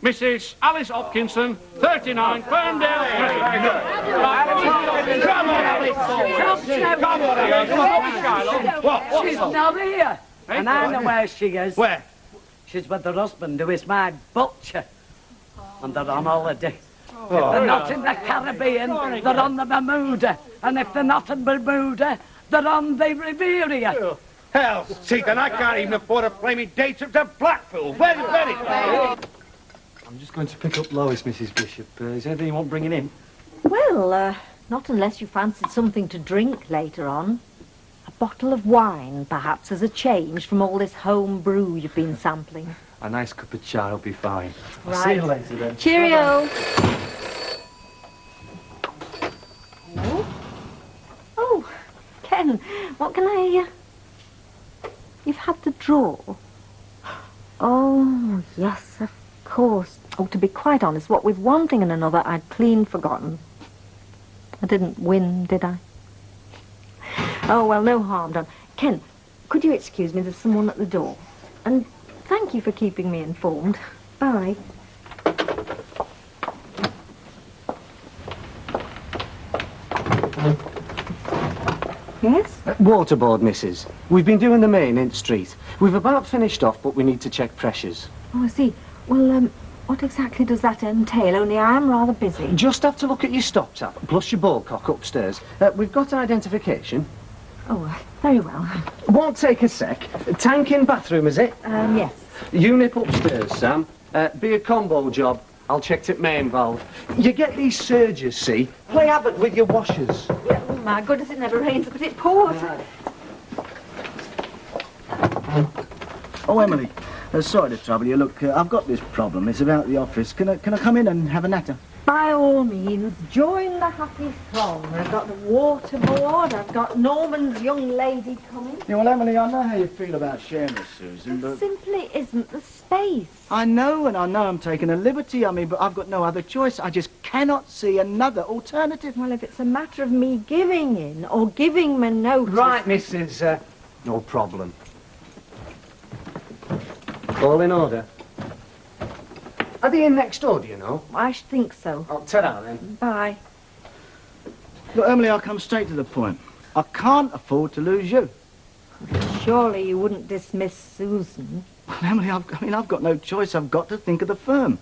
Mrs. Alice Hopkinson, 39, Ferndale. She's not here. And I know where she is. Where? She's with her husband, who is my butcher. And they're on holiday. Oh, If they're not in the Caribbean, they're on the Bermuda. And if they're not in Bermuda, they're on the Riviera. Hell's sake, and I can't even afford a flaming day trip to Blackpool. Where's it? I'm just going to pick up Lois, Mrs. Bishop. Is there anything you want bringing in? Well, not unless you fancied something to drink later on. A bottle of wine, perhaps, as a change from all this home brew you've been sampling. A nice cup of chai will be fine. I'll Right. see you later then. Cheerio. Hello? Oh, Ken, what can I... You've had the draw? Oh, yes, of course. Oh, to be quite honest, what with one thing and another, I'd clean forgotten. I didn't win, did I? Oh, well, no harm done. Ken, could you excuse me? There's someone at the door. And thank you for keeping me informed. Bye. Yes? Waterboard, missus. We've been doing the main in Street. We've about finished off, but we need to check pressures. Oh, I see. Well, what exactly does that entail? Only I am rather busy. Just have to look at your stop tap, plus your ball cock upstairs. We've got identification. Oh, very well. Won't take a sec. Tank in bathroom, is it? Yes. Unip upstairs, Sam. Be a combo job. I'll check it main valve. You get these surges, see? Play havoc with your washers. Oh, my goodness, it never rains, but it pours. Oh, Emily, sorry to trouble you. Look, I've got this problem. It's about the office. Can I come in and have a natter? By all means, join the happy throng. I've got the waterboard, I've got Norman's young lady coming. Yeah, well, Emily, I know how you feel about sharing with Susan, There but... simply isn't the space. I know, and I know I'm taking a liberty. I mean, but I've got no other choice. I just cannot see another alternative. Well, if it's a matter of me giving in or giving my notice... Right, missus. No problem. All in order. Are they in next door, do you know? I should think so. I'll ta-ra then. Bye. Look, Emily, I'll come straight to the point. I can't afford to lose you. Surely you wouldn't dismiss Susan. Well, Emily, I've got no choice. I've got to think of the firm.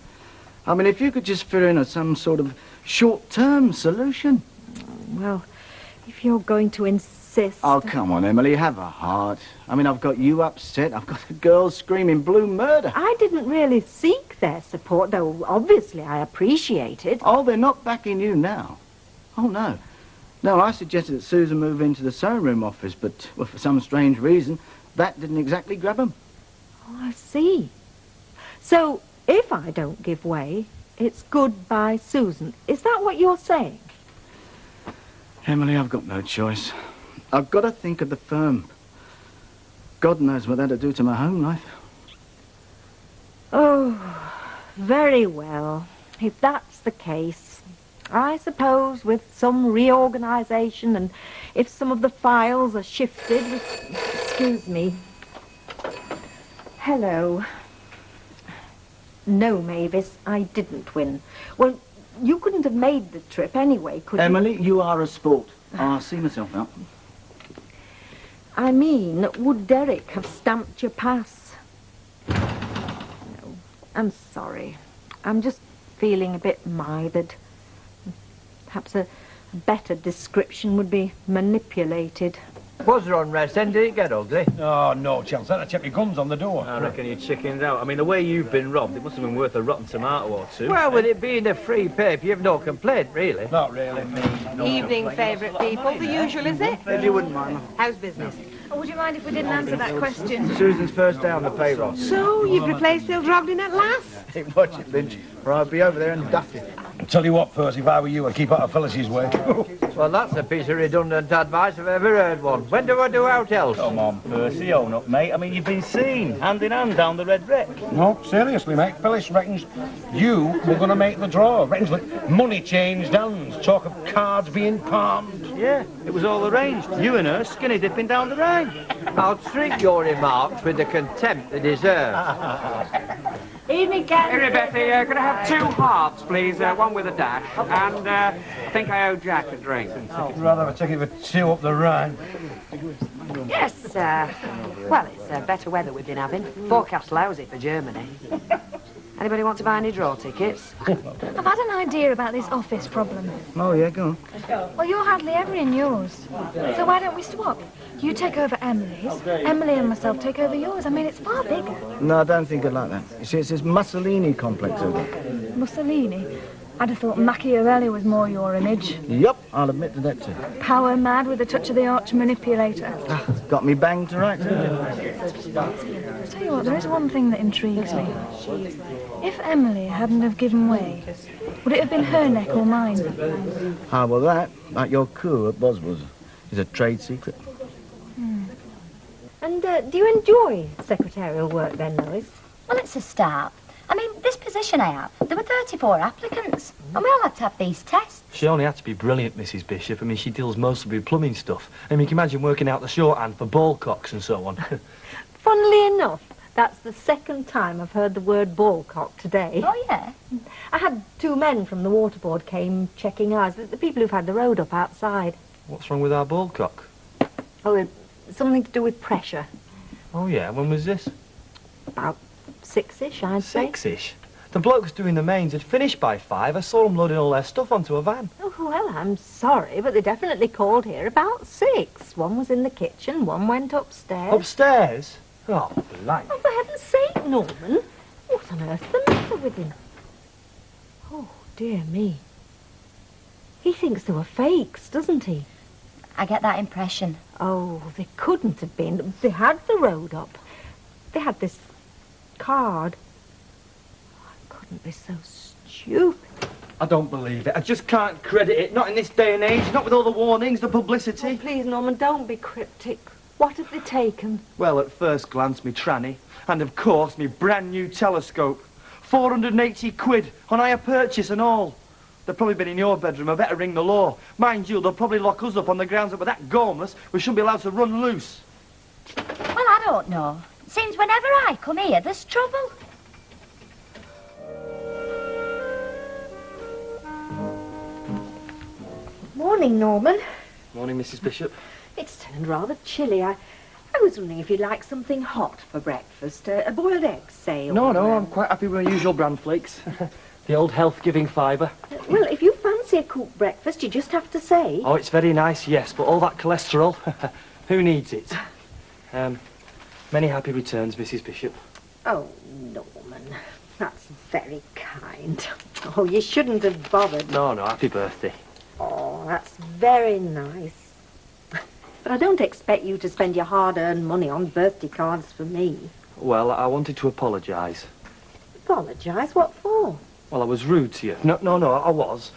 I mean, if you could just fit in some sort of short-term solution. Well, if you're going to insist... Oh, come on, Emily, have a heart. I mean, I've got you upset. I've got the girls screaming blue murder. I didn't really seek their support, though obviously I appreciate it. Oh, they're not backing you now. Oh, no. No, I suggested that Susan move into the sewing room office, but, well, for some strange reason, that didn't exactly grab them. Oh, I see. So, if I don't give way, it's goodbye, Susan. Is that what you're saying? Emily, I've got no choice. I've got to think of the firm. God knows what that'll do to my home life. Oh, very well. If that's the case, I suppose with some reorganisation and if some of the files are shifted... Excuse me. Hello. No, Mavis, I didn't win. Well, you couldn't have made the trip anyway, could you? Emily, you are a sport. I'll see myself out. I mean, would Derek have stamped your pass? No, I'm sorry. I'm just feeling a bit mithered. Perhaps a better description would be manipulated. Was there unrest then? Did it get ugly? Oh, no chance. I'd have checked my guns on the door. I reckon you chickened out. I mean, the way you've been robbed, it must have been worth a rotten tomato or two. Well, with it being a free paper, you've no complaint, really. Not really. Evening, favourite people. The usual, is it? If you wouldn't mind. How's business? Oh, would you mind if we didn't answer that question? Susan's first day on the payroll. So, you've replaced Bill Drogden at last? Watch it, Lynch, or I'll be over there and duff you. Tell you what, Percy, if I were you, I'd keep out of Phyllis's way. Well, that's a piece of redundant advice if I've ever heard one. When do I do out else? Come on, Percy, own up, mate. I mean, you've been seen, hand in hand, down the Red Wreck. No, seriously, mate. Phyllis reckons you were going to make the draw. Reckons that money changed hands. Talk of cards being palmed. Yeah, it was all arranged. You and her skinny dipping down the Rhine. I'll treat your remarks with the contempt they deserve. Evening, Ken. Hey, Betty, could I have 2 halves, please? One with a dash. And I think I owe Jack a drink. I'd rather have a ticket for 2 up the Rhine. Yes, well, it's better weather we've been having. Forecast lousy for Germany. Anybody want to buy any draw tickets? I've had an idea about this office problem. Oh, yeah, go on. Well, you're hardly ever in yours. So why don't we swap? You take over Emily's, Emily and myself take over yours. I mean, it's far bigger. No, I don't think I'd like that. You see, it's this Mussolini complex over there. Mussolini? I'd have thought Machiavelli was more your image. Yup, I'll admit to that too. Power mad with a touch of the arch manipulator. Got me banged to rights, didn't it? I'll tell you what, there is one thing that intrigues me. If Emily hadn't have given way, would it have been her neck or mine? How about that? Like your coup at Boswell's is a trade secret. And do you enjoy secretarial work then, Lois? Well, it's a start. I mean, this position I have, there were 34 applicants, and we all had to have these tests. She only had to be brilliant, Mrs. Bishop. I mean, she deals mostly with plumbing stuff. I mean, you can imagine working out the shorthand for ball cocks and so on. Funnily enough, that's the second time I've heard the word ballcock today. Oh, yeah? I had 2 men from the water board came checking ours, the people who've had the road up outside. What's wrong with our ball cock? Oh, something to do with pressure. Oh, yeah, when was this? About 6-ish, I'd say. 6-ish? The blokes doing the mains had finished by 5. I saw them loading all their stuff onto a van. Oh, well, I'm sorry, but they definitely called here about 6. One was in the kitchen, one went upstairs. Upstairs? Oh, blind. Oh, for heaven's sake, Norman. What on earth's the matter with him? Oh, dear me. He thinks they were fakes, doesn't he? I get that impression. Oh, they couldn't have been. They had the road up. They had this card. I couldn't be so stupid. I don't believe it. I just can't credit it. Not in this day and age. Not with all the warnings, the publicity. Oh, please, Norman, don't be cryptic. What have they taken? Well, at first glance, me tranny. And, of course, me brand new telescope. 480 quid on hire purchase and all. They've probably been in your bedroom. I better ring the law. Mind you, they'll probably lock us up on the grounds that we're that gormless we shouldn't be allowed to run loose. Well, I don't know. Seems whenever I come here, there's trouble. Morning, Norman. Morning, Mrs. Bishop. It's turned rather chilly. I was wondering if you'd like something hot for breakfast. A boiled egg, say. No, or, I'm quite happy with my usual bran flakes. The old health-giving fibre. Well, if you fancy a cooked breakfast, you just have to say. Oh, it's very nice, yes, but all that cholesterol, who needs it? Many happy returns, Mrs. Bishop. Oh, Norman, that's very kind. Oh, you shouldn't have bothered. No, happy birthday. Oh, that's very nice. But I don't expect you to spend your hard-earned money on birthday cards for me. Well, I wanted to apologise. Apologise? What for? Well, I was rude to you. No, I was.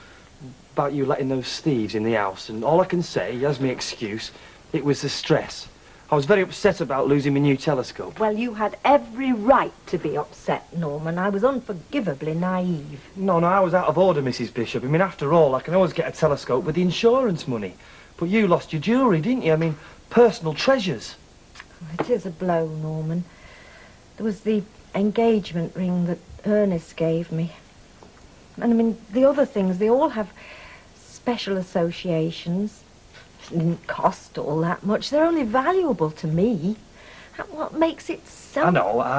About you letting those thieves in the house, and all I can say, as my excuse, it was the stress. I was very upset about losing my new telescope. Well, you had every right to be upset, Norman. I was unforgivably naive. No, I was out of order, Mrs. Bishop. I mean, after all, I can always get a telescope with the insurance money. But you lost your jewellery, didn't you? I mean, personal treasures. It is a blow, Norman. There was the engagement ring that Ernest gave me. And, I mean, the other things, they all have special associations. It didn't cost all that much. They're only valuable to me. And what makes it so... I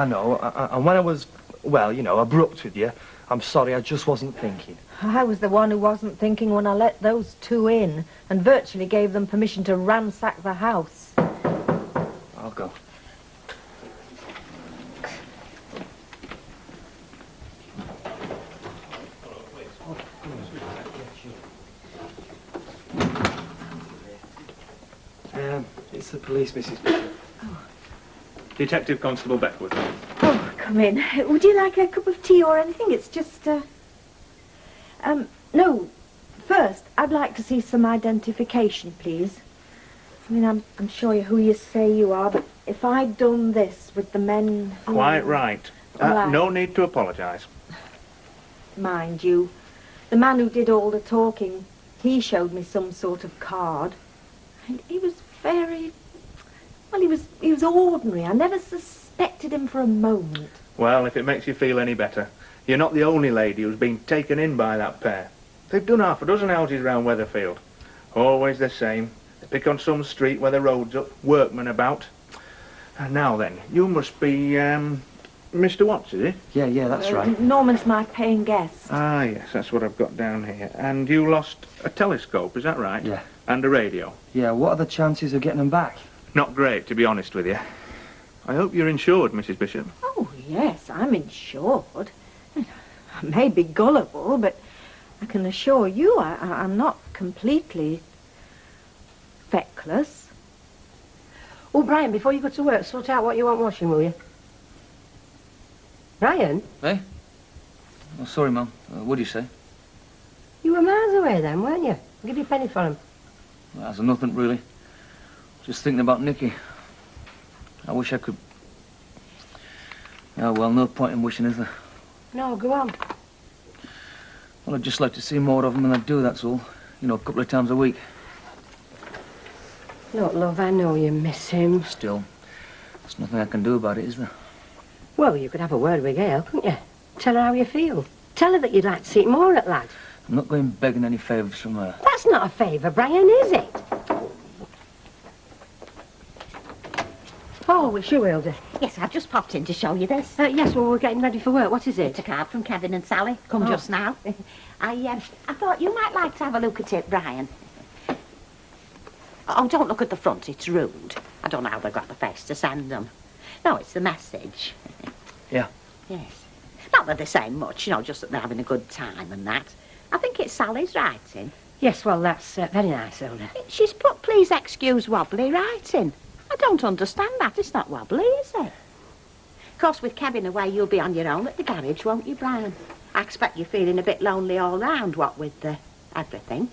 know. And when I was, well, you know, abrupt with you, I'm sorry, I just wasn't thinking. I was the one who wasn't thinking when I let those 2 in and virtually gave them permission to ransack the house. I'll go. It's the police, Mrs. Bishop. Oh. Detective Constable Beckwood. Oh, come in. Would you like a cup of tea or anything? It's just, no. First, I'd like to see some identification, please. I mean, I'm sure who you say you are, but if I'd done this with the men... Quite right. No need to apologise. Mind you, the man who did all the talking, he showed me some sort of card. And he was very... Well, he was ordinary. I never suspected him for a moment. Well, if it makes you feel any better, you're not the only lady who's been taken in by that pair. They've done half a dozen houses round Weatherfield. Always the same. They pick on some street where the road's up, workmen about. And now then, you must be, Mr. Watts, is it? Yeah, that's right. Norman's my paying guest. Ah, yes, that's what I've got down here. And you lost a telescope, is that right? Yeah. And a radio. Yeah, what are the chances of getting them back? Not great, to be honest with you. I hope you're insured, Mrs. Bishop. Oh, yes, I'm insured. I may be gullible, but I can assure you I'm not completely feckless. Oh, Brian, before you go to work, sort out what you want washing, will you? Brian? Eh? Oh, sorry, Mum. What do you say? You were miles away then, weren't you? I'll give you a penny for him. Well, that's nothing, really. Just thinking about Nicky. I wish I could... Oh, well, no point in wishing, is there? No, go on. Well, I'd just like to see more of him than I do, that's all. You know, a couple of times a week. Look, love, I know you miss him. Still, there's nothing I can do about it, is there? Well, you could have a word with Gail, couldn't you? Tell her how you feel. Tell her that you'd like to see more at lad. I'm not going begging any favours from her. That's not a favour, Brian, is it? Oh, it's you, Hilda. Yes, I've just popped in to show you this. Yes, well, we're getting ready for work. What is it? It's a card from Kevin and Sally. Come just now. I thought you might like to have a look at it, Brian. Oh, don't look at the front. It's ruined. I don't know how they got the face to send them. No, it's the message. Yeah. Yes. Not that they're saying much, you know, just that they're having a good time and that. I think it's Sally's writing. Yes, well, that's very nice, Hilda. She's put, please excuse wobbly writing. I don't understand that. It's not wobbly, is it? Of course, with Kevin away, you'll be on your own at the garage, won't you, Brian? I expect you're feeling a bit lonely all round, what with everything.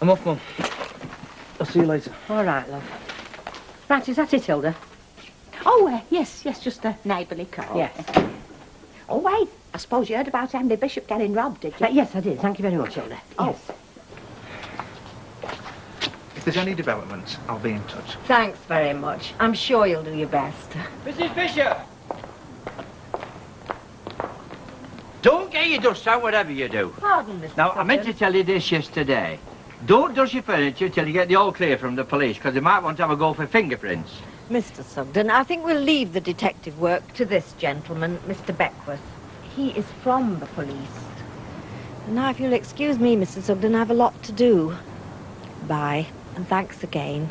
I'm off, Mum. I'll see you later. All right, love. Right, is that it, Hilda? Oh, yes, just a neighbourly call. Yes. Oh, wait. I suppose you heard about Emily Bishop getting robbed, did you? Yes, I did. Thank you very much, Hilda. Oh. Yes. If there's any developments, I'll be in touch. Thanks very much. I'm sure you'll do your best. Mrs. Bishop! Don't get your dust out, whatever you do. Pardon, Mr. Now, I meant to tell you this yesterday. Don't dust your furniture till you get the all clear from the police, because they might want to have a go for fingerprints. Mr. Sugden, I think we'll leave the detective work to this gentleman, Mr. Beckworth. He is from the police. And now, if you'll excuse me, Mr. Sugden, I have a lot to do. Bye, and thanks again.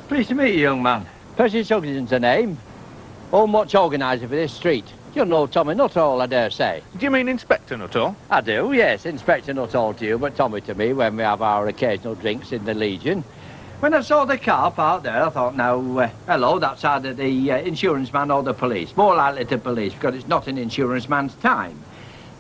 Pleased to meet you, young man. Percy Sugden's the name. Old much organiser for this street. You'll know Tommy Nuttall, I dare say. Do you mean Inspector Nuttall? I do, yes. Inspector Nuttall to you, but Tommy to me when we have our occasional drinks in the Legion. When I saw the car parked there, I thought, now, hello, that's either the insurance man or the police. More likely the police, because it's not an insurance man's time.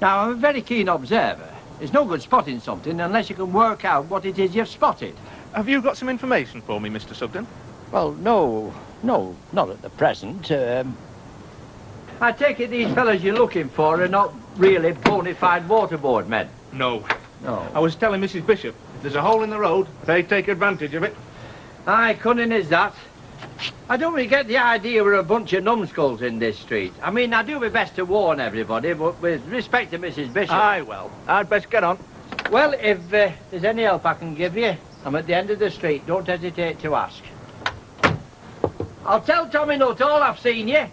Now, I'm a very keen observer. It's no good spotting something unless you can work out what it is you've spotted. Have you got some information for me, Mr. Sugden? Well, no, not at the present. I take it these fellas you're looking for are not really bona fide waterboard men? No. No. I was telling Mrs. Bishop, if there's a hole in the road, they take advantage of it. Aye, cunning is that. I don't really get the idea we're a bunch of numbskulls in this street. I mean, I do my best to warn everybody, but with respect to Mrs. Bishop... Aye, well, I'd best get on. Well, if there's any help I can give you, I'm at the end of the street. Don't hesitate to ask. I'll tell Tommy Nuttall I've seen you.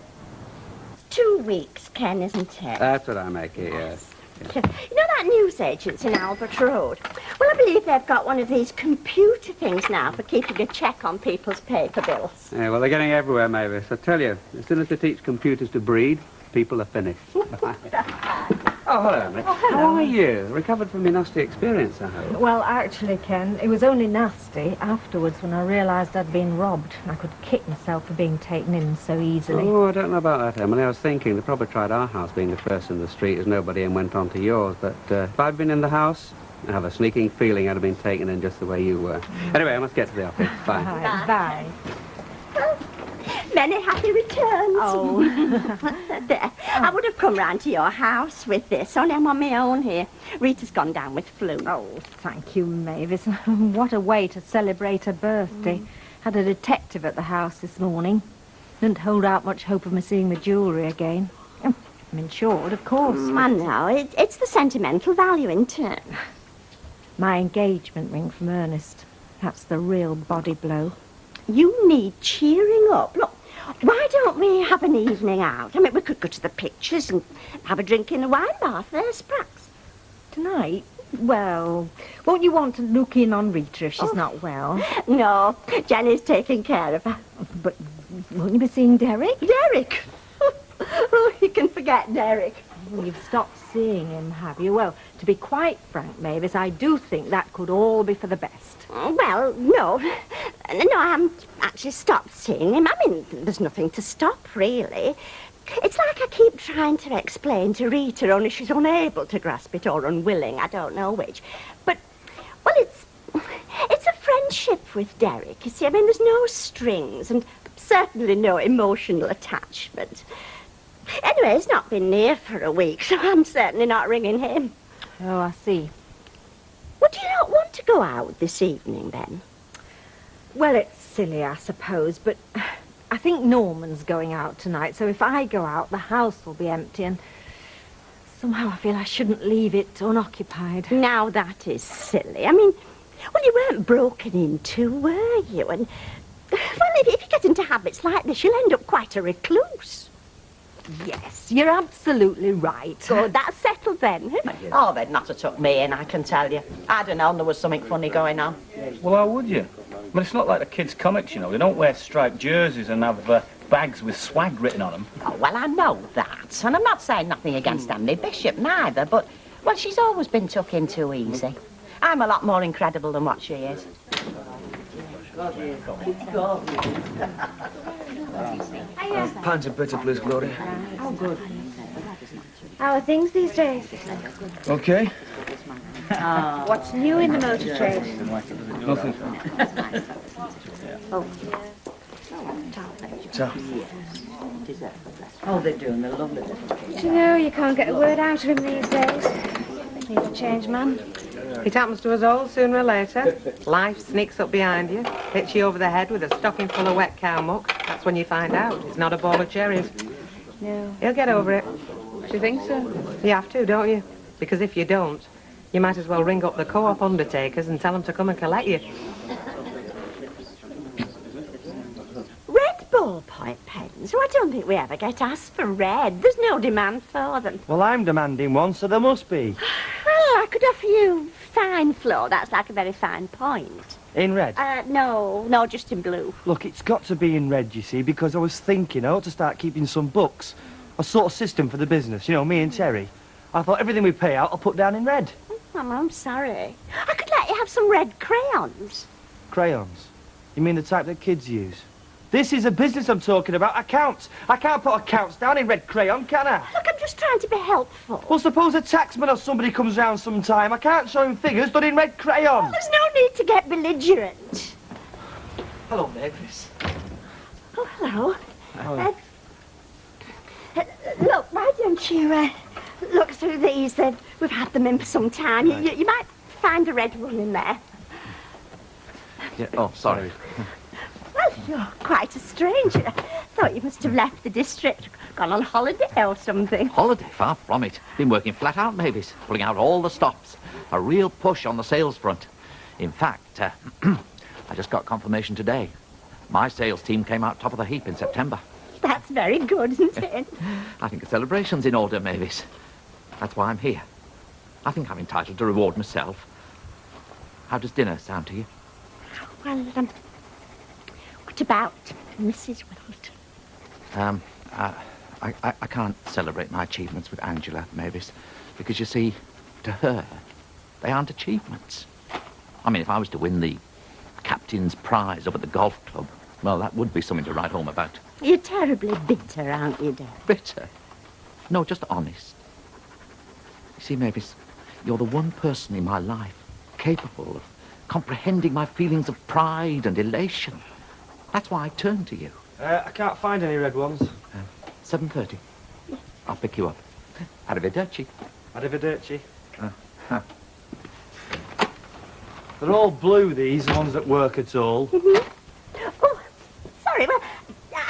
2 weeks, Ken, isn't it? That's what I make it, yes. You know that newsagent's in Albert Road? Well, I believe they've got one of these computer things now for keeping a check on people's paper bills. Yeah, well, they're getting everywhere, Mavis. I tell you, as soon as they teach computers to breed, people are finished. Oh, hello, Emily. Oh, hello. How are you? Recovered from your nasty experience, I hope. Well, actually, Ken, it was only nasty afterwards when I realised I'd been robbed. I could kick myself for being taken in so easily. Oh, I don't know about that, Emily. I was thinking they probably tried our house being the first in the street as nobody and went on to yours. But if I'd been in the house, I have a sneaking feeling I'd have been taken in just the way you were. Anyway, I must get to the office. Bye. Bye. Many happy returns. Oh. There. I would have come round to your house with this, only I'm on my own here. Rita's gone down with flu. Oh, thank you, Mavis. What a way to celebrate a birthday. Had a detective at the house this morning. Didn't hold out much hope of me seeing the jewellery again. I'm insured, of course. I know. It's the sentimental value, isn't it? My engagement ring from Ernest. That's the real body blow. You need cheering up. Look, why don't we have an evening out? I mean, we could go to the pictures and have a drink in a wine bar first, perhaps. Tonight? Well, won't you want to look in on Rita if she's not well? No, Jenny's taking care of her. But won't you be seeing Derek? Derek? Oh, you can forget Derek. Well, you've stopped seeing him, have you? Well, to be quite frank, Mavis, I do think that could all be for the best. Well, no. No, I haven't actually stopped seeing him. I mean, there's nothing to stop, really. It's like I keep trying to explain to Rita, only she's unable to grasp it or unwilling, I don't know which. But, well, it's a friendship with Derek, you see. I mean, there's no strings and certainly no emotional attachment. Anyway, he's not been near for a week, so I'm certainly not ringing him. Oh, I see. Well, do you not want to go out this evening, then? Well, it's silly, I suppose, but I think Norman's going out tonight, so if I go out, the house will be empty, and somehow I feel I shouldn't leave it unoccupied. Now, that is silly. I mean, well, you weren't broken into, were you? And, well, if you get into habits like this, you'll end up quite a recluse. Yes, you're absolutely right. So that's settled then. Oh, they'd not have took me in, I can tell you. I'd have known there was something funny going on. Well, how would you? But it's not like the kids' comics, you know. They don't wear striped jerseys and have bags with swag written on them. Oh, well, I know that. And I'm not saying nothing against Emily Bishop, neither, but, well, she's always been took in too easy. I'm a lot more incredible than what she is. Pint of bitter, please, Gloria. Oh, good. How are things these days? Okay. What's new in the motor trade? Nothing. Oh. So. Oh, they're doing the lovely. Do you know, you can't get a word out of him these days. He's a changed man. It happens to us all sooner or later. Life sneaks up behind you, hits you over the head with a stocking full of wet cow muck. That's when you find out it's not a ball of cherries. No. He'll get over it. Do you think so? You have to, don't you? Because if you don't, you might as well ring up the co-op undertakers and tell them to come and collect you. Red ballpoint pens? Oh, I don't think we ever get asked for red. There's no demand for them. Well, I'm demanding one, so there must be. Well, I could offer you fine floor. That's like a very fine point. In red? No, just in blue. Look, it's got to be in red, you see, because I was thinking I ought to start keeping some books. A sort of system for the business, you know, me and Terry. I thought everything we pay out I'll put down in red. I'm sorry. I could let you have some red crayons. Crayons? You mean the type that kids use? This is a business I'm talking about, accounts. I can't put accounts down in red crayon, can I? Look, I'm just trying to be helpful. Well, suppose a taxman or somebody comes round sometime. I can't show him figures done in red crayon. There's no need to get belligerent. Hello, Mavis. Oh, hello. Oh. Look, why don't you look through these? We've had them in for some time. Right. You might find a red one in there. Yeah, oh, sorry. Well, you're quite a stranger. Thought you must have left the district, gone on holiday or something. Holiday? Far from it. Been working flat out, Mavis. Pulling out all the stops. A real push on the sales front. In fact, I just got confirmation today. My sales team came out top of the heap in September. That's very good, isn't it? I think a celebration's in order, Mavis. That's why I'm here. I think I'm entitled to reward myself. How does dinner sound to you? Well, what about Mrs. Wilton? I can't celebrate my achievements with Angela, Mavis, because, you see, to her, they aren't achievements. I mean, if I was to win the captain's prize up at the golf club, well, that would be something to write home about. You're terribly bitter, aren't you, Dad? Bitter? No, just honest. You see, Mavis, you're the one person in my life capable of comprehending my feelings of pride and elation. That's why I turned to you. I can't find any red ones. 7:30. I'll pick you up. Arrivederci. Arrivederci. They're all blue, these, the ones that work at all. Mm-hmm. Oh, sorry, well,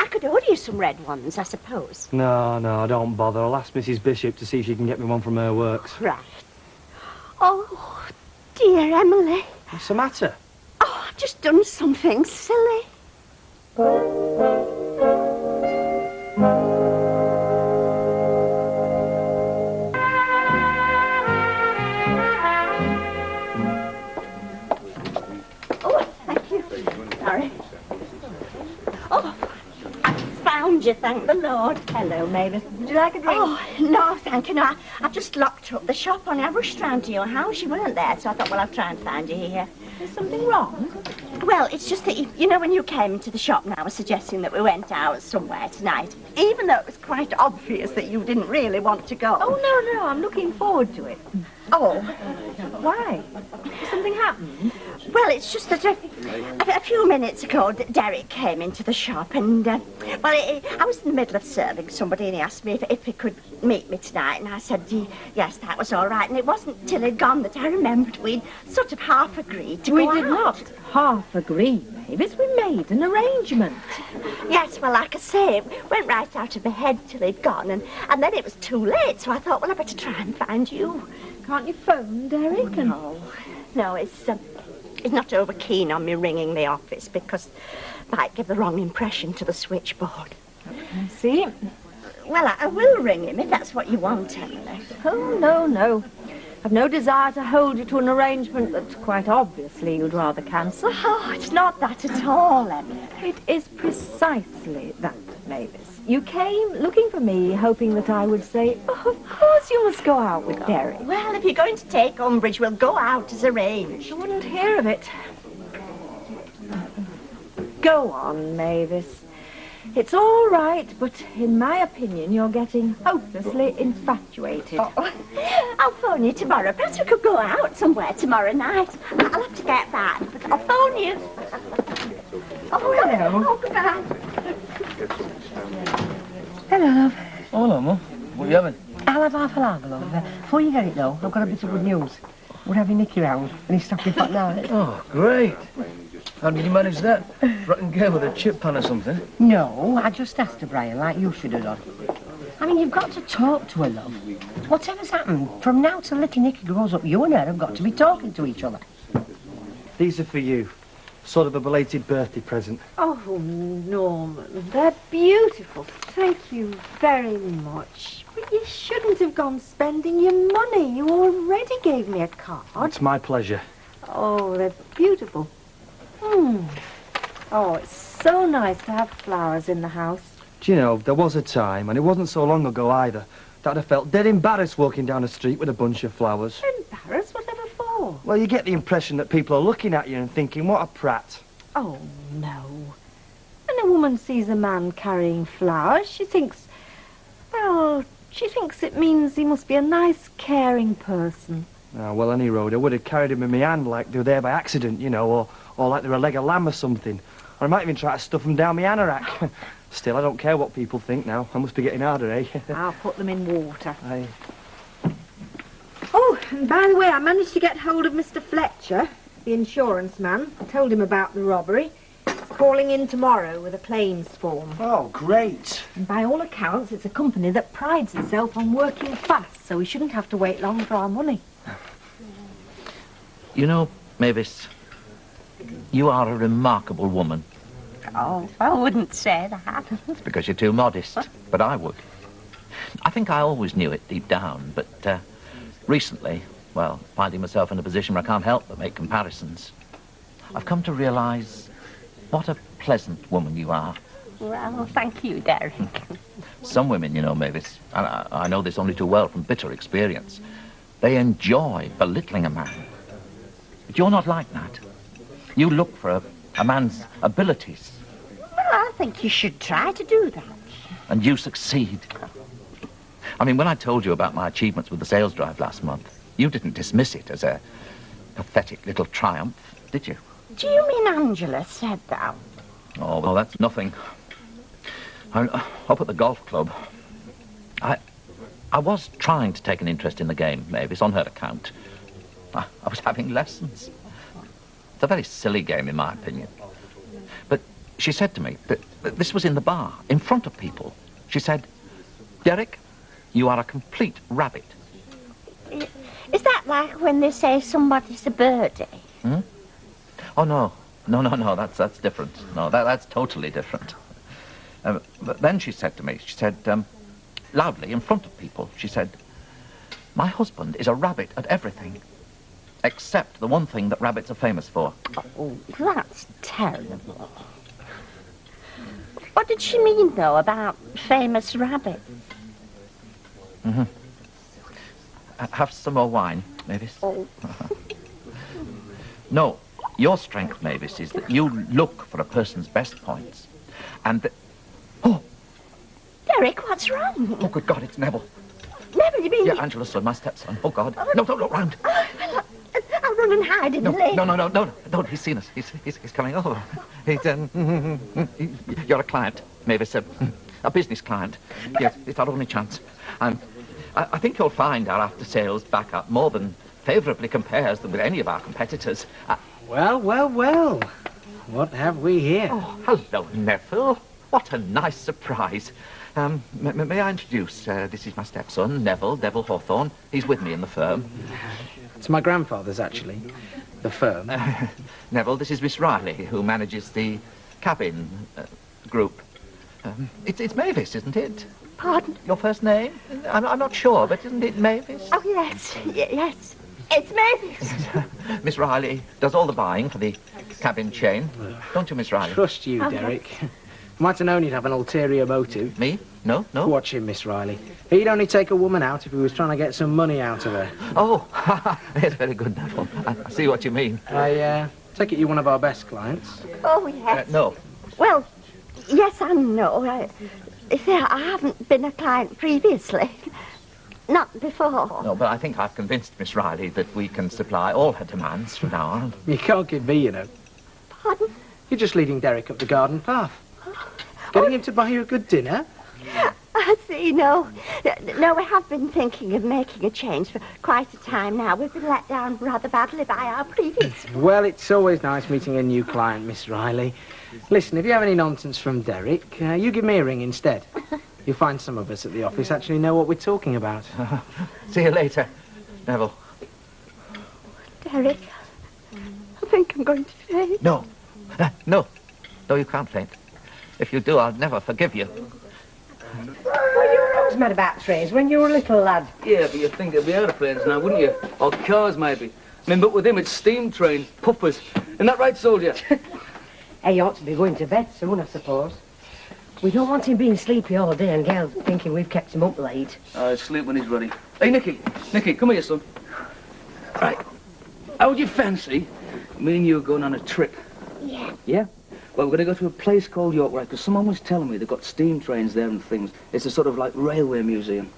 I could order you you some red ones, I suppose. No, don't bother. I'll ask Mrs. Bishop to see if she can get me one from her works. Right. Oh, dear Emily. What's the matter? Oh, I've just done something silly. Oh, thank you. Sorry. Oh, I found you, thank the Lord. Hello, Mavis. Would you like a drink? Oh, no, thank you. No, I just locked up the shop on. I rushed round to your house. You weren't there, so I thought, well, I'll try and find you here. Is something wrong? Well, it's just that, you know, when you came into the shop and I was suggesting that we went out somewhere tonight, even though it was quite obvious that you didn't really want to go. Oh, no, I'm looking forward to it. Oh. Why? Something happened? Well, it's just that a few minutes ago, Derek came into the shop and, I was in the middle of serving somebody and he asked me if he could meet me tonight and I said, yes, that was all right. And it wasn't till he'd gone that I remembered we'd sort of half agreed to go out. We did not half agree, Mavis. We made an arrangement. Yes, well, like I say, it went right out of my head till he'd gone and then it was too late, so I thought, well, I better try and find you. Can't you phone Derek? No, he's not over keen on me ringing the office because it might give the wrong impression to the switchboard. I see. Well, I will ring him if that's what you want, Emily. Oh, no. I've no desire to hold you to an arrangement that quite obviously you'd rather cancel. Oh, it's not that at all, Emily. It is precisely that, Mavis. You came looking for me, hoping that I would say, oh, of course you must go out with Derek. Well, if you're going to take umbrage, we'll go out as arranged. I wouldn't hear of it. Go on, Mavis. It's all right, but in my opinion, you're getting hopelessly infatuated. Oh, I'll phone you tomorrow. Perhaps we could go out somewhere tomorrow night. I'll have to get back, but I'll phone you. Oh, hello. Oh, goodbye. Hello, love. Oh, hello, Mum. What are you having? I'll have half a lager, love. Before you get it, though, I've got a bit of good news. We're having Nicky round, and he's stopping hot now. Oh, great. How did you manage that? Rotten girl with a chip pan or something? No, I just asked her, Brian, like you should have done. I mean, you've got to talk to her, love. Whatever's happened, from now till little Nicky grows up, you and her have got to be talking to each other. These are for you. Sort of a belated birthday present. Oh, Norman, they're beautiful. Thank you very much. But you shouldn't have gone spending your money. You already gave me a card. It's my pleasure. Oh, they're beautiful. Oh, it's so nice to have flowers in the house. Do you know, there was a time, and it wasn't so long ago either, that I felt dead embarrassed walking down the street with a bunch of flowers. Embarrassed? Whatever for? Well, you get the impression that people are looking at you and thinking, what a prat. Oh, no. When a woman sees a man carrying flowers, she thinks it means he must be a nice, caring person. Oh, well, any road, I would have carried him in my hand like they were there by accident, you know, or like they were a leg of lamb or something. Or I might even try to stuff them down my anorak. Still, I don't care what people think now. I must be getting harder, eh? I'll put them in water. Aye. Oh, and by the way, I managed to get hold of Mr. Fletcher, the insurance man. I told him about the robbery. He's calling in tomorrow with a claims form. Oh, great. And by all accounts, it's a company that prides itself on working fast, so we shouldn't have to wait long for our money. You know, Mavis, you are a remarkable woman. Oh, I wouldn't say that. It's because you're too modest, but I would. I think I always knew it deep down, but recently, well, finding myself in a position where I can't help but make comparisons, I've come to realise what a pleasant woman you are. Well, thank you, Derek. Some women, you know, Mavis, and I know this only too well from bitter experience, they enjoy belittling a man. But you're not like that. You look for a man's abilities. Well, I think you should try to do that. And you succeed. I mean, when I told you about my achievements with the sales drive last month, you didn't dismiss it as a pathetic little triumph, did you? Do you mean Angela said that? Oh, well, that's nothing. Up at the golf club, I was trying to take an interest in the game, Mavis, on her account. I was having lessons. It's a very silly game, in my opinion. But she said to me, that this was in the bar, in front of people. She said, Derek, you are a complete rabbit. Is that like when they say somebody's a birdie? Hmm? Oh, no. No, that's different. No, that's totally different. But then she said to me, she said, loudly, in front of people, she said, my husband is a rabbit at everything, except the one thing that rabbits are famous for. Oh, that's terrible. What did she mean, though, about famous rabbits? Mm-hmm. Have some more wine, Mavis? Oh. No, your strength, Mavis, is that you look for a person's best points. And Oh! Derek, what's wrong? Oh, good God, it's Neville. Neville, you mean... Yeah, Angela's son, my stepson. Oh, God. No, don't look round. I'll run and hide in the lane. No, he's seen us. He's coming over. He's, you're a client, Mavis, a business client. Yes, it's our only chance. I think you'll find our after-sales backup more than favourably compares them with any of our competitors. Well. What have we here? Oh, hello, Neville. What a nice surprise. May I introduce, this is my stepson, Neville Hawthorne. He's with me in the firm. It's my grandfather's, actually. The firm. Neville, this is Miss Riley, who manages the cabin group. It's Mavis, isn't it? Pardon? Your first name? I'm not sure, but isn't it Mavis? Oh, yes. It's Mavis. Miss Riley does all the buying for the cabin chain. Don't you, Miss Riley? Trust you, Derek. Might have known you'd have an ulterior motive. Me? No. Watch him, Miss Riley. He'd only take a woman out if he was trying to get some money out of her. Oh, that's very good, Neville. I see what you mean. I take it you're one of our best clients. Oh, yes. No. Well, yes and no. I haven't been a client previously. Not before. No, but I think I've convinced Miss Riley that we can supply all her demands from now on. You can't give me, you know. Pardon? You're just leading Derek up the garden path. Getting him to buy you a good dinner. I see, no, we have been thinking of making a change for quite a time now. We've been let down rather badly by our previous... Well, it's always nice meeting a new client, Miss Riley. Listen, if you have any nonsense from Derek, you give me a ring instead. You'll find some of us at the office actually know what we're talking about. See you later, Neville. Derek, I think I'm going to faint. No, you can't faint. If you do, I'll never forgive you. Well, you were always mad about trains when you were a little lad. Yeah, but you'd think it'd be aeroplanes now, wouldn't you? Or cars, maybe. I mean, but with him, it's steam trains, puffers. Isn't that right, soldier? He ought to be going to bed soon, I suppose. We don't want him being sleepy all day and girls thinking we've kept him up late. I'll sleep when he's ready. Hey, Nicky, come here, son. Right. How would you fancy me and you going on a trip? Yeah. Yeah? Well, we're going to go to a place called York, right? Because someone was telling me they've got steam trains there and things. It's a sort of like railway museum.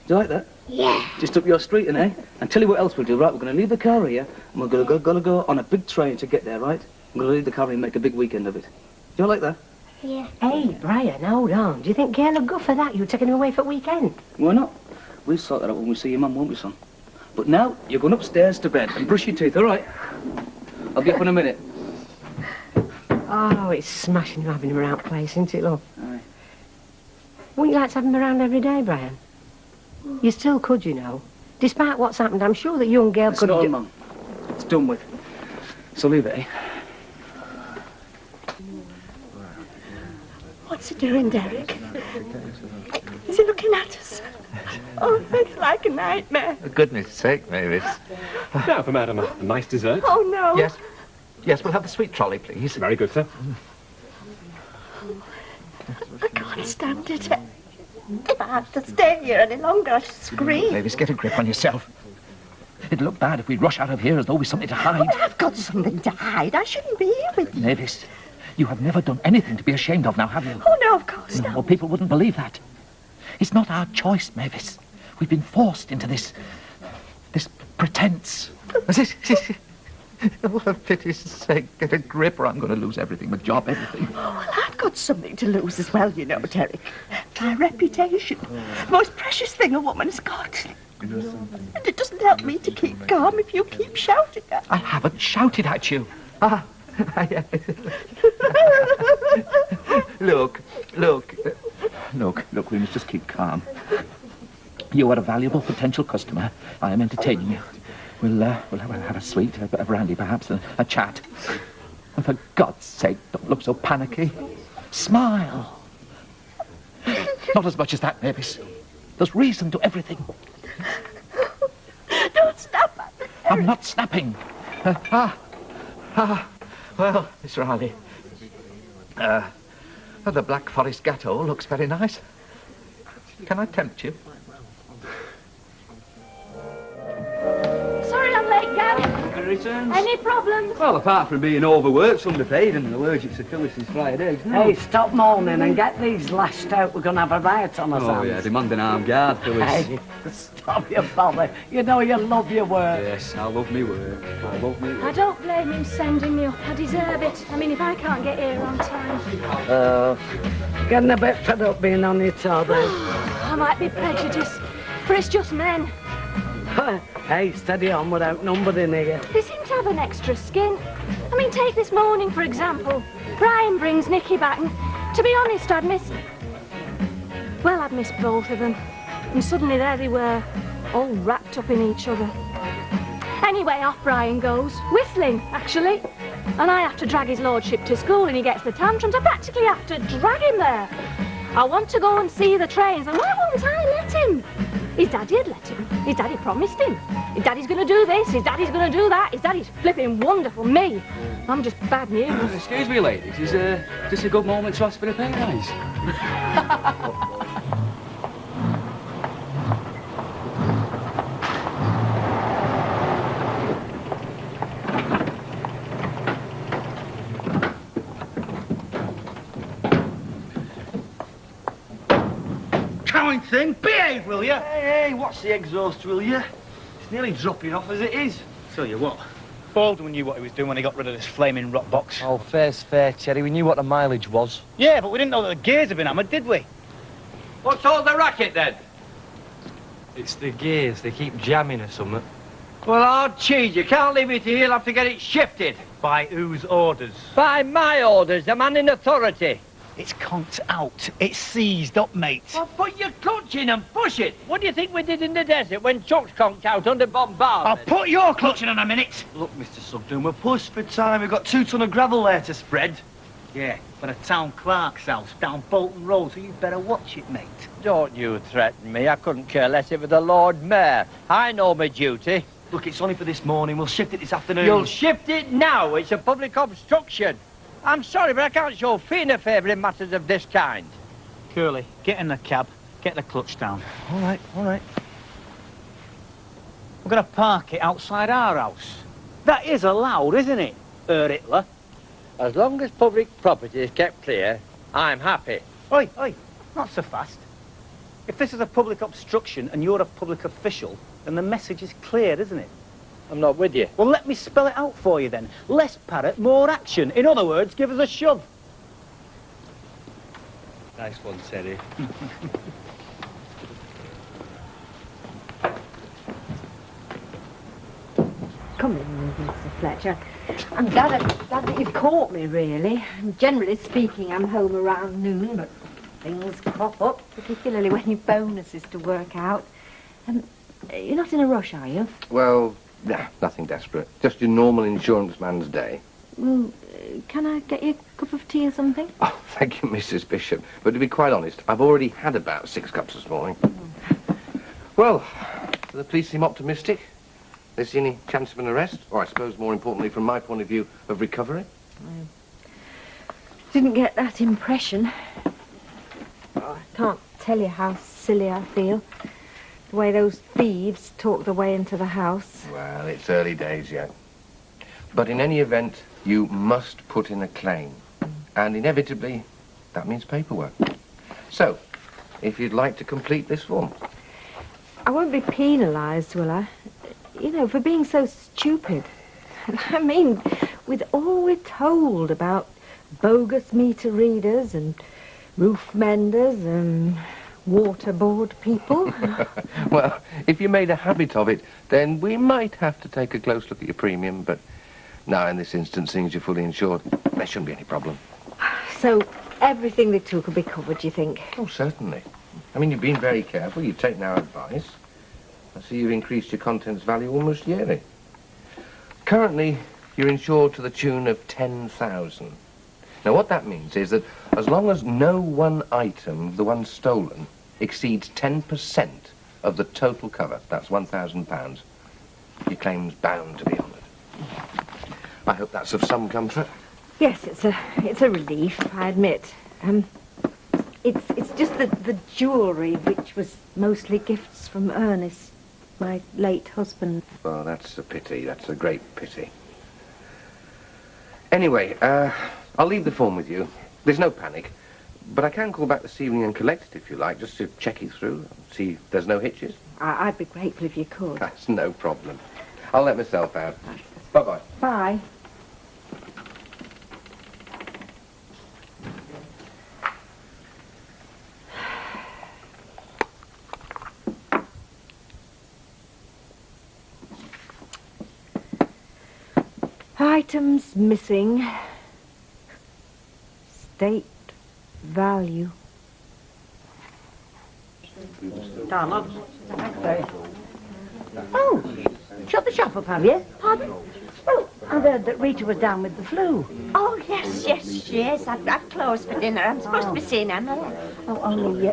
Do you like that? Yeah. Just up your street, and And tell you what else we'll do, right? We're going to leave the car here, and we're going to go on a big train to get there, right? I'm going to leave the car here and make a big weekend of it. Do you like that? Yeah. Hey, Brian, hold on. Do you think Gail would go for that? You're taking him away for the weekend? Why not? We'll sort that out when we see your mum, won't we, son? But now, you're going upstairs to bed and brush your teeth, all right? I'll be up in a minute. Oh, it's smashing having him around place, isn't it, love? Aye. Wouldn't you like to have him around every day, Brian? You still could, you know. Despite what's happened, I'm sure that young Gail It's could... not on, Mum. It's done with. So leave it, eh? What's he doing, Derek? Is he looking at us? Oh, it's like a nightmare. For goodness sake, Mavis. Now for Madam, a nice dessert. Oh, no. Yes, we'll have the sweet trolley, please. Very good, sir. I can't stand it. If I had to stay here any longer, I'd scream. Mavis, get a grip on yourself. It'd look bad if we rush out of here as though we've something to hide. Oh, I've got something to hide. I shouldn't be here with you. Mavis, you have never done anything to be ashamed of now, have you? Oh, no, of course not. Well, people wouldn't believe that. It's not our choice, Mavis. We've been forced into this pretense. Oh, for pity's sake, get a grip or I'm going to lose everything, my job, everything. Oh, well, I've got something to lose as well, you know, Derek. My reputation. The most precious thing a woman's got. And it doesn't help me to keep calm if you keep shouting at me. I haven't shouted at you. Look, we must just keep calm. You are a valuable potential customer. I am entertaining you. We'll have a sweet, a brandy perhaps, and a chat. And for God's sake, don't look so panicky. Smile. Not as much as that, Mavis. There's reason to everything. Don't snap at me. I'm not snapping. Well, Miss Riley, the Black Forest Gatto looks very nice. Can I tempt you? Sorry I'm late, Gav. Returns. Any problems? Well, apart from being overworked, underpaid, and allergic to Phyllis's fried eggs, no. Hey, stop moaning and get these lashed out. We're going to have a riot on us. Oh, yeah, demanding armed guard, Phyllis. Hey, stop your bother. You know you love your work. Yes, I love me work. I love me work. I don't blame him sending me up. I deserve it. I mean, if I can't get here on time. Getting a bit fed up being on your toe there. I might be prejudiced, but it's just men. Hey, steady on, we're outnumbered in here. They seem to have an extra skin. I mean, take this morning, for example. Brian brings Nicky back, and to be honest, I'd missed both of them. And suddenly there they were, all wrapped up in each other. Anyway, off Brian goes, whistling, actually. And I have to drag his lordship to school, and he gets the tantrums. I practically have to drag him there. I want to go and see the trains, and why won't I let him? His daddy had let him. His daddy promised him. His daddy's going to do this, his daddy's going to do that. His daddy's flipping wonderful. Me, I'm just bad news. Excuse me, ladies. Is this a good moment to ask for a pay rise? Cowing thing, behave, will you? Hey, watch the exhaust, will you? It's nearly dropping off as it is. Tell you what, Baldwin knew what he was doing when he got rid of this flaming rock box. Oh, fair's fair, Terry. We knew what the mileage was. Yeah, but we didn't know that the gears had been hammered, did we? What's all the racket, then? It's the gears. They keep jamming or something. Well, hard cheese. You can't leave it here. You'll have to get it shifted. By whose orders? By my orders, the man in authority. It's conked out. It's seized up, mate. Well, put your clutch in and push it. What do you think we did in the desert when trucks conked out under bombardment? I'll put your clutch in a minute. Look, Mr. Sugden, we're pushed for time. We've got 2 ton of gravel there to spread. Yeah, for the town clerk's house down Bolton Road, so you better watch it, mate. Don't you threaten me. I couldn't care less if it was the Lord Mayor. I know my duty. Look, it's only for this morning. We'll shift it this afternoon. You'll shift it now. It's a public obstruction. I'm sorry, but I can't show Fiona favour in matters of this kind. Curly, get in the cab. Get the clutch down. All right, all right. We're going to park it outside our house. That is allowed, isn't it, Hitler? As long as public property is kept clear, I'm happy. Oi, not so fast. If this is a public obstruction and you're a public official, then the message is clear, isn't it? I'm not with you. Well, let me spell it out for you then. Less parrot, more action. In other words, give us a shove. Nice one, Terry. Come in, Mr. Fletcher. I'm glad that you've caught me, really. Generally speaking, I'm home around noon, but things crop up, particularly when your bonus is to work out. You're not in a rush, are you? Well, nah, nothing desperate. Just your normal insurance man's day. Well, can I get you a cup of tea or something? Oh, thank you, Mrs. Bishop. But to be quite honest, I've already had about 6 cups this morning. Well, do the police seem optimistic? They see any chance of an arrest? Or I suppose, more importantly, from my point of view, of recovery? I didn't get that impression. Oh, I can't tell you how silly I feel. The way those thieves talked their way into the house. Well, it's early days yet. But in any event, you must put in a claim. And inevitably, that means paperwork. So, if you'd like to complete this form. I won't be penalised, will I? You know, for being so stupid. I mean, with all we're told about bogus meter readers and roof menders and waterboard people. Well, if you made a habit of it, then we might have to take a close look at your premium, but now in this instance, seeing as you're fully insured, there shouldn't be any problem. So everything they took will be covered, do you think? Oh, certainly. I mean, you've been very careful. You've taken our advice. I see you've increased your contents value almost yearly. Currently, you're insured to the tune of 10,000. Now, what that means is that as long as no one item, the one stolen, exceeds 10% of the total cover, that's £1,000, your claim's bound to be honoured. I hope that's of some comfort. Yes, it's a relief, I admit. It's just the jewellery, which was mostly gifts from Ernest, my late husband. Well, that's a pity. That's a great pity. Anyway, I'll leave the form with you. There's no panic, but I can call back this evening and collect it if you like, just to check it through, see if there's no hitches. I'd be grateful if you could. That's no problem. I'll let myself out. Bye-bye. Bye. Items missing. State value. Donald. Oh, shut the shop up, have you? Pardon? Well, I heard that Rita was down with the flu. Oh, yes, she is. I've closed for dinner. I'm supposed to be seeing Emily. Oh, only,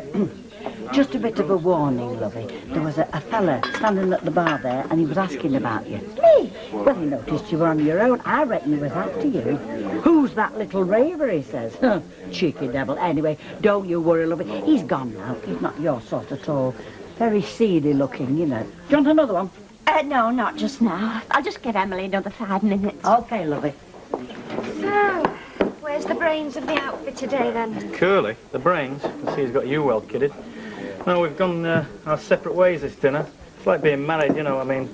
just a bit of a warning, lovey. There was a fella standing at the bar there, and he was asking about you. Me? Well, he noticed you were on your own. I reckon he was after you. Who's that little raver, he says. Cheeky devil. Anyway, don't you worry, lovey. He's gone now. He's not your sort at all. Very seedy looking, you know. Do you want another one? No, not just now. I'll just give Emily another 5 minutes. Okay, lovey. So, where's the brains of the outfit today, then? Curly, the brains. I see he's got you well kidded. No, we've gone our separate ways this dinner. It's like being married, you know. I mean,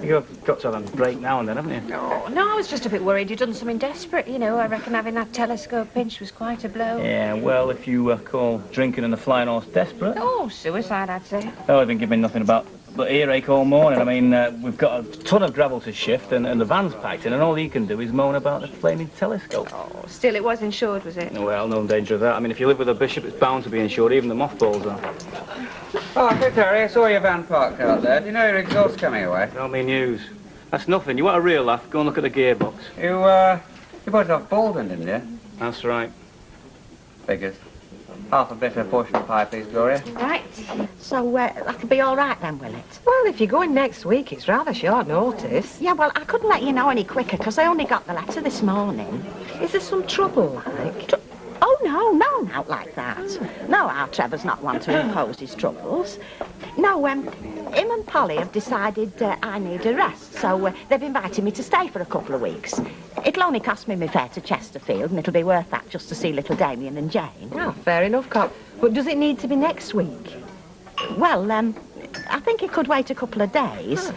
you've got to have a break now and then, haven't you? No, I was just a bit worried you'd done something desperate, you know. I reckon having that telescope pinch was quite a blow. Yeah, well, if you call drinking and the flying horse desperate. Oh, suicide, I'd say. Oh, I've been giving nothing about but earache all morning. I mean, we've got a ton of gravel to shift and the van's packed in, and all you can do is moan about the flaming telescope. Oh, still, it was insured, was it? Well, no danger of that. I mean, if you live with a bishop, it's bound to be insured, even the mothballs are. Oh, good, Terry. I saw your van parked out there. Do you know your exhaust's coming away? Don't mean news. That's nothing. You want a real laugh, go and look at the gearbox. You bought it off Baldwin, didn't you? That's right. Figures. Half a bit of portion of pie, please, Gloria. Right. So, that'll be all right then, will it? Well, if you're going next week, it's rather short notice. Yeah, well, I couldn't let you know any quicker because I only got the letter this morning. Is there some trouble, like? Oh, no, not like that. No, our Trevor's not one to impose his troubles. No, him and Polly have decided I need a rest, so they've invited me to stay for a couple of weeks. It'll only cost me my fare to Chesterfield, and it'll be worth that just to see little Damien and Jane. Oh, fair enough, Cop. But does it need to be next week? Well, I think it could wait a couple of days.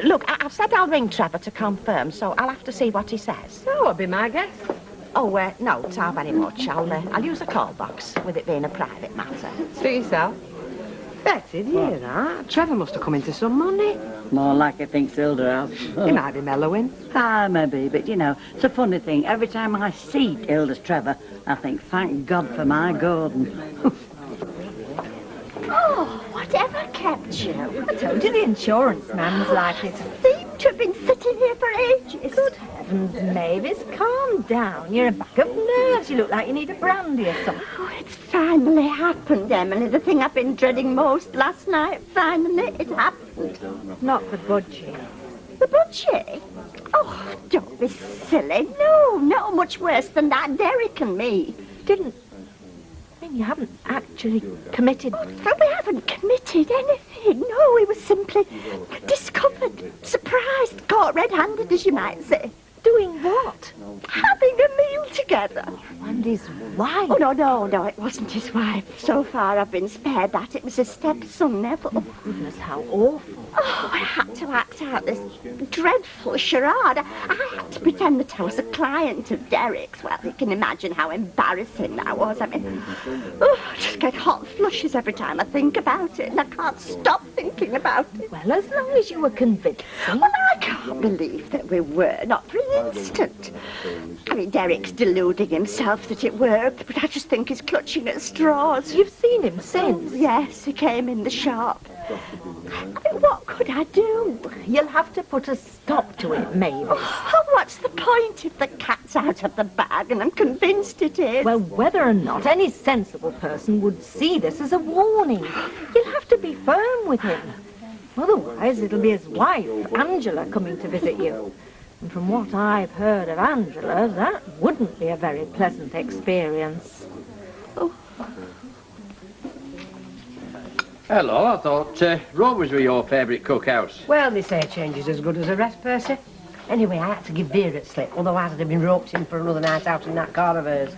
Look, I've said I'll ring Trevor to confirm, so I'll have to see what he says. Oh, I'll be my guess. Oh, no, ta very much. I'll use a call box, with it being a private matter. Suit yourself. Betty, do you hear that? Trevor must have come into some money. More like he thinks Hilda has. He might be mellowing. Ah, maybe, but you know, it's a funny thing. Every time I see Hilda's Trevor, I think, thank God for my Gordon. Oh, whatever kept you? I told you the insurance man was like it. Seem to have been sitting here for ages. Good heavens, Mavis, calm down. You're a bag of nerves. You look like you need a brandy or something. Oh, it's finally happened, Emily. The thing I've been dreading most last night. Finally, it happened. Not the budgie. The budgie? Oh, don't be silly. No, much worse than that. Derek and me. I mean, you haven't actually committed... Oh, we haven't committed anything. No, we were simply discovered, surprised, caught red-handed, as you might say. Doing what? Having a meal together. And his wife? Oh, no, it wasn't his wife. So far I've been spared that. It was his stepson, Neville. Oh, goodness, how awful. Oh, I had to act out this dreadful charade. I had to pretend that I was a client of Derek's. Well, you can imagine how embarrassing that was. I mean, I just get hot flushes every time I think about it, and I can't stop thinking about it. Well, as long as you were convincing. Well, I can't believe that we were, not for an instant. I mean, Derek's deluding himself that it worked, but I just think he's clutching at straws. You've seen him since? Yes, he came in the shop. I mean, what could I do? You'll have to put a stop to it, Mavis. Oh, what's the point if the cat's out of the bag and I'm convinced it is? Well, whether or not any sensible person would see this as a warning. You'll have to be firm with him. Otherwise, it'll be his wife, Angela, coming to visit you. And from what I've heard of Angela, that wouldn't be a very pleasant experience. Oh. Hello, I thought Rovers were your favourite cookhouse. Well, they say change is as good as a rest, Percy. Anyway, I had to give Vera a slip, otherwise I'd have been roped in for another night out in that car of hers.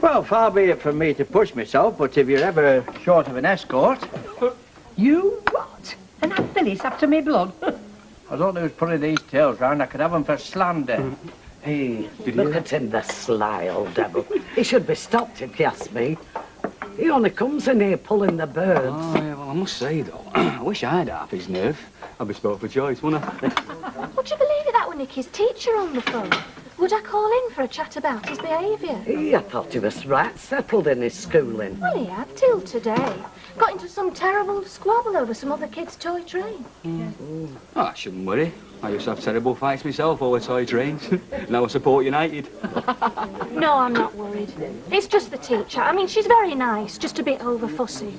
Well, far be it from me to push myself, but if you're ever short of an escort... You what? And have Phyllis after me blood? I don't know who's putting these tales round. I could have them for slander. Hey, look at him, the sly old devil. He should be stopped, if you ask me. He only comes in here pulling the birds. Oh, yeah, well, I must say, though, I wish I had half his nerve. I'd be spoke for choice, wouldn't I? Would you believe it, that was Nicky's teacher on the phone? Would I call in for a chat about his behaviour? I thought he was right settled in his schooling. Well, he had till today. Got into some terrible squabble over some other kid's toy train. Oh, I shouldn't worry. I used to have terrible fights myself over toy trains. Now I support United. No, I'm not worried. It's just the teacher. I mean, she's very nice, just a bit over-fussy.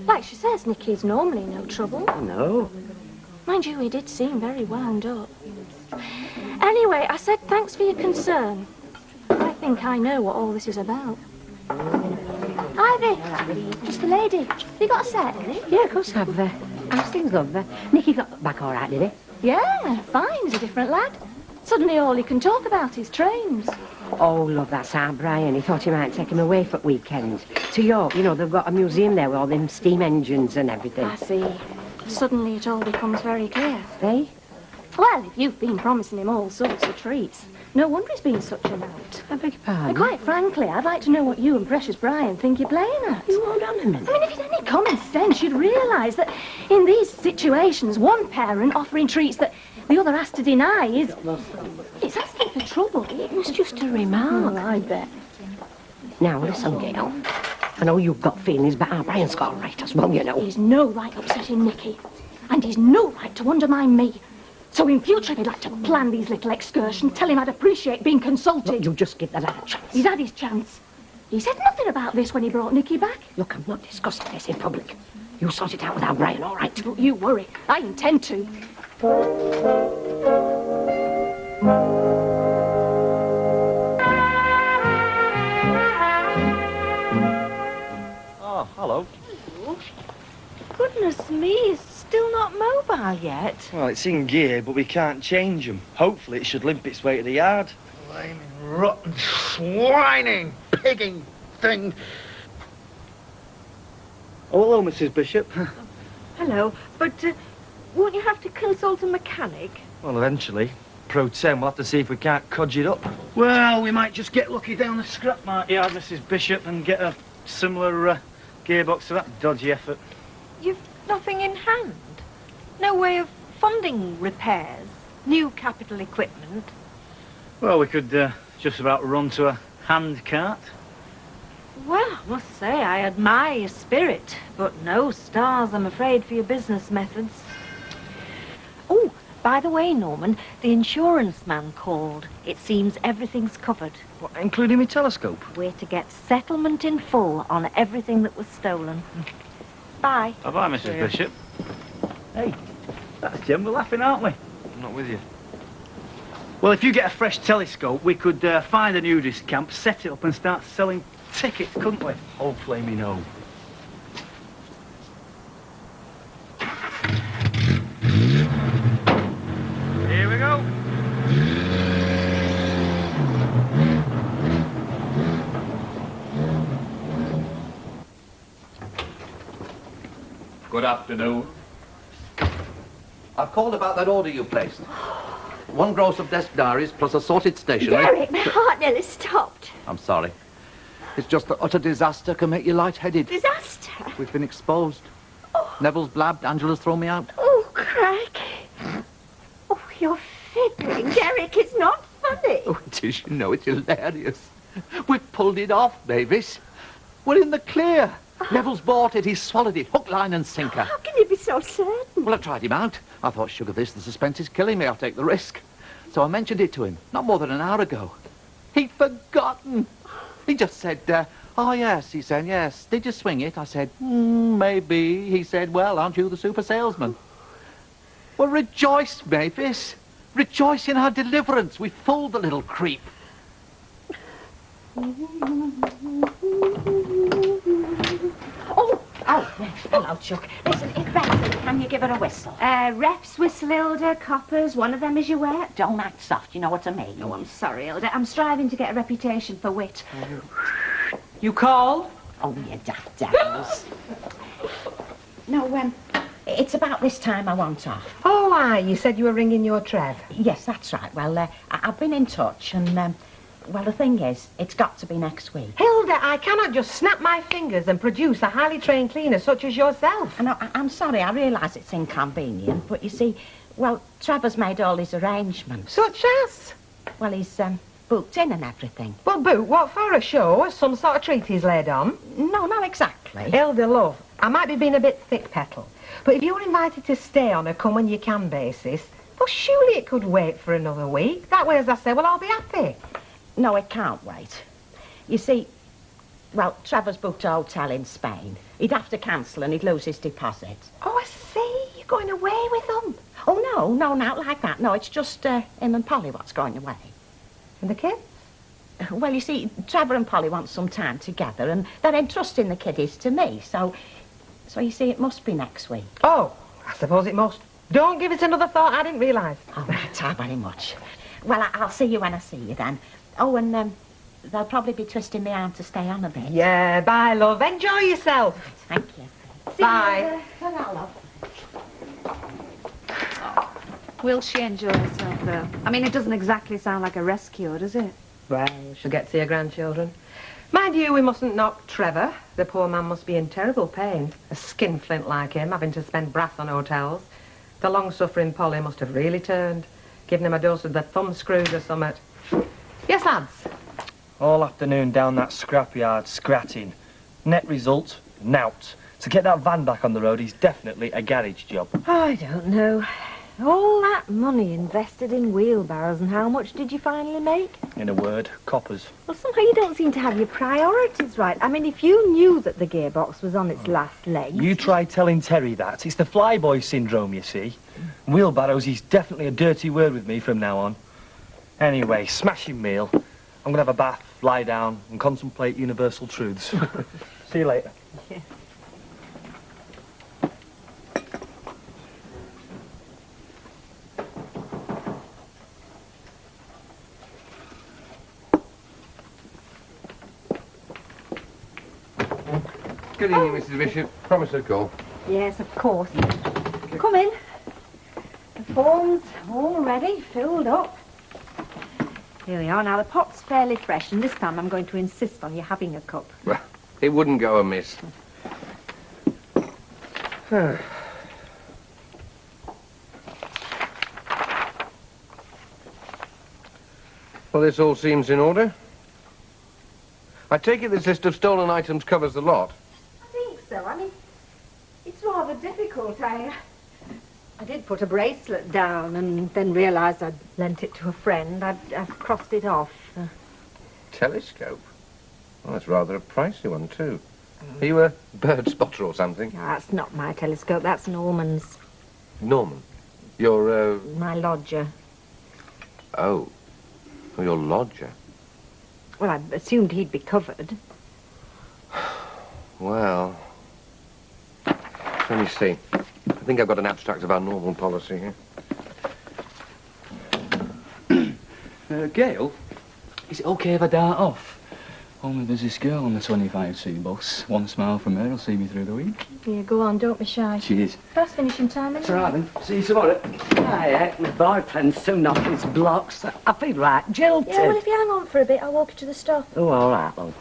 Like she says, Nicky's normally no trouble. No. Mind you, he did seem very wound up. Anyway, I said thanks for your concern. I think I know what all this is about. Ivy, just the lady. You got a set? Yeah, of course I've. How's things, love? Nicky got back all right, did he? Yeah, fine. He's a different lad. Suddenly all he can talk about is trains. Oh, love, that's our Brian. He thought he might take him away for weekends. To York, you know, they've got a museum there with all them steam engines and everything. I see. Suddenly it all becomes very clear. Eh? Well, if you've been promising him all sorts of treats, no wonder he's been such a lout. I beg your pardon? And quite frankly, I'd like to know what you and Precious Brian think you're playing at. You hold on a minute. I mean, if you'd any common sense, you'd realise that in these situations, one parent offering treats that the other has to deny is... It's asking for trouble. It was just a remark. Oh, I bet. Now, listen, Gail. I know you've got feelings, but our Brian's got right as well, you know. He's no right upsetting Nicky. And he's no right to undermine me. So in future, if he'd like to plan these little excursions, tell him I'd appreciate being consulted. Look, you just give the lad a chance. He's had his chance. He said nothing about this when he brought Nicky back. Look, I'm not discussing this in public. You sort it out with our Brian, all right? Don't you worry. I intend to. Oh, hello. Goodness me, he's still not mobile yet. Well, it's in gear, but we can't change him. Hopefully it should limp its way to the yard. Blaming rotten, swining, pigging thing. Oh, hello, Mrs. Bishop. Hello, but won't you have to consult a mechanic? Well, eventually. Pro Tem, we'll have to see if we can't codge it up. Well, we might just get lucky down the scrap mart yard, Mrs. Bishop, and get a similar gearbox to that dodgy effort. You've nothing in hand? No way of funding repairs? New capital equipment? Well, we could just about run to a hand cart. Well, I must say, I admire your spirit, but no stars, I'm afraid, for your business methods. Oh, by the way, Norman, the insurance man called. It seems everything's covered. What, including my telescope? We're to get settlement in full on everything that was stolen. Bye. Bye-bye, Mrs. Bishop. Hey, that's Jim. We're laughing, aren't we? I'm not with you. Well, if you get a fresh telescope, we could find a nudist camp, set it up and start selling tickets, couldn't we? Old flaming no. Here we go. Good afternoon. I've called about that order you placed. 1 gross of desk diaries plus assorted stationery. Derek, my heart nearly stopped. I'm sorry. It's just that utter disaster can make you lightheaded. Disaster? We've been exposed. Neville's blabbed, Angela's thrown me out. Oh, crikey. Oh, you're fiddling. Derek, it's not funny. Oh, it is, you know, it's hilarious. We've pulled it off, Mavis. We're in the clear. Neville's bought it, he's swallowed it, hook, line and sinker. How can you be so certain? Well, I tried him out. I thought, sugar this, the suspense is killing me, I'll take the risk. So I mentioned it to him, not more than an hour ago. He'd forgotten. He just said, oh, yes. He said, yes. Did you swing it? I said, maybe. He said, well, aren't you the super salesman? Well, rejoice, Mavis. Rejoice in our deliverance. We fooled the little creep. Oh, hello, Chuck. Listen, if Betsy, can you give her a whistle? Refs, whistle, Hilda, coppers, one of them is your work. Don't act soft, you know what I mean. Oh, I'm sorry, Hilda. I'm striving to get a reputation for wit. You called? Oh, you daft devils. No, it's about this time I want off. Oh, aye, you said you were ringing your Trev. Yes, that's right. Well, I've been in touch and, well, the thing is, it's got to be next week. Hilda, I cannot just snap my fingers and produce a highly trained cleaner such as yourself. No, I'm sorry, I realise it's inconvenient, but you see, well, Trevor's made all his arrangements. Such as? Well, he's booked in and everything. Well, boot, what for? A show? Some sort of treat he's laid on? No, not exactly. Hilda, love, I might be being a bit thick-petal, but if you're invited to stay on a come-when-you-can basis, well, surely it could wait for another week. That way, as I say, well, I'll be happy. No, it can't wait. You see, well, Trevor's booked a hotel in Spain. He'd have to cancel and he'd lose his deposit. Oh, I see. You're going away with them. Oh, no, not like that. No, it's just him and Polly what's going away. And the kids? Well, you see, Trevor and Polly want some time together and they're entrusting the kiddies to me, so you see, it must be next week. Oh, I suppose it must. Don't give it another thought, I didn't realise. Oh, right, very much. Well, I'll see you when I see you then. Oh, and they'll probably be twisting me arm to stay on a bit. Yeah, bye, love. Enjoy yourself. Thank you. Bye. Hello, love. Will she enjoy herself, though? I mean, it doesn't exactly sound like a rescue, does it? Well, she'll get to see her grandchildren. Mind you, we mustn't knock Trevor. The poor man must be in terrible pain. A skinflint like him, having to spend brass on hotels. The long-suffering Polly must have really turned, giving him a dose of the thumb screws or something. Yes, lads? All afternoon down that scrapyard, scratting. Net result, nout. To get that van back on the road is definitely a garage job. I don't know. All that money invested in wheelbarrows, and how much did you finally make? In a word, coppers. Well, somehow you don't seem to have your priorities right. I mean, if you knew that the gearbox was on its last legs... You try telling Terry that. It's the flyboy syndrome, you see. Wheelbarrows is definitely a dirty word with me from now on. Anyway, smashing meal. I'm going to have a bath, lie down, and contemplate universal truths. See you later. Yeah. Good evening, Mrs. Bishop. Promise a call. Yes, of course. Come in. The form's all ready, filled up. Here we are. Now, the pot's fairly fresh, and this time I'm going to insist on you having a cup. Well, it wouldn't go amiss. Well, this all seems in order. I take it this list of stolen items covers the lot. I think so. I mean, it's rather difficult. I did put a bracelet down and then realised I'd lent it to a friend. I've crossed it off. Telescope? Well, that's rather a pricey one, too. Are you a bird spotter or something? No, that's not my telescope. That's Norman's. Norman? You're, My lodger. Oh. Well, your lodger. Well, I assumed he'd be covered. Well... Let me see. I think I've got an abstract of our normal policy here. Gail, is it okay if I dart off? Only there's this girl on the 25C bus. One smile from her will see me through the week. Yeah, go on, don't be shy. Cheers. Fast finishing time, It's isn't all right it? then. See you tomorrow. Aye, heck, my boyfriend's soon off his blocks. I feel right jilted. Yeah, well, if you hang on for a bit, I'll walk you to the stop. Oh, all right, love.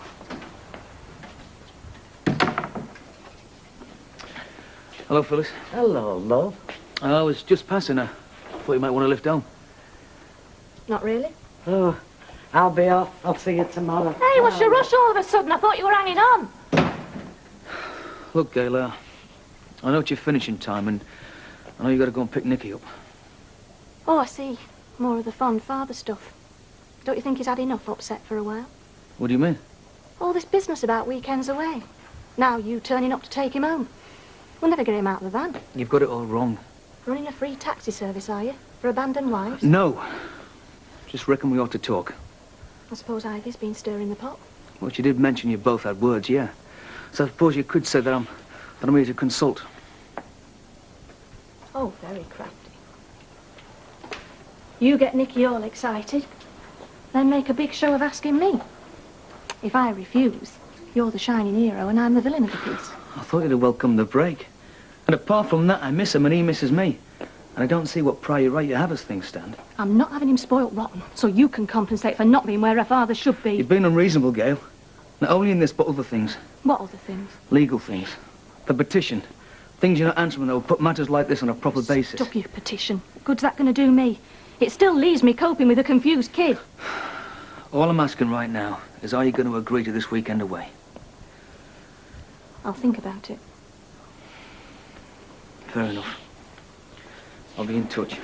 Hello, Phyllis. Hello, love. I was just passing. I thought you might want to lift home. Not really. Oh, I'll be off. I'll see you tomorrow. Hey, what's your rush all of a sudden? I thought you were hanging on. Look, Gail, I know it's your finishing time, and I know you got to go and pick Nicky up. Oh, I see. More of the fond father stuff. Don't you think he's had enough upset for a while? What do you mean? All this business about weekends away. Now you turning up to take him home. We'll never get him out of the van. You've got it all wrong. Running a free taxi service, are you? For abandoned wives? No. Just reckon we ought to talk. I suppose Ivy's been stirring the pot. Well, she did mention you both had words, yeah. So I suppose you could say that I'm here to consult. Oh, very crafty. You get Nicky all excited, then make a big show of asking me. If I refuse, you're the shining hero and I'm the villain of the piece. I thought you'd have welcomed the break. And apart from that, I miss him and he misses me. And I don't see what prior right you have as things stand. I'm not having him spoilt rotten, so you can compensate for not being where a father should be. You've been unreasonable, Gail. Not only in this, but other things. What other things? Legal things. The petition. Things you're not answering that will put matters like this on a proper basis. Stop your petition. Good's that going to do me? It still leaves me coping with a confused kid. All I'm asking right now is, are you going to agree to this weekend away? I'll think about it. Fair enough. I'll be in touch.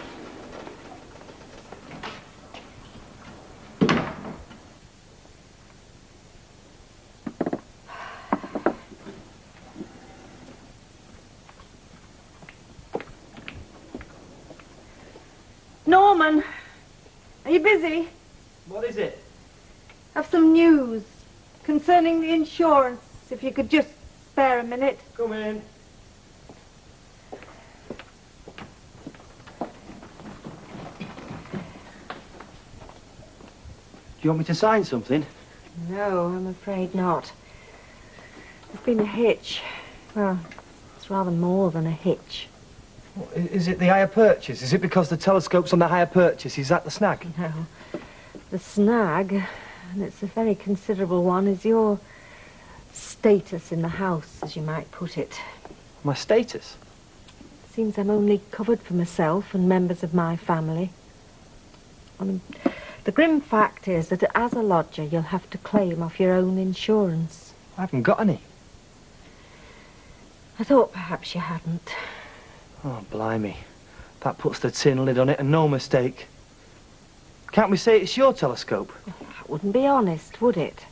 Norman, are you busy? What is it? Have some news concerning the insurance, if you could just spare a minute. Come in. Do you want me to sign something? No, I'm afraid not. There's been a hitch. Well, it's rather more than a hitch. Is it the hire purchase? Is it because the telescope's on the hire purchase? Is that the snag? No. The snag, and it's a very considerable one, is your status in the house, as you might put it. My status? Seems I'm only covered for myself and members of my family. I mean, the grim fact is that as a lodger, you'll have to claim off your own insurance. I haven't got any. I thought perhaps you hadn't. Oh, blimey. That puts the tin lid on it, and no mistake. Can't we say it's your telescope? That wouldn't be honest, would it?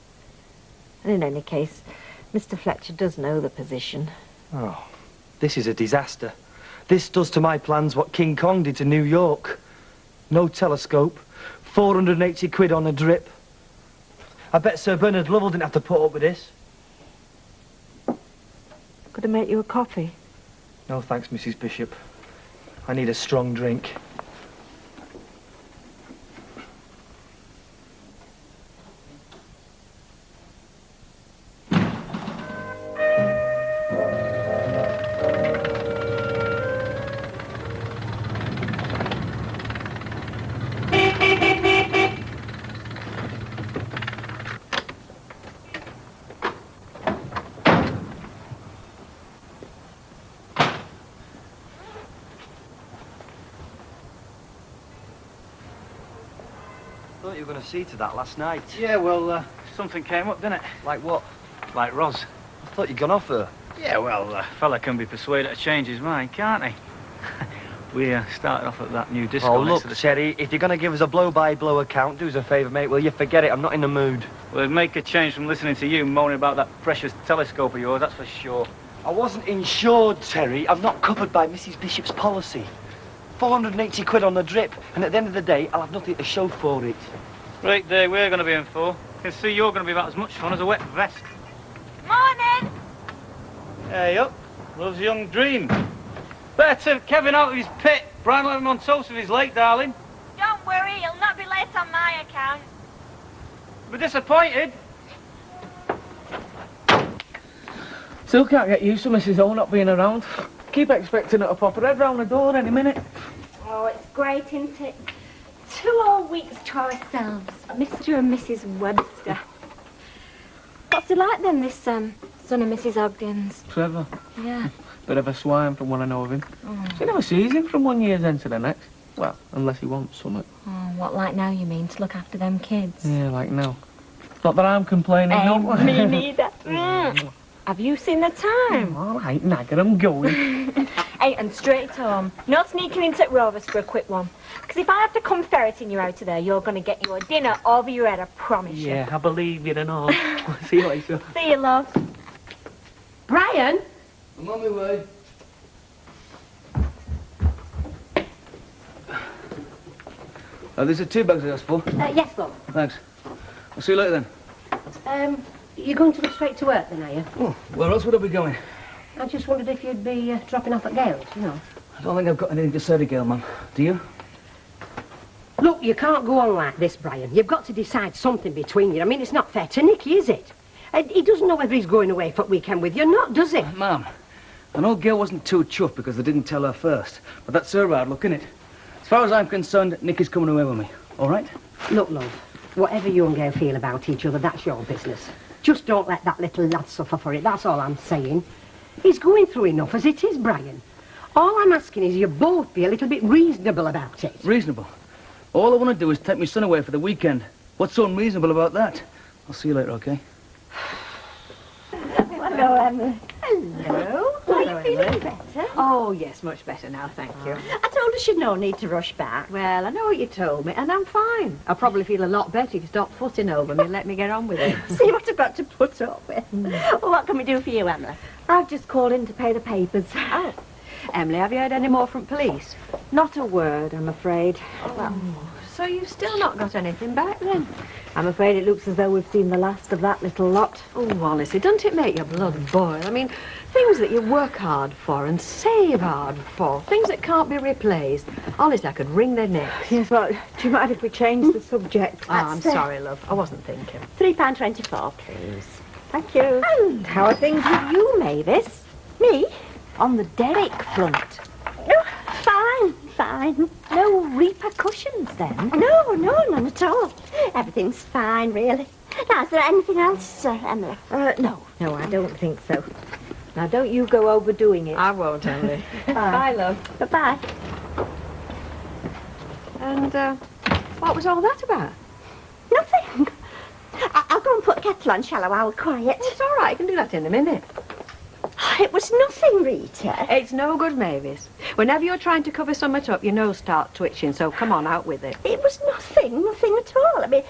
And in any case, Mr. Fletcher does know the position. Oh, this is a disaster. This does to my plans what King Kong did to New York. No telescope, 480 quid on a drip. I bet Sir Bernard Lovell didn't have to put up with this. Could I make you a coffee? No thanks, Mrs. Bishop. I need a strong drink. I thought you were going to see to that last night. Yeah, well, something came up, didn't it? Like what? Like Ros. I thought you'd gone off her. Yeah, well, a fella can be persuaded to change his mind, can't he? We started off at that new disco. Oh, next look, to the... Terry, if you're going to give us a blow-by-blow account, do us a favour, mate, will you? Forget it, I'm not in the mood. Well, it'd make a change from listening to you moaning about that precious telescope of yours, that's for sure. I wasn't insured, Terry. I'm not covered by Mrs. Bishop's policy. 480 quid on the drip, and at the end of the day, I'll have nothing to show for it. Great day we're going to be in for. I can see you're going to be about as much fun as a wet vest. Morning! Hey up, love's young dream. Better turn Kevin out of his pit. Brian will have him on toast if he's late, darling. Don't worry, he'll not be late on my account. Be disappointed. Still can't get used to Mrs. O not being around. Keep expecting her to pop her head round the door any minute. Oh, it's great, isn't it? 2 whole weeks to ourselves. Mr. and Mrs. Webster. What's it like then, this son of Mrs. Ogden's? Trevor. Yeah. Bit of a swine from what I know of him. She never sees him from one year's end to the next. Well, unless he wants something. Oh, what like now you mean, to look after them kids? Yeah, like now. Not that I'm complaining, no. Me neither. Have you seen the time? All right, nagger, I'm going. Hey, and straight home. No sneaking into Rovers for a quick one. Because if I have to come ferreting you out of there, you're going to get your dinner over your head, I promise you. Yeah, I believe you and all. See you later. See you, love. Brian? I'm on my way. These are 2 bags I asked for. Yes, love. Thanks. I'll see you later then. You're going to go straight to work then, are you? Oh, where else would I be going? I just wondered if you'd be dropping off at Gale's, you know. I don't think I've got anything to say to Gail, ma'am. Do you? Look, you can't go on like this, Brian. You've got to decide something between you. I mean, it's not fair to Nicky, is it? He doesn't know whether he's going away for the weekend with you or not, does he? Ma'am, I know Gail wasn't too chuffed because they didn't tell her first, but that's her hard luck, innit? As far as I'm concerned, Nicky's coming away with me, all right? Look, love, whatever you and Gail feel about each other, that's your business. Just don't let that little lad suffer for it, that's all I'm saying. He's going through enough as it is, Brian. All I'm asking is you both be a little bit reasonable about it. Reasonable? All I want to do is take my son away for the weekend. What's so unreasonable about that? I'll see you later, okay? Hello, Emily. Hello. Are you feeling better? Oh, yes, much better now, thank you. I told her she'd no need to rush back. Well, I know what you told me, and I'm fine. I'll probably feel a lot better if you stop footing over me and let me get on with it. See what I've got to put up with. Well, what can we do for you, Emily? I've just called in to pay the papers. Oh. Emily, have you heard any more from police? Not a word, I'm afraid. Well, so you've still not got anything back, then? I'm afraid it looks as though we've seen the last of that little lot. Oh, honestly, doesn't it make your blood boil? I mean, things that you work hard for and save hard for, things that can't be replaced. Honestly, I could wring their necks. Yes, well, do you mind if we change the subject? Oh, I'm sorry, love. I wasn't thinking. £3.24, please. Thank you. And how are things with you, Mavis? Me? On the Derrick front. Oh, fine. No repercussions, then? No, none at all. Everything's fine, really. Now, is there anything else, Emily? No, I don't think so. Now, don't you go overdoing it. I won't, Emily. Bye, love. Bye-bye. And, what was all that about? Nothing. I'll go and put the kettle on, shall I, while we're quiet? It's all right, I can do that in a minute. It was nothing, Rita. It's no good, Mavis. Whenever you're trying to cover something up, your nose starts twitching, so come on, out with it. It was nothing at all. I mean,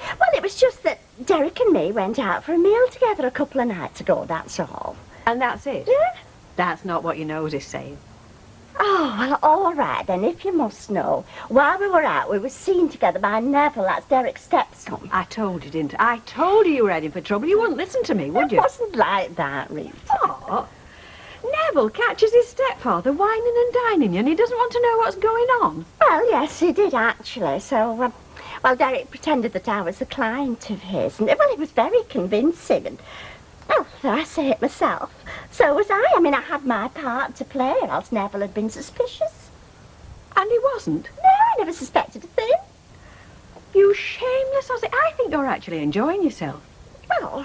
well, it was just that Derek and me went out for a meal together a couple of nights ago, that's all. And that's it? Yeah. That's not what your nose is saying. Oh, well, all right, then, if you must know. While we were out, we were seen together by Neville, that's Derek's stepson. I told you, didn't I? I told you were heading for trouble. You wouldn't listen to me, would you? It wasn't like that, Rita. What? Neville catches his stepfather whining and dining you, and he doesn't want to know what's going on. Well, yes, he did, actually. So, well, Derek pretended that I was a client of his. And, well, it was very convincing. And, well, I say it myself. So was I. I mean, I had my part to play, or else Neville had been suspicious. And he wasn't? No, I never suspected a thing. You shameless Aussie. I think you're actually enjoying yourself. Well,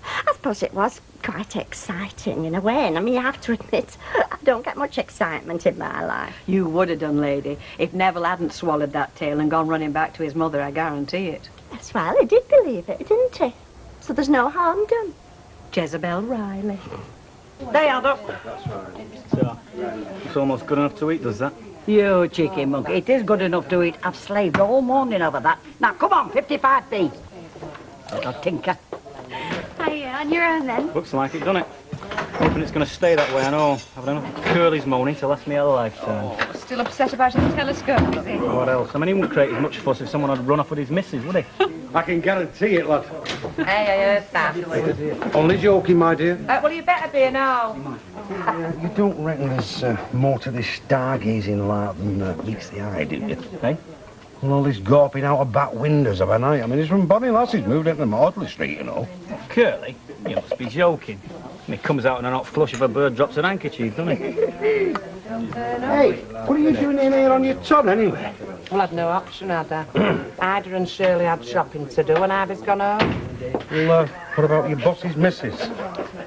I suppose it was quite exciting in a way. And I mean, you have to admit, I don't get much excitement in my life. You would have done, lady, if Neville hadn't swallowed that tail and gone running back to his mother, I guarantee it. Yes, well, he did believe it, didn't he? So there's no harm done. Jezebel Riley. They add up. So, it's almost good enough to eat, does that? You cheeky monkey. It is good enough to eat. I've slaved all morning over that. Now, come on, 55p. Little tinker. Hiya, on your own then. Looks like it, doesn't it? Hoping it's going to stay that way, I know. I've had enough curly's money to last me a lifetime. Still upset about his telescope, is he? What else? I mean, he wouldn't create as much fuss if someone had run off with his missus, would he? I can guarantee it, lad. Hey, I heard that. Only joking, my dear. Well, you better be now. You don't reckon there's more to this stargazing lark than meets the eye, do you? Hey? Well, all this gawping out of back windows of a night. I mean, it's from bonny lasses moved into Mortley Street, you know. Curly? You must be joking. And he comes out in an hot flush if a bird drops an handkerchief, doesn't he? Hey, what are you doing in here on your ton, anyway? Well, I'd no option, had I? Ida and Shirley had shopping to do, and Ida's gone home. Well, what about your boss's missus?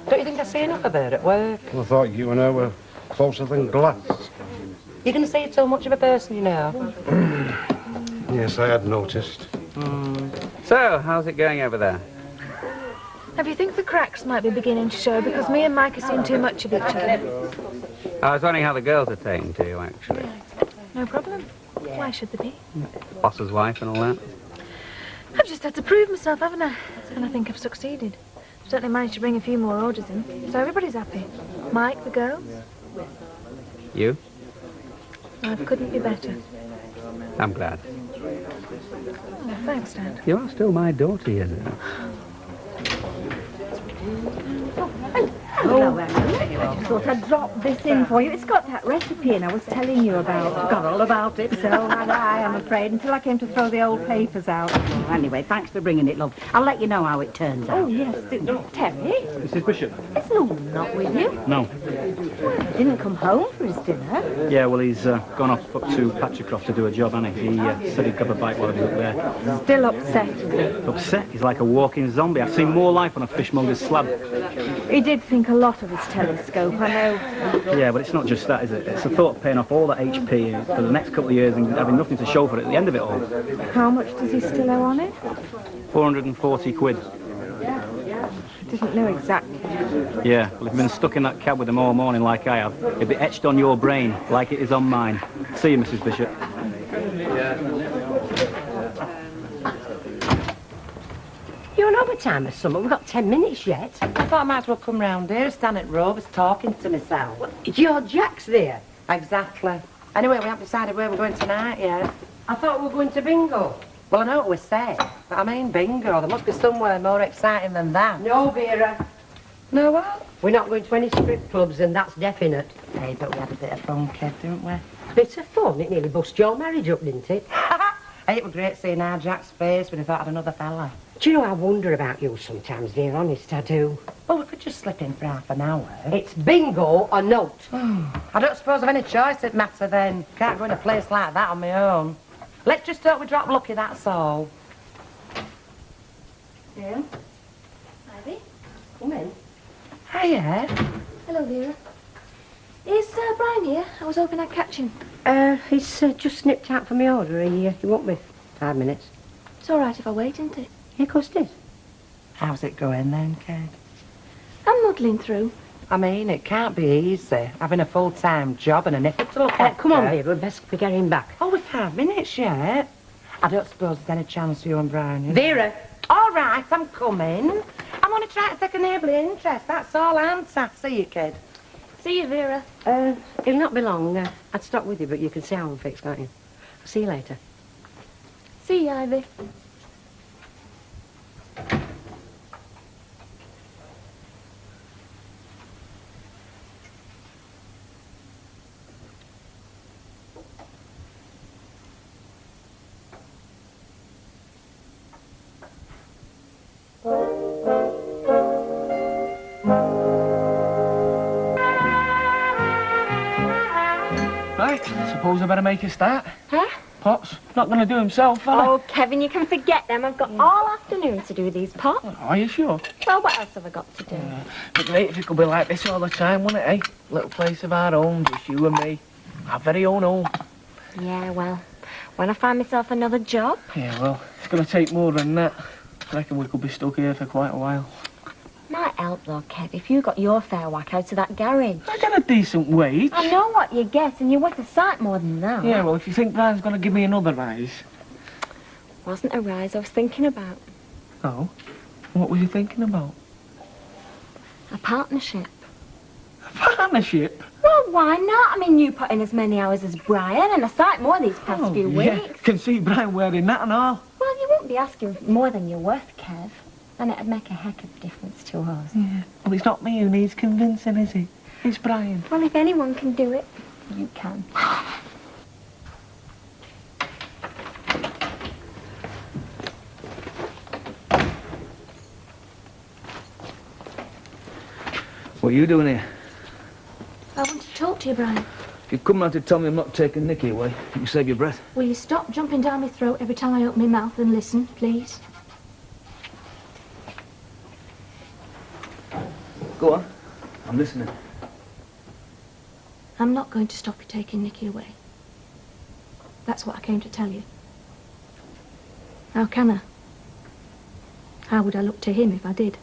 Don't you think I see enough of her at work? Well, I thought you and her were closer than glass. You can see so much of a person, you know. Yes, I had noticed. So, how's it going over there? Have you think the cracks might be beginning to show because me and Mike have seen too much of each other? I was wondering how the girls are taking to you, actually. No problem. Why should there be? Boss's wife and all that. I've just had to prove myself, haven't I? And I think I've succeeded. I've certainly managed to bring a few more orders in, so everybody's happy. Mike, the girls. You? I couldn't be better. I'm glad. Oh, thanks, Dad. You are still my daughter, you know. Hello, Emily. I just thought I'd drop this in for you. It's got that recipe and I was telling you about. Forgot all about it. So had I, I'm afraid, until I came to throw the old papers out. Well, anyway, thanks for bringing it, love. I'll let you know how it turns out. Oh, yes. Terry? Mrs. Bishop? Is Norman not with you? No. Well, he didn't come home for his dinner. Yeah, well, he's gone off up to Patricroft to do a job, hasn't he? He said he'd grab a bite while he was up there. Still upset. Upset? He's like a walking zombie. I've seen more life on a fishmonger's slab. He did think a lot of his telescope, I know. Yeah, but it's not just that, is it? It's the thought of paying off all that HP for the next couple of years and having nothing to show for it at the end of it all. How much does he still owe on it? 440 quid. I didn't know exactly. Yeah, well, if you've been stuck in that cab with him all morning like I have, it'd be etched on your brain like it is on mine. See you, Mrs. Bishop. You're on overtime or something. We've got 10 minutes yet. I thought I might as well come round here, stand at Rover's talking to myself. Your Jack's there. Exactly. Anyway, we haven't decided where we're going tonight yet. I thought we were going to bingo. Well, I know what we say, but I mean bingo. There must be somewhere more exciting than that. No, Vera. No what? We're not going to any strip clubs, and that's definite. Hey, but we had a bit of fun, Kev, didn't we? Bit of fun. It nearly bust your marriage up, didn't it? Hey, it was great seeing our Jack's face when he thought I'd another fella. Do you know, I wonder about you sometimes, dear, honest, I do. Well, we could just slip in for half an hour. It's bingo or note. I don't suppose I've any choice it matter then. Can't go in a place like that on my own. Let's just hope we drop lucky, that's all. Yeah? Ivy? Come in. Hiya. Hello, Vera. Is Brian here? I was hoping I'd catch him. He's just nipped out for my order. He won't be 5 minutes. It's all right if I wait, isn't it? Yeah, of course it is. How's it going then, Kate? I'm muddling through. I mean, it can't be easy, having a full-time job and an effort to look after. Come on, Vera, we'd best be getting back. Oh, we're 5 minutes yet. I don't suppose there's any chance for you and Brian, is Vera! All right, I'm coming. I'm only trying to take a neighbourly interest, that's all, aren't I? See you, kid. See you, Vera. It'll not be long. I'd stop with you, but you can see how I'm fixed, can't you? I'll see you later. See you, Ivy. Right, suppose I better make a start. Huh? Pot's not going to do himself, fella. Oh, Kevin, you can forget them. I've got all afternoon to do these pots. Are you sure? Well, what else have I got to do? But mate, if it could be like this all the time, wouldn't it, eh? Little place of our own, just you and me. Our very own home. Yeah, well, when I find myself another job. Yeah, well, it's going to take more than that. I reckon we could be stuck here for quite a while. Might help, though, Kev, if you got your fair whack out of that garage. I get a decent wage. I know what you get, and you're worth a sight more than that. Yeah, well, if you think Brian's going to give me another rise. Wasn't a rise I was thinking about. Oh? What were you thinking about? A partnership. A partnership? Well, why not? I mean, you put in as many hours as Brian, and a sight more these past few yeah. weeks. Can see Brian wearing that and all. Well, you won't be asking more than you're worth, Kev. And it'd make a heck of a difference to us. Yeah. Well, it's not me who needs convincing, is it? It's Brian. Well, if anyone can do it, you can. What are you doing here? I want to talk to you, Brian. If you come round to tell me I'm not taking Nicky away, you can save your breath. Will you stop jumping down my throat every time I open my mouth and listen, please? Go on. I'm listening. I'm not going to stop you taking Nicky away. That's what I came to tell you. How can I? How would I look to him if I did?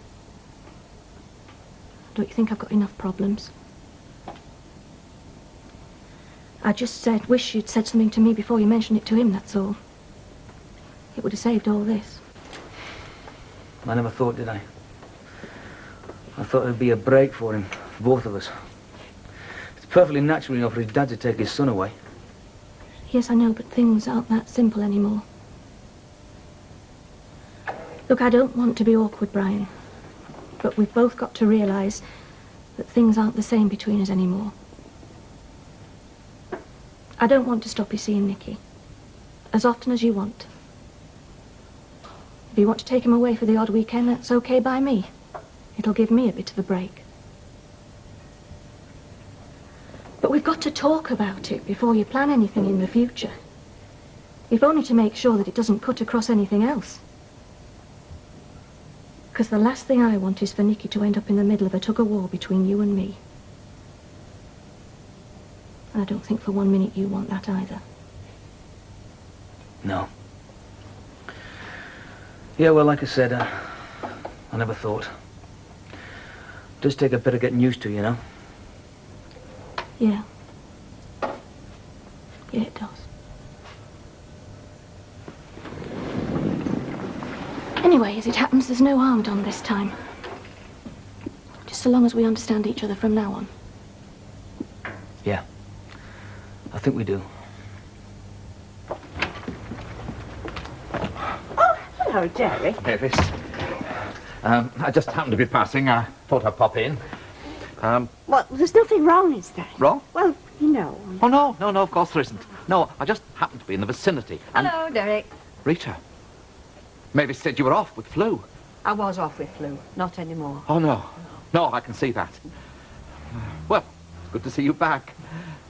Don't you think I've got enough problems? I just wish you'd said something to me before you mentioned it to him, that's all. It would have saved all this. I never thought, did I? I thought it'd be a break for him, for both of us. It's perfectly natural enough for his dad to take his son away. Yes, I know, but things aren't that simple anymore. Look, I don't want to be awkward, Brian, but we've both got to realise that things aren't the same between us anymore. I don't want to stop you seeing Nicky. As often as you want. If you want to take him away for the odd weekend, that's okay by me. It'll give me a bit of a break. But we've got to talk about it before you plan anything in the future. If only to make sure that it doesn't cut across anything else. Because the last thing I want is for Nicky to end up in the middle of a tug-of-war between you and me. And I don't think for 1 minute you want that either. No. Yeah, well, like I said, I never thought. It does take a bit of getting used to, you know? Yeah. Yeah, it does. Anyway, as it happens, there's no harm done this time. Just so long as we understand each other from now on. Yeah. I think we do. Oh, hello, Jerry. Mavis. I just happened to be passing. I thought I'd pop in. Well, there's nothing wrong, is there? Wrong? Well, you know. Oh, no, of course there isn't. No, I just happened to be in the vicinity. And Hello, Derek. Rita, Mavis said you were off with flu. I was off with flu. Not anymore. Oh, no. No, I can see that. Well, good to see you back.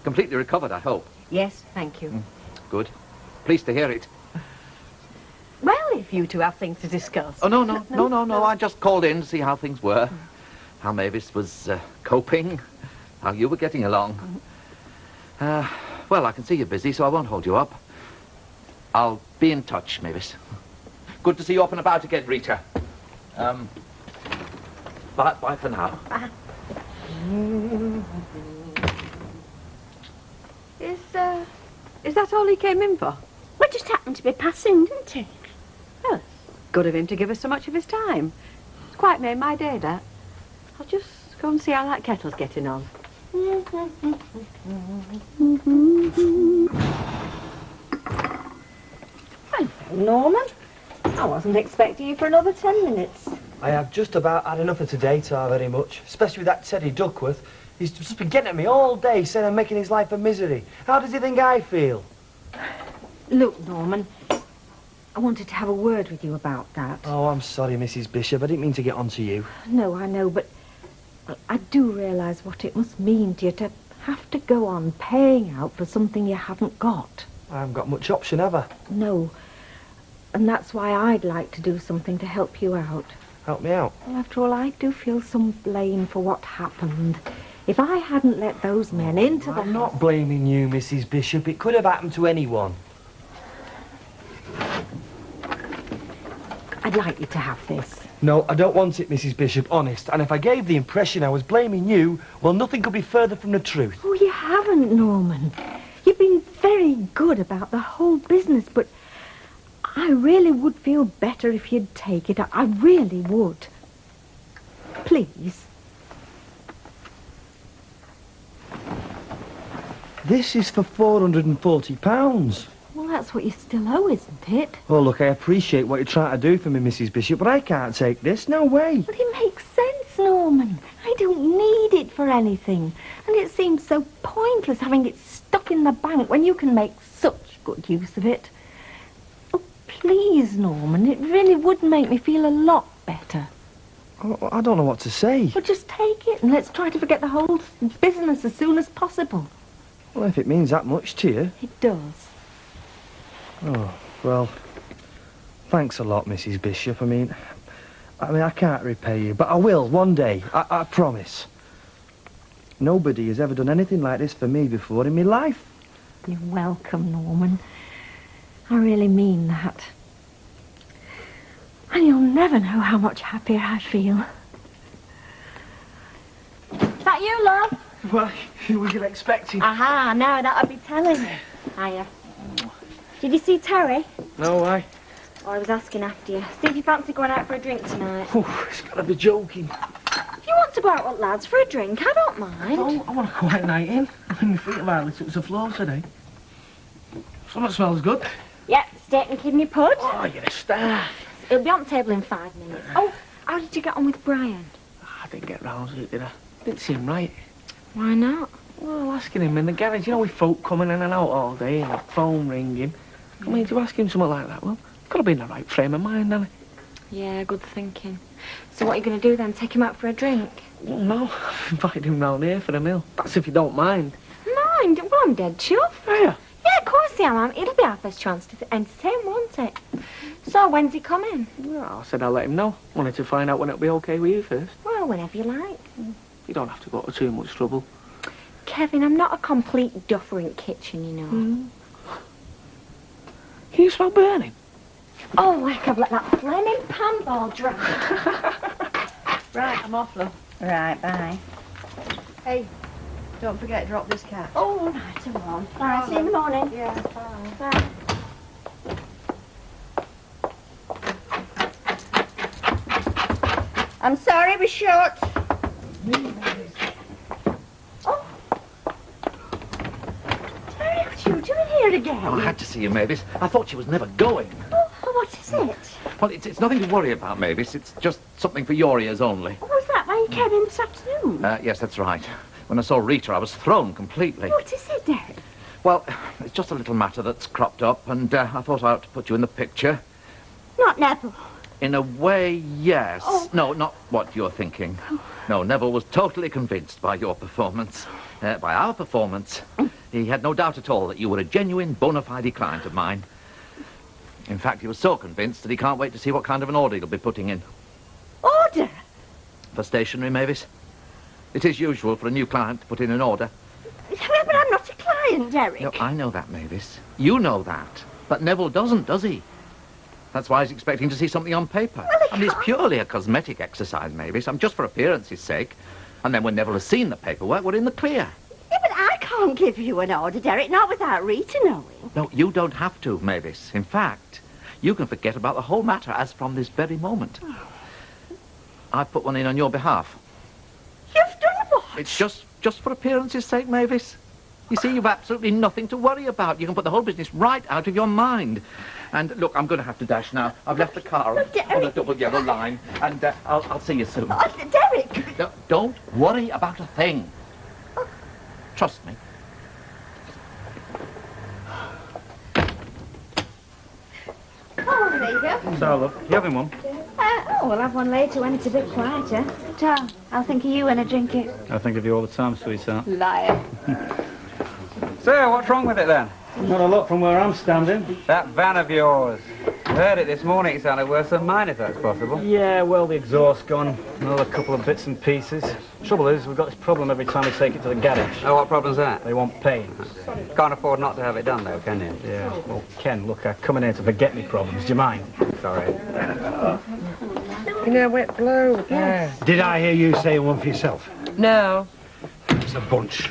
Completely recovered, I hope. Yes, thank you. Good. Pleased to hear it. Well, if you two have things to discuss. Oh, no. I just called in to see how things were. How Mavis was coping. How you were getting along. Well, I can see you're busy, so I won't hold you up. I'll be in touch, Mavis. Good to see you up and about again, Rita. Bye for now. Bye. Is that all he came in for? Well, it just happened to be passing, didn't it? Well, good of him to give us so much of his time. It's quite made my day, that. I'll just go and see how that kettle's getting on. Hello, Norman. I wasn't expecting you for another 10 minutes. I have just about had enough of today, tar very much. Especially with that Teddy Duckworth. He's just been getting at me all day, saying I'm making his life a misery. How does he think I feel? Look, Norman, I wanted to have a word with you about that. Oh, I'm sorry, Mrs. Bishop. I didn't mean to get on to you. No, I know, but I do realise what it must mean to you to have to go on paying out for something you haven't got. I haven't got much option, have I? No, and that's why I'd like to do something to help you out. Help me out? Well, after all, I do feel some blame for what happened. If I hadn't let those men into the I'm not blaming you, Mrs. Bishop. It could have happened to anyone. I'd like you to have this. No, I don't want it, Mrs. Bishop, honest. And if I gave the impression I was blaming you, well, nothing could be further from the truth. Oh, you haven't, Norman. You've been very good about the whole business, but I really would feel better if you'd take it. I really would. Please. This is for £440. Well, that's what you still owe, isn't it? Oh, look, I appreciate what you're trying to do for me, Mrs. Bishop, but I can't take this. No way. Well, it makes sense, Norman. I don't need it for anything. And it seems so pointless having it stuck in the bank when you can make such good use of it. Oh, please, Norman, it really would make me feel a lot better. Oh, I don't know what to say. Well, just take it and let's try to forget the whole business as soon as possible. Well, if it means that much to you. It does. Oh, well, thanks a lot, Mrs. Bishop. I mean, I can't repay you, but I will one day. I promise. Nobody has ever done anything like this for me before in my life. You're welcome, Norman. I really mean that. And you'll never know how much happier I feel. Is that you, love? Well, who were you expecting? Aha, now that'll be telling. Hiya. Did you see Terry? No, why? Oh, I was asking after you. See if you fancy going out for a drink tonight. He's got to be joking. If you want to go out with lads for a drink, I don't mind. Oh, I want a quiet night in. I mean, my feet have hardly touched the floor today. Something smells good. Yep, steak and kidney pud. Oh, you're a star. It'll be on the table in 5 minutes. Oh, how did you get on with Brian? I didn't get round to it, did I? Didn't seem right. Why not? Well, asking him in the garage, you know, with folk coming in and out all day and the phone ringing. I mean, to ask him something like that, well, got to be in the right frame of mind, hasn't Yeah, good thinking. So what are you going to do then? Take him out for a drink? he? Well, no, I've invited him round here for a meal. That's if you don't mind. Mind? Well, I'm dead chuffed. Are you? Yeah, of course I am. It'll be our first chance to entertain, won't it? So, when's he coming? Well, I said I'll let him know. Wanted to find out when it'll be okay with you first. Well, whenever you like. You don't have to go to too much trouble. Kevin, I'm not a complete duffer in kitchen, you know. Can you smell burning? Oh, like I've let that flaming pan ball dry. Right, I'm off, love. Right, bye. Hey, don't forget to drop this cat. Oh, right, I'm on. Bye, see you in the morning. Yeah, bye. Bye. I'm sorry we're short. Oh. Terry, what are you doing here again? Oh, I had to see you, Mavis. I thought she was never going. Oh, what is it? Well, it's nothing to worry about, Mavis. It's just something for your ears only. What was that? Why you came in this afternoon? Yes, that's right. When I saw Rita, I was thrown completely. What is it, Derek? Well, it's just a little matter that's cropped up, and I thought I ought to put you in the picture. Not Neville. In a way, yes. Oh. No, not what you're thinking. No, Neville was totally convinced by your performance. By our performance. He had no doubt at all that you were a genuine, bona fide client of mine. In fact, he was so convinced that he can't wait to see what kind of an order you'll be putting in. Order? For stationery, Mavis? It is usual for a new client to put in an order. Yeah, but I'm not a client, Derek. No, I know that, Mavis. You know that. But Neville doesn't, does he? That's why he's expecting to see something on paper. Well, I mean, it's purely a cosmetic exercise, Mavis. I'm just for appearance's sake. And then when Neville has seen the paperwork, we're in the clear. Yeah, but I can't give you an order, Derek, not without Rita knowing. No, you don't have to, Mavis. In fact, you can forget about the whole matter as from this very moment. I've put one in on your behalf. You've done what? It's just for appearance's sake, Mavis. You see, you've absolutely nothing to worry about. You can put the whole business right out of your mind. And look, I'm going to have to dash now. I've left the car on a double yellow line, and I'll see you soon. Oh, Derek! No, don't worry about a thing. Trust me. Oh, there you go. So, look, you having one? We'll have one later when it's a bit quieter. Tom, I'll think of you when I drink it. I think of you all the time, sweetheart. Liar. So, what's wrong with it then? Not a lot from where I'm standing. That van of yours. I heard it this morning. It sounded worse than mine, if that's possible. Yeah, well, the exhaust's gone. Another couple of bits and pieces. Trouble is, we've got this problem every time we take it to the garage. Oh, what problem's that? They want paint. Can't afford not to have it done, though, can you? Yeah. Well, Ken, look, I come in here to forget me problems. Do you mind? Sorry. You know, wet blow. Yeah. Did I hear you say one for yourself? No. It's a bunch.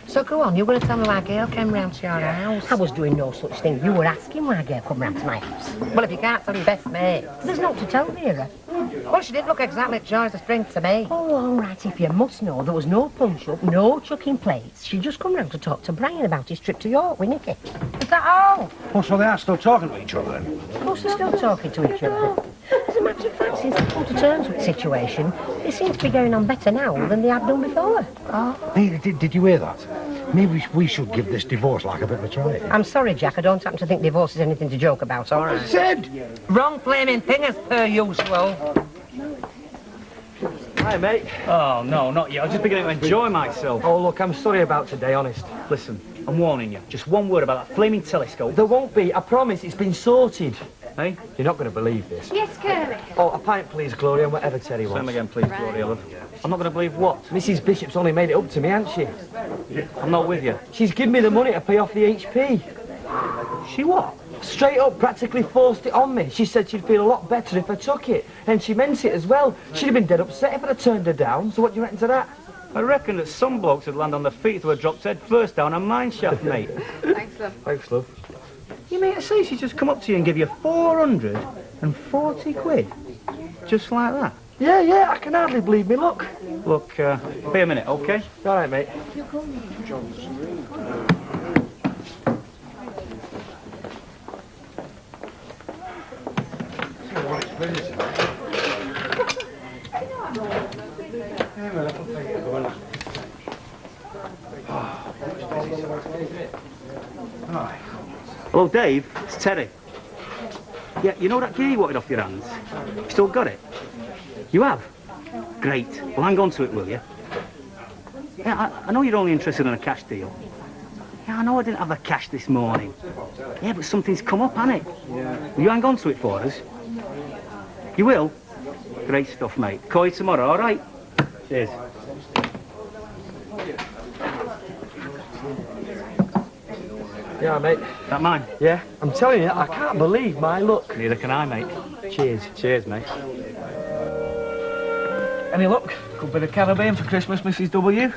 So go on, you were going to tell me why Gail came round to your house. I was doing no such thing. You were asking why Gail come round to my house. Well, if you can't tell your best mate. There's not to tell, Vera. Well, she didn't look exactly joyous as drink to me. Oh, all right, if you must know, there was no punch-up, no chucking plates. She just come round to talk to Brian about his trip to York with Nicky. Is that all? Oh, so they are still talking to each other then? Of course, they're still talking to each other. As a matter of fact, since they come to terms with the situation, they seem to be going on better now than they had done before. Oh. Hey, did you hear that? Maybe we should give this divorce like a bit of a try. I'm sorry, Jack, I don't happen to think divorce is anything to joke about, all right? Said! Wrong flaming thing as per usual. Hi, mate. Oh, no, not yet. I was just beginning to enjoy myself. Oh, look, I'm sorry about today, honest. Listen, I'm warning you. Just one word about that flaming telescope. There won't be, I promise, it's been sorted. Hey? You're not going to believe this. Yes, Curly. Oh, a pint, please, Gloria, and whatever Terry wants. Same again, please, Gloria, love. I'm not going to believe what? Mrs. Bishop's only made it up to me, hasn't she? I'm not with you. She's given me the money to pay off the HP. She what? Straight up, practically forced it on me. She said she'd feel a lot better if I took it. And she meant it as well. She'd have been dead upset if I'd have turned her down. So what do you reckon to that? I reckon that some blokes would land on their feet if they were dropped head first down a mine shaft, mate. Thanks, love. Thanks, love. You mean to say she's just come up to you and give you 440 quid? Just like that? Yeah, I can hardly believe me luck. Look, be a minute, OK? All right, mate. Hello, Dave. It's Terry. Yeah, you know that key you wanted off your hands? You still got it? You have? Great. Well, hang on to it, will you? Yeah, I know you're only interested in a cash deal. Yeah, I know I didn't have the cash this morning. Yeah, but something's come up, hasn't it? Yeah. Will you hang on to it for us? You will? Great stuff, mate. Call you tomorrow, all right? Cheers. Yeah, mate. That mine? Yeah, I'm telling you, I can't believe my luck. Neither can I, mate. Cheers. Cheers, mate. Any luck? Good bit of Caribbean for Christmas, Mrs. W.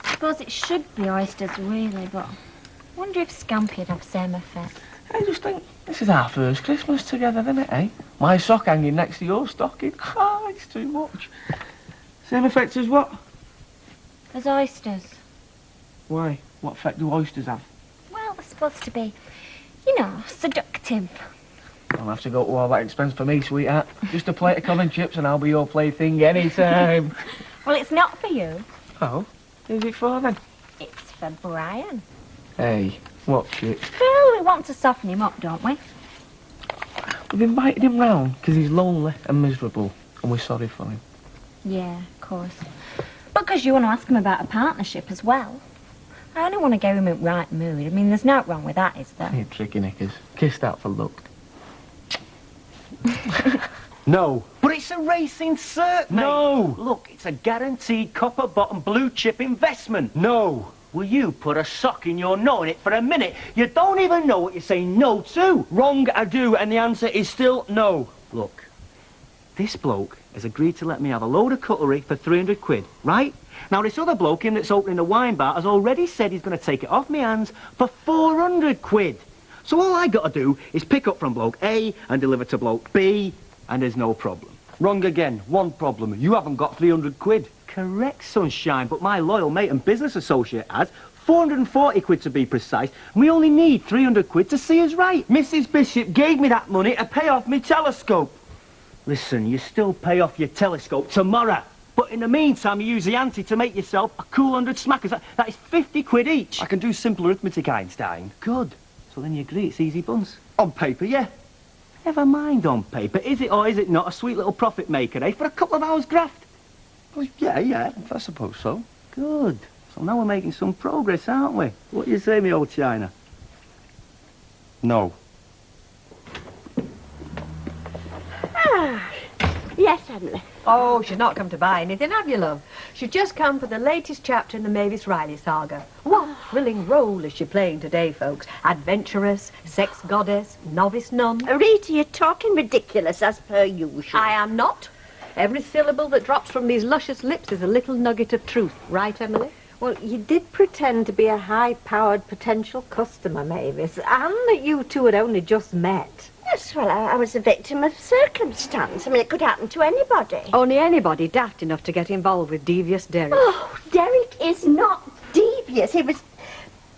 I suppose it should be oysters, really, but I wonder if Scampy'd have same effect. I just think this is our first Christmas together, isn't it, eh? My sock hanging next to your stocking. Ah, it's too much. Same effect as what? As oysters. Why? What effect do oysters have? Well, they're supposed to be, you know, seductive. I'll have to go to all that expense for me, sweetheart. Just a plate of corn and chips and I'll be your plaything anytime. Well, it's not for you. Oh? Who's it for then? It's for Brian. Hey, what shit? Well, we want to soften him up, don't we? We've invited him round because he's lonely and miserable and we're sorry for him. Yeah, of course. But because you want to ask him about a partnership as well. I only want to get him in the right mood. I mean, there's nothing wrong with that, is there? You tricky knickers. Kissed out for luck. No. But it's a racing cert, mate. No. Look, it's a guaranteed copper-bottom blue-chip investment. No. Will you put a sock in your knowing it for a minute? You don't even know what you're saying no to. Wrong, I do, and the answer is still no. Look, this bloke has agreed to let me have a load of cutlery for 300 quid, right? Now, this other bloke in that's opening a wine bar has already said he's going to take it off my hands for 400 quid. So all I got to do is pick up from bloke A and deliver to bloke B, and there's no problem. Wrong again. One problem. You haven't got 300 quid. Correct, sunshine, but my loyal mate and business associate has 440 quid to be precise, and we only need 300 quid to see us right. Mrs. Bishop gave me that money to pay off my telescope. Listen, you still pay off your telescope tomorrow. But in the meantime, you use the ante to make yourself a cool 100 smackers. That is 50 quid each. I can do simple arithmetic, Einstein. Good. So then you agree it's easy buns. On paper, yeah. Never mind on paper. Is it or is it not a sweet little profit maker, eh? For a couple of hours graft. Well, yeah, I suppose so. Good. So now we're making some progress, aren't we? What do you say, me old China? No. Yes, Emily. Oh, she's not come to buy anything, have you, love? She's just come for the latest chapter in the Mavis Riley saga. What thrilling role is she playing today, folks? Adventuress, sex goddess, novice nun? Rita, you're talking ridiculous as per usual. I am not. Every syllable that drops from these luscious lips is a little nugget of truth. Right, Emily? Well, you did pretend to be a high-powered potential customer, Mavis, and that you two had only just met. Yes, well, I was a victim of circumstance. I mean, it could happen to anybody. Only anybody daft enough to get involved with devious Derek. Oh, Derek is not devious. He was...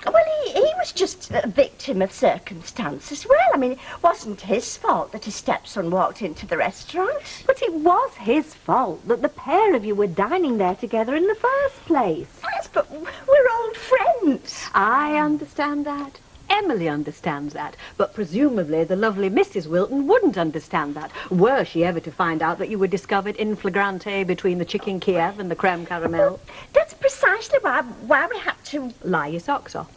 Well, he was just a victim of circumstance as well. I mean, it wasn't his fault that his stepson walked into the restaurant. But it was his fault that the pair of you were dining there together in the first place. Yes, but we're old friends. I understand that. Emily understands that, but presumably the lovely Mrs. Wilton wouldn't understand that, were she ever to find out that you were discovered in flagrante between the chicken Kiev and the creme caramel. That's precisely why we had to Lie your socks off.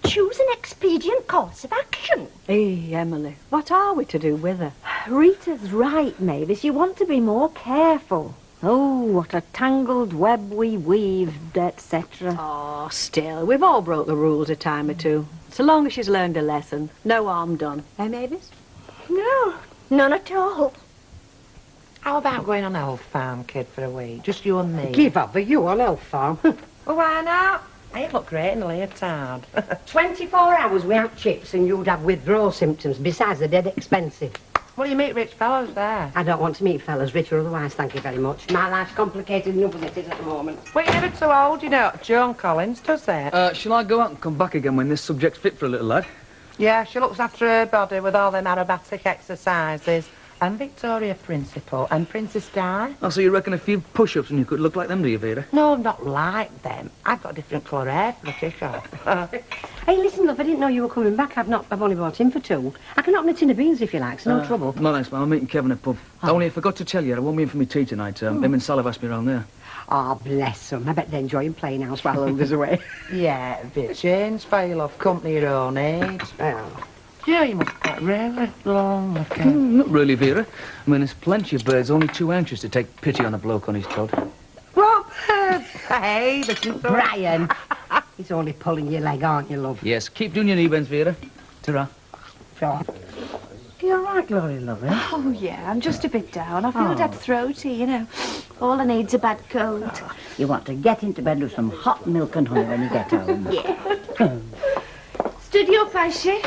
choose an expedient course of action. Hey, Emily, what are we to do with her? Rita's right, Mavis. You want to be more careful. Oh, what a tangled web we weaved, etc. Oh, still, we've all broke the rules a time or two. So long as she's learned a lesson, no harm done. Eh, Mavis? No, none at all. How about going on Elf Farm, kid, for a week? Just you and me. Give up, are you on Elf Farm? Well, why not? It look great in a leotard. 24 hours without chips and you'd have withdrawal symptoms. Besides, they're dead expensive. Well, you meet rich fellows there. I don't want to meet fellas, rich or otherwise, thank you very much. My life's complicated enough as it is at the moment. Well, you're never too old, you know. Joan Collins does that. Shall I go out and come back again when this subject's fit for a little lad? Yeah, she looks after her body with all them aerobatic exercises. And Victoria Principal and Princess Di. Oh, so you reckon a few push-ups and you could look like them, do you, Vera? No, not like them. I've got different colour hair for a kick-off. Hey, listen, love, I didn't know you were coming back. I've only brought in for 2. I can open a tin of beans if you like, so no trouble. No, thanks, man. I'm meeting Kevin at pub. Only I forgot to tell you, I won't be in for my tea tonight. Him and Sal have asked me around there. Oh, bless them. I bet they're enjoying playing house while Hilda's away. Yeah, a bit change for you, love. Company your own age. Oh. Yeah, you must get really long, okay? Not really, Vera. I mean, there's plenty of birds, only too anxious to take pity on a bloke on his chod. Robert! Hey, this is Brian! He's only pulling your leg, aren't you, love? Yes, keep doing your knee bends, Vera. Ta-ra. Sure. You all right, Glory, lovey? Oh, yeah, I'm just a bit down. I feel dead throaty, you know. All I need's a bad cold. You want to get into bed with some hot milk and honey when you get home. Yeah. Stood you up, has she?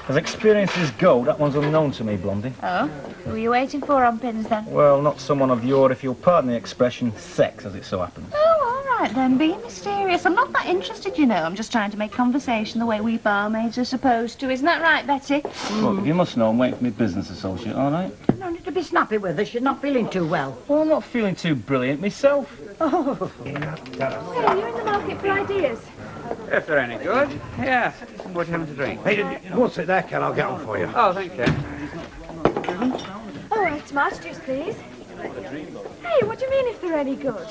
As experience as gold, that one's unknown to me, Blondie. Oh, who were you waiting for on pins, then? Well, not someone of your, if you'll pardon the expression, sex, as it so happens. Oh, all right, then. Be mysterious. I'm not that interested, you know. I'm just trying to make conversation the way we barmaids are supposed to. Isn't that right, Betty? Look, you must know I'm waiting for my business associate, all right? No need to be snappy with her. She's not feeling too well. Well, I'm not feeling too brilliant myself. Oh. Hey, you're in the market for ideas. If they're any good, yeah. What do you having to drink? Hey, go and sit there, Ken. I'll get on for you. Oh, thank you. Oh, tomato juice, please. Hey, what do you mean if they're any good?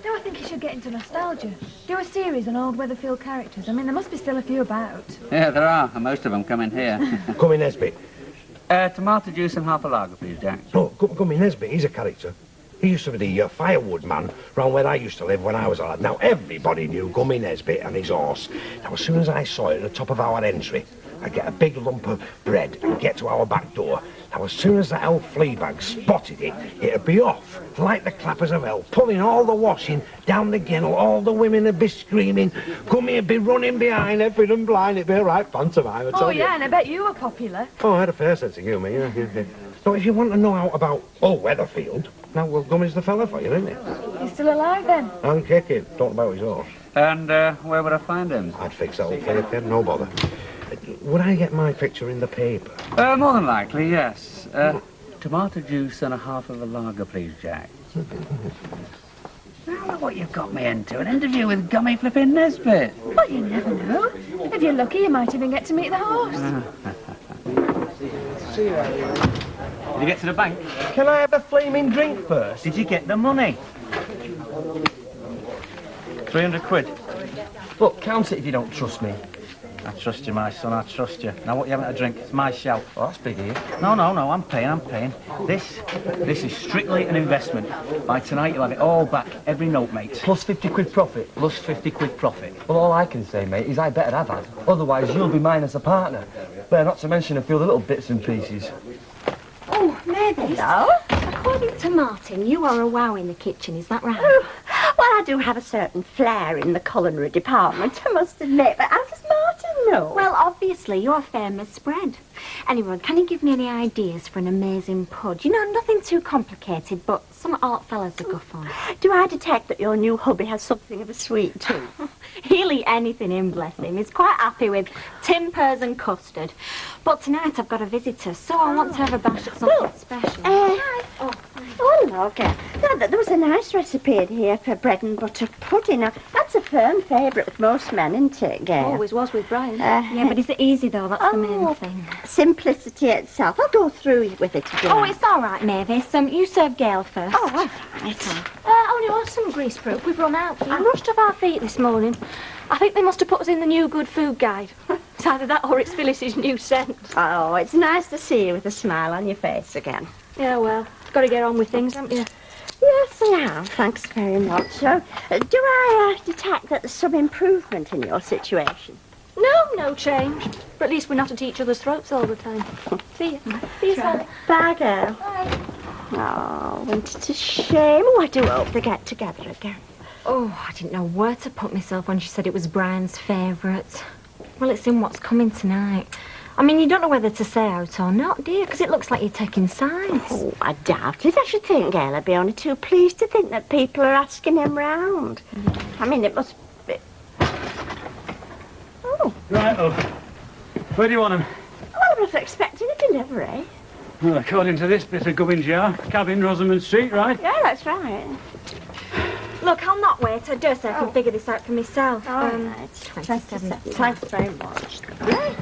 No, I think you should get into nostalgia. Do a series on old Weatherfield characters. I mean, there must be still a few about. Yeah, there are, and most of them come in here. Come in, Nesbit. Tomato juice and half a lager, please, Jack. No, come in, Nesbit. He's a character. He used to be the firewood man round where I used to live when I was a lad. Now, everybody knew Gummy Nesbit and his horse. Now, as soon as I saw it at the top of our entry, I'd get a big lump of bread and get to our back door. Now, as soon as that old flea bag spotted it, it'd be off, like the clappers of hell, pulling all the washing down the ginnel. All the women would be screaming. Gummy would be running behind, everything and blind. It'd be a right pantomime, I tell you. Oh, yeah, and I bet you were popular. Oh, I had a fair sense of humour, yeah. So if you want to know out about old Weatherfield, now, well, Gummy's the fella for you, isn't it? He's still alive, then? And kicking, talking about his horse. And where would I find him? I'd fix that all for you, Ken, no bother. Would I get my picture in the paper? More than likely, yes. Tomato juice and a half of a lager, please, Jack. Now look what you've got me into, an interview with Gummy flipping Nesbit. Well, you never know. If you're lucky, you might even get to meet the horse. Did you get to the bank? Can I have a flaming drink first? Did you get the money? 300 quid. Look, count it if you don't trust me. I trust you, my son, I trust you. Now, what are you having to drink? It's my shout. Oh, that's big of you. No, I'm paying. This is strictly an investment. By tonight, you'll have it all back, every note, mate. Plus 50 quid profit? Plus 50 quid profit. Well, all I can say, mate, is I better have had. Otherwise, you'll be mine as a partner. Better not to mention a few little bits and pieces. Oh, Mavis. Hello? According to Martin, you are a wow in the kitchen, is that right? Oh, well, I do have a certain flair in the culinary department, I must admit, but how does Martin know? Well, obviously, you're famous spread. Anyway, can you give me any ideas for an amazing pud? You know, nothing too complicated, but Some art fellas are guffawing. Do I detect that your new hubby has something of a sweet tooth? He'll eat anything in, bless him. He's quite happy with timpers and custard. But tonight I've got a visitor, so I want to have a bash at something special. Oh, look. There was a nice recipe in here for bread and butter pudding. Now, that's a firm favourite with most men, isn't it, Gail? Always was with Brian. Yeah, but is it easy, though? That's the main thing. Simplicity itself. I'll go through with it again. Oh, it's all right, Mavis. You serve Gail first. Oh, all right. Only want some greaseproof. We've run out. I rushed off our feet this morning. I think they must have put us in the new good food guide. It's either that or it's Phyllis's new scent. Oh, it's nice to see you with a smile on your face again. Yeah, well, got to get on with things, haven't you? Yes, I have. Thanks very much. So, do I detect that there's some improvement in your situation? No change. But at least we're not at each other's throats all the time. See you. See you, Sally. Bye, girl. Bye. Oh, and it's a shame. Oh, I do hope they get together again. Oh, I didn't know where to put myself when she said it was Brian's favourite. Well, it's in what's coming tonight. I mean, you don't know whether to say out or not, do you? Because it looks like you're taking sides. Oh, I doubt it. I should think Gail would be only too pleased to think that people are asking him round. I mean, it must be... Oh. Right, oh. Where do you want him? Well, I was expecting a delivery. Well, according to this bit of gubbins jar, cabin Rosamond Street, right? Yeah, that's right. Look, I'll not wait. I dare say I can figure this out for myself. All right. 27. Thanks very much. Right.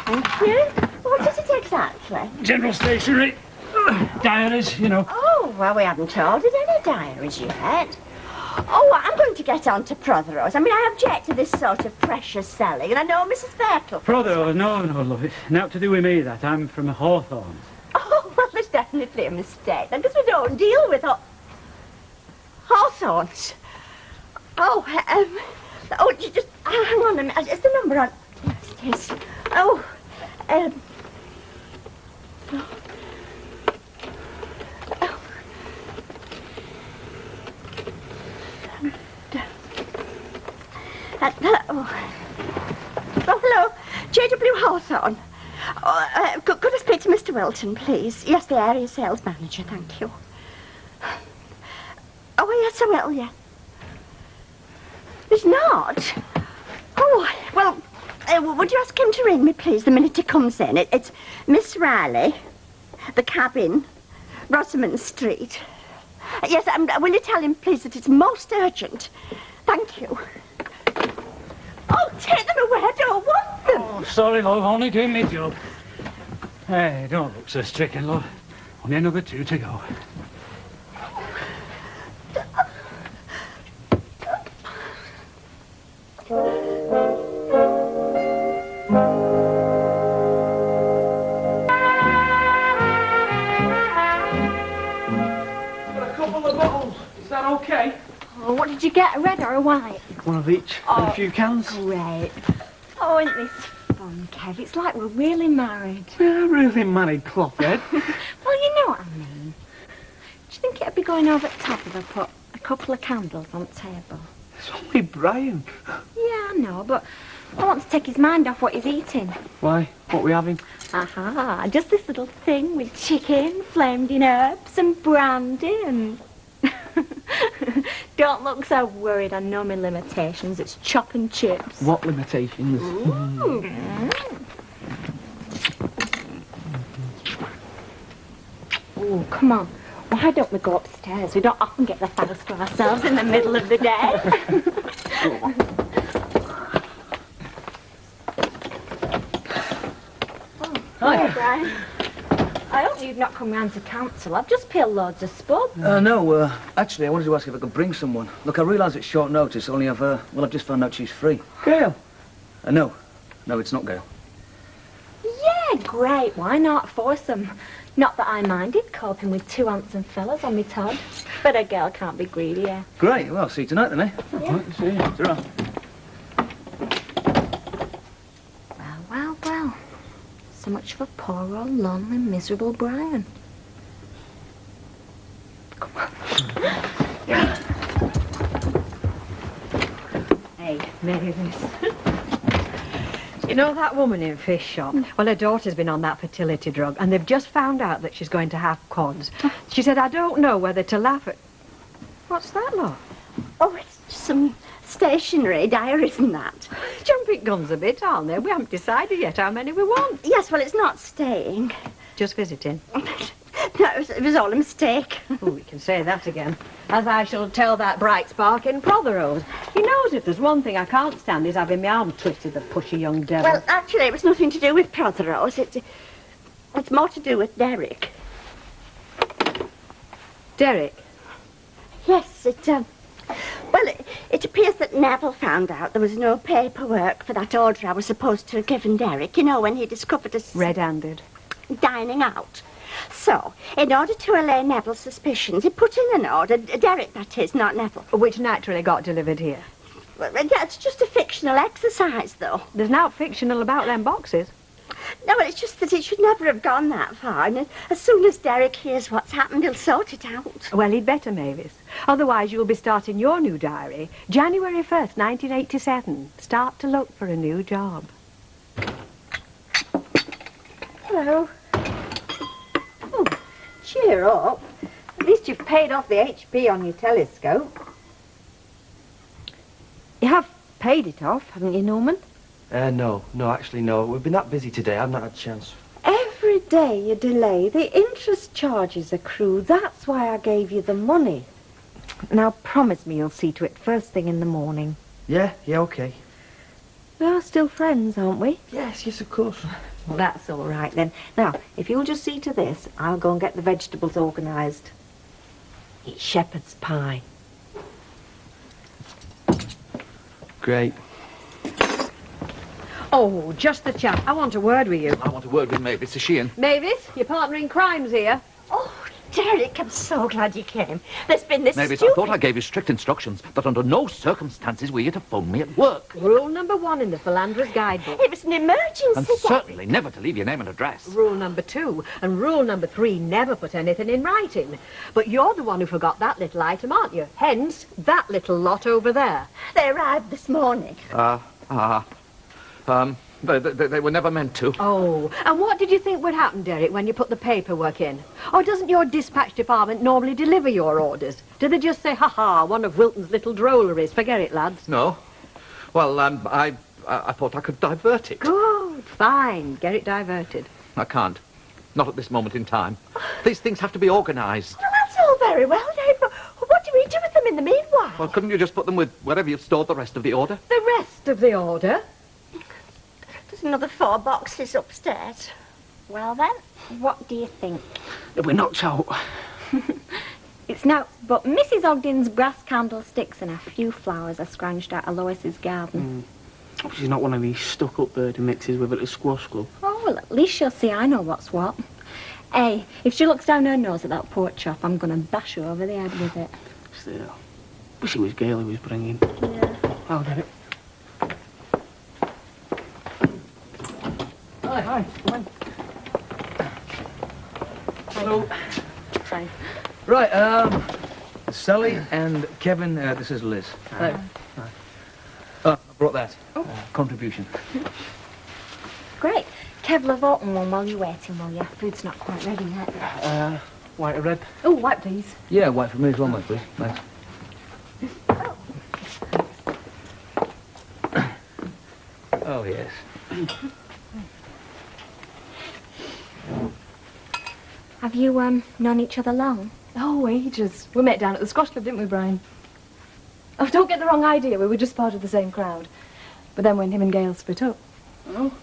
Thank you. What is it exactly? General stationery. Diaries, you know. Oh, well, we haven't ordered any diaries yet. Oh, I'm going to get on to Prothero's. I mean, I object to this sort of precious selling, and I know Mrs. Fairclough. Prothero, no, love it. Not to do with me, that. I'm from Hawthorne. Oh, well, there's definitely a mistake. Because we don't deal with Hawthorns. Oh, you just hang on a minute. Is the number on? Yes, it is. Oh, hello, J.W. Hawthorne. Could I speak to Mr. Wilton, please? Yes, the area sales manager, thank you. Oh, yes, I will, yeah. He's not? Oh, well, would you ask him to ring me, please, the minute he comes in? It's Miss Riley, the cabin, Rosamond Street. Yes, will you tell him, please, that it's most urgent? Thank you. Oh, take them away, I don't want them. Oh, sorry, love, only doing my job. Hey, don't look so stricken, love. Only another 2 to go. Okay. Oh, what did you get, a red or a white? One of each, and a few cans. Great. Oh, isn't this fun, Kev? It's like we're really married. Yeah, really married, clockhead. Well, you know what I mean. Do you think it'd be going over the top if I put a couple of candles on the table? It's only Brian. Yeah, I know, but I want to take his mind off what he's eating. Why? What are we having? Aha, just this little thing with chicken, flamed in herbs and brandy and... Don't look so worried, I know my limitations. It's chop and chips. What limitations? Oh, come on. Why don't we go upstairs? We don't often get the house for ourselves in the middle of the day. Hi, Brian. I hope you've not come round to council. I've just peeled loads of spuds. No, actually, I wanted to ask if I could bring someone. Look, I realise it's short notice, only I've just found out she's free. Gail? No, it's not Gail. Yeah, great. Why not foursome? Not that I minded coping with 2 handsome fellas on me Todd. But a girl can't be greedy, eh? Great, well, see you tonight then, eh? Yeah. Right, see you. Ta-ra. Well. So much for poor old, lonely, miserable Brian. Come on. Hey, Mavis. You know that woman in Fish Shop? Well, her daughter's been on that fertility drug, and they've just found out that she's going to have quads. She said, I don't know whether to laugh at... What's that, love? Oh, it's some stationery diaries and that. Jumping guns a bit, aren't they? We haven't decided yet how many we want. Yes, well, it's not staying. Just visiting. No, it was all a mistake. Oh, we can say that again. As I shall tell that bright spark in Prothero's. He knows if there's one thing I can't stand is having my arm twisted, the pushy young devil. Well, actually, it was nothing to do with Prothero's. It's more to do with Derek. Derek? Yes, well, it appears that Neville found out there was no paperwork for that order I was supposed to have given Derek, you know, when he discovered us... Red-handed. Dining out. So, in order to allay Neville's suspicions, he put in an order, Derek, that is, not Neville. Which naturally got delivered here. Well, yeah, it's just a fictional exercise, though. There's now fictional about them boxes. No, it's just that it should never have gone that far, and as soon as Derek hears what's happened, he'll sort it out. Well, he'd better, Mavis. Otherwise, you'll be starting your new diary, January 1st, 1987. Start to look for a new job. Hello. Oh, cheer up. At least you've paid off the HP on your telescope. You have paid it off, haven't you, Norman? No, actually, no. We've been that busy today, I've not had a chance. Every day you delay, the interest charges accrue. That's why I gave you the money. Now, promise me you'll see to it first thing in the morning. Yeah, okay. We are still friends, aren't we? Yes, of course. Well, that's all right, then. Now, if you'll just see to this, I'll go and get the vegetables organised. It's shepherd's pie. Great. Oh, just the chap. I want a word with you. I want a word with Mavis. Is she in? Mavis, your partner in crime's here. Oh, Derek, I'm so glad you came. There's been this Mavis, stupid... I thought I gave you strict instructions that under no circumstances were you to phone me at work. Rule number 1 in the Philanderer's Guidebook. It was an emergency, And Derek. certainly never to leave your name and address. Rule number 2. And rule number 3, never put anything in writing. But you're the one who forgot that little item, aren't you? Hence, that little lot over there. They arrived this morning. They were never meant to. Oh, and what did you think would happen, Derek, when you put the paperwork in? Or doesn't your dispatch department normally deliver your orders? Do they just say, ha-ha, one of Wilton's little drolleries? Forget it, lads. No. Well, I thought I could divert it. Good, fine. Get it diverted. I can't. Not at this moment in time. These things have to be organised. Well, that's all very well, Dave, but what do we do with them in the meanwhile? Well, couldn't you just put them with wherever you've stored the rest of the order? The rest of the order? There's another 4 boxes upstairs. Well then, what do you think? We're knocked out. It's now, but Mrs. Ogden's brass candlesticks and a few flowers are scrounged out of Lois's garden. She's not one of these stuck-up bird who mixes with it at squash club. Oh, well, at least she'll see I know what's what. Hey, if she looks down her nose at that pork chop, I'm going to bash her over the head with it. Still. Wish it was Gail who was bringing. Yeah. I'll get it. Hi. Come in. Hello. Fine. Right, Sally and Kevin, this is Liz. Hello. I brought that. Contribution. Great. Kev, love open one while you're waiting, will you? Food's not quite ready yet. White or red? Oh, white, please. Yeah, white for me as well, mate, please. Thanks. Oh, yes. Have you, known each other long? Oh, ages. We met down at the Squash Club, didn't we, Brian? Oh, don't get the wrong idea. We were just part of the same crowd. But then when him and Gail split up... Oh,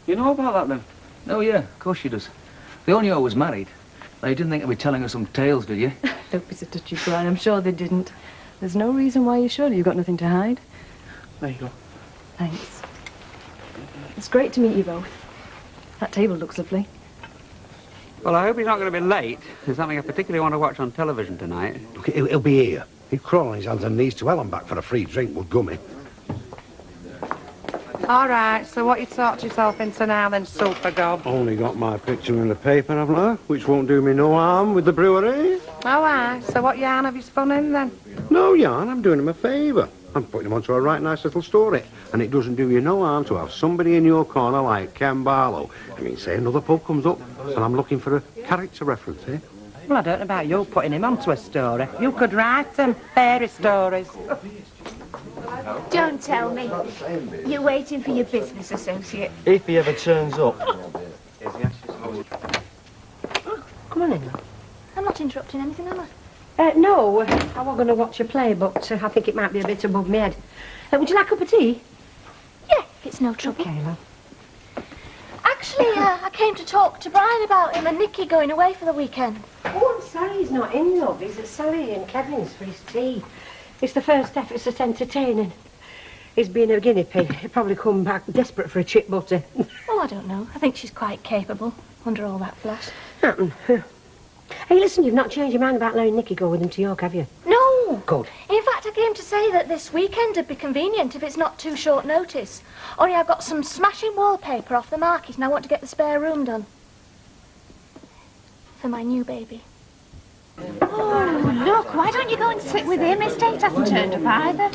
you know about that, then? Oh, yeah, of course she does. They only always married. Now, you didn't think they'd be telling her some tales, did you? Don't be so touchy, Brian. I'm sure they didn't. There's no reason why you should. You've got nothing to hide. There you go. Thanks. It's great to meet you both. That table looks lovely. Well, I hope he's not going to be late. There's something I particularly want to watch on television tonight. Look, he'll be here. He'd crawl on his hands and knees to hell and back for a free drink, would Gummy. All right, so what you talked yourself into now then, Super Gob? Only got my picture in the paper, haven't I? Which won't do me no harm with the brewery. Oh, aye. So what yarn have you spun in then? No yarn, I'm doing him a favour. I'm putting him onto a right nice little story. And it doesn't do you no harm to have somebody in your corner like Ken Barlow. I mean, say another pub comes up and I'm looking for a character reference, eh? Well, I don't know about you putting him onto a story. You could write them fairy stories. Don't tell me. You're waiting for your business associate. If he ever turns up. Come on in. I'm not interrupting anything, am I? No, I was going to watch a play, but I think it might be a bit above my head. Would you like a cup of tea? Yeah, if it's no trouble. Okay, love. Actually, I came to talk to Brian about him and Nicky going away for the weekend. Oh, I'm sorry he's not in, love. He's at Sally and Kevin's for his tea. It's the first efforts at entertaining. He's been a guinea pig. He'll probably come back desperate for a chip butter. Oh, I don't know. I think she's quite capable under all that flash. Hey, listen, you've not changed your mind about letting Nicky go with him to York, have you? No! Good. In fact, I came to say that this weekend would be convenient if it's not too short notice. Only I've got some smashing wallpaper off the market and I want to get the spare room done. For my new baby. Oh, look, why don't you go and sit with him? His date hasn't turned up either.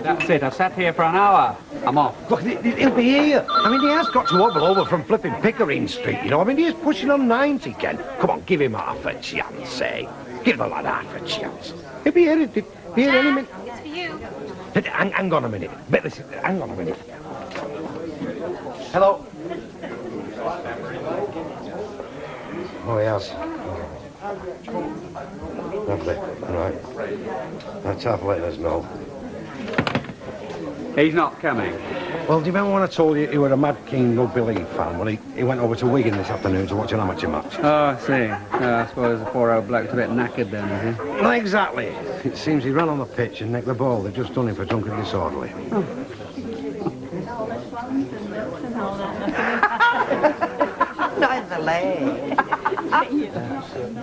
That's it. I've sat here for an hour. I'm off. Look, he'll be here. I mean, he has got to hobble over from flipping Pickering Street, you know. I mean, he's pushing on 90, Ken. Come on, give him half a chance, eh? Give the lad half a chance. He'll be here, any minute. It's for you. Hang on a minute. But listen, hang on a minute. Hello. Oh, he has. Lovely. Right. That's half letting us know. He's not coming. Well, do you remember when I told you he were a Mad King Rugby League fan? Well, he went over to Wigan this afternoon to watch an amateur match. Oh, I see. I suppose the poor old bloke's a bit knackered then, is he? Not exactly. It seems he ran on the pitch and nicked the ball. They've just done him for drunk and disorderly. Not in the leg.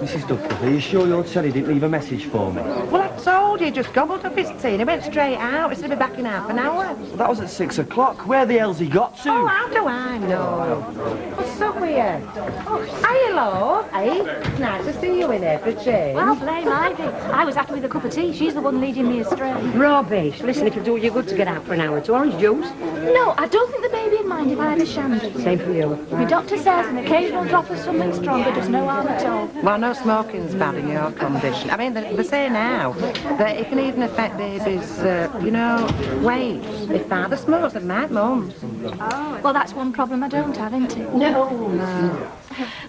Mrs. Duckworth, are you sure your Teddy didn't leave a message for me? Well, I told you, just gobbled up his tea and he went straight out. He said he'll be back in half an hour. Well, that was at 6 o'clock. Where the hell's he got to? Oh, how do I know? What's up with you? Oh, hi, love. Hey, it's nice to see you in here for a change. Well, blame Ivy. I was after with a cup of tea. She's the one leading me astray. Rubbish. Listen, it'll do you good to get out for an hour or two. Orange juice? No, I don't think the baby would mind if I had a shandy. Same for you. My doctor says an occasional drop of something stronger does no harm at all. Well, no smoking's bad in your condition. I mean, they say now that it can even affect babies', weight. If father smokes, and my mum's. Well, that's one problem I don't have, isn't it? No.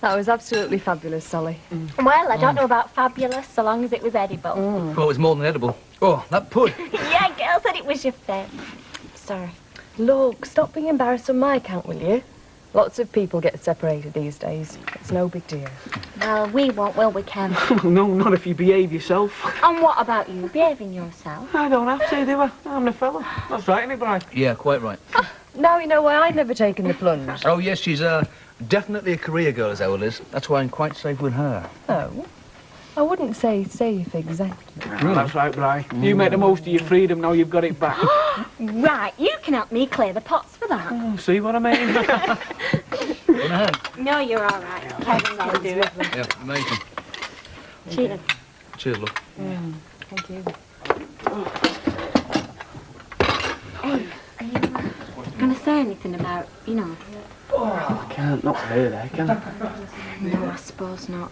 That was absolutely fabulous, Sally. Well, I don't know about fabulous, so long as it was edible. Well, it was more than edible. Oh, that pud. Yeah, girl said it was your favourite. Sorry. Look, stop being embarrassed on my account, will you? Lots of people get separated these days. It's no big deal. Well, we won't, will we, Ken? No, not if you behave yourself. And what about you, behaving yourself? I don't have to, do I? I'm the fella. That's right, ain't it, Brian? Yeah, quite right. Now you know why I've never taken the plunge. Oh, yes, she's definitely a career girl, as Howard is. That's why I'm quite safe with her. Oh? I wouldn't say safe exactly. Really? That's right, Brian. You make the most of your freedom, now you've got it back. Right, you can help me clear the pots for that. See what I mean? No, you're all right. Kevin will do it. Yeah, amazing. Cheers. Cheers, love. Thank you. Hey, are you going to say anything about, Oh, I can't, not really, can I? No, I suppose not.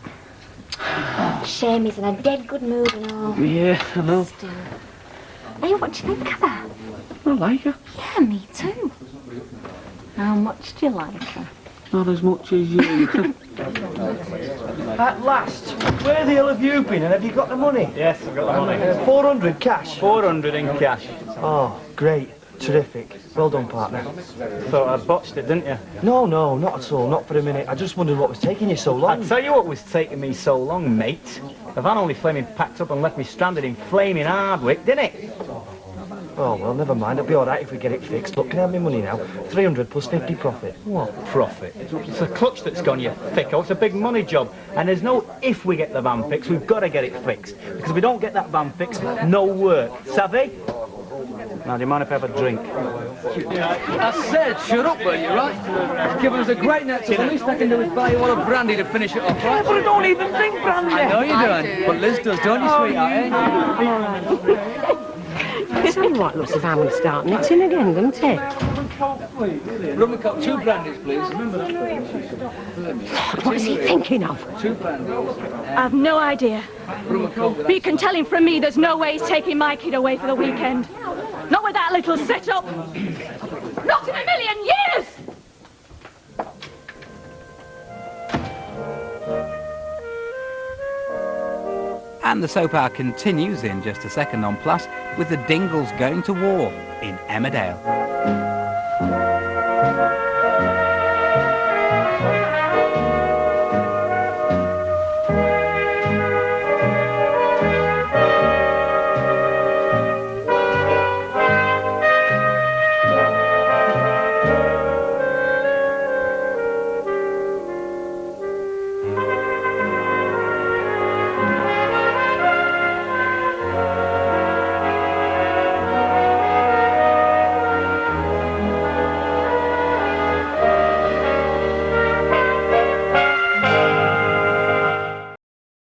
Shame he's in a dead good mood and all. Yeah, I know. Still. Hey, what do you think of her? I like her. Yeah, me too. How much do you like her? Not as much as you. At last, where the hell have you been and have you got the money? Yes, I've got the money. 400 cash? 400 in cash. Oh, great. Terrific. Well done, partner. Thought I'd botched it, didn't you? No, not at all. Not for a minute. I just wondered what was taking you so long. I'll tell you what was taking me so long, mate. The van only flaming packed up and left me stranded in flaming Hardwick, didn't it? Oh, well, never mind. It'll be all right if we get it fixed. Look, can I have my money now? 300 plus 50 profit. What profit? It's the clutch that's gone, you thicko. It's a big money job. And there's no if we get the van fixed, we've got to get it fixed. Because if we don't get that van fixed, no work. Savvy? Now, do you mind if I have a drink? I said, shut up, will you, right? It's given us a great night, so the least I can do is buy you all a brandy to finish it off, right? But I don't even drink brandy. I know you don't, but Liz does, don't you, sweetheart, eh? It's only what looks if I'm going to start knitting again, doesn't it? Rum and coke, 2 brandies, please. What's he thinking of? 2 brandies. I've no idea. But you can tell him from me there's no way he's taking my kid away for the weekend. Not with that little set-up. Not in a million years! And the soap hour continues in just a second on Plus with the Dingles going to war in Emmerdale.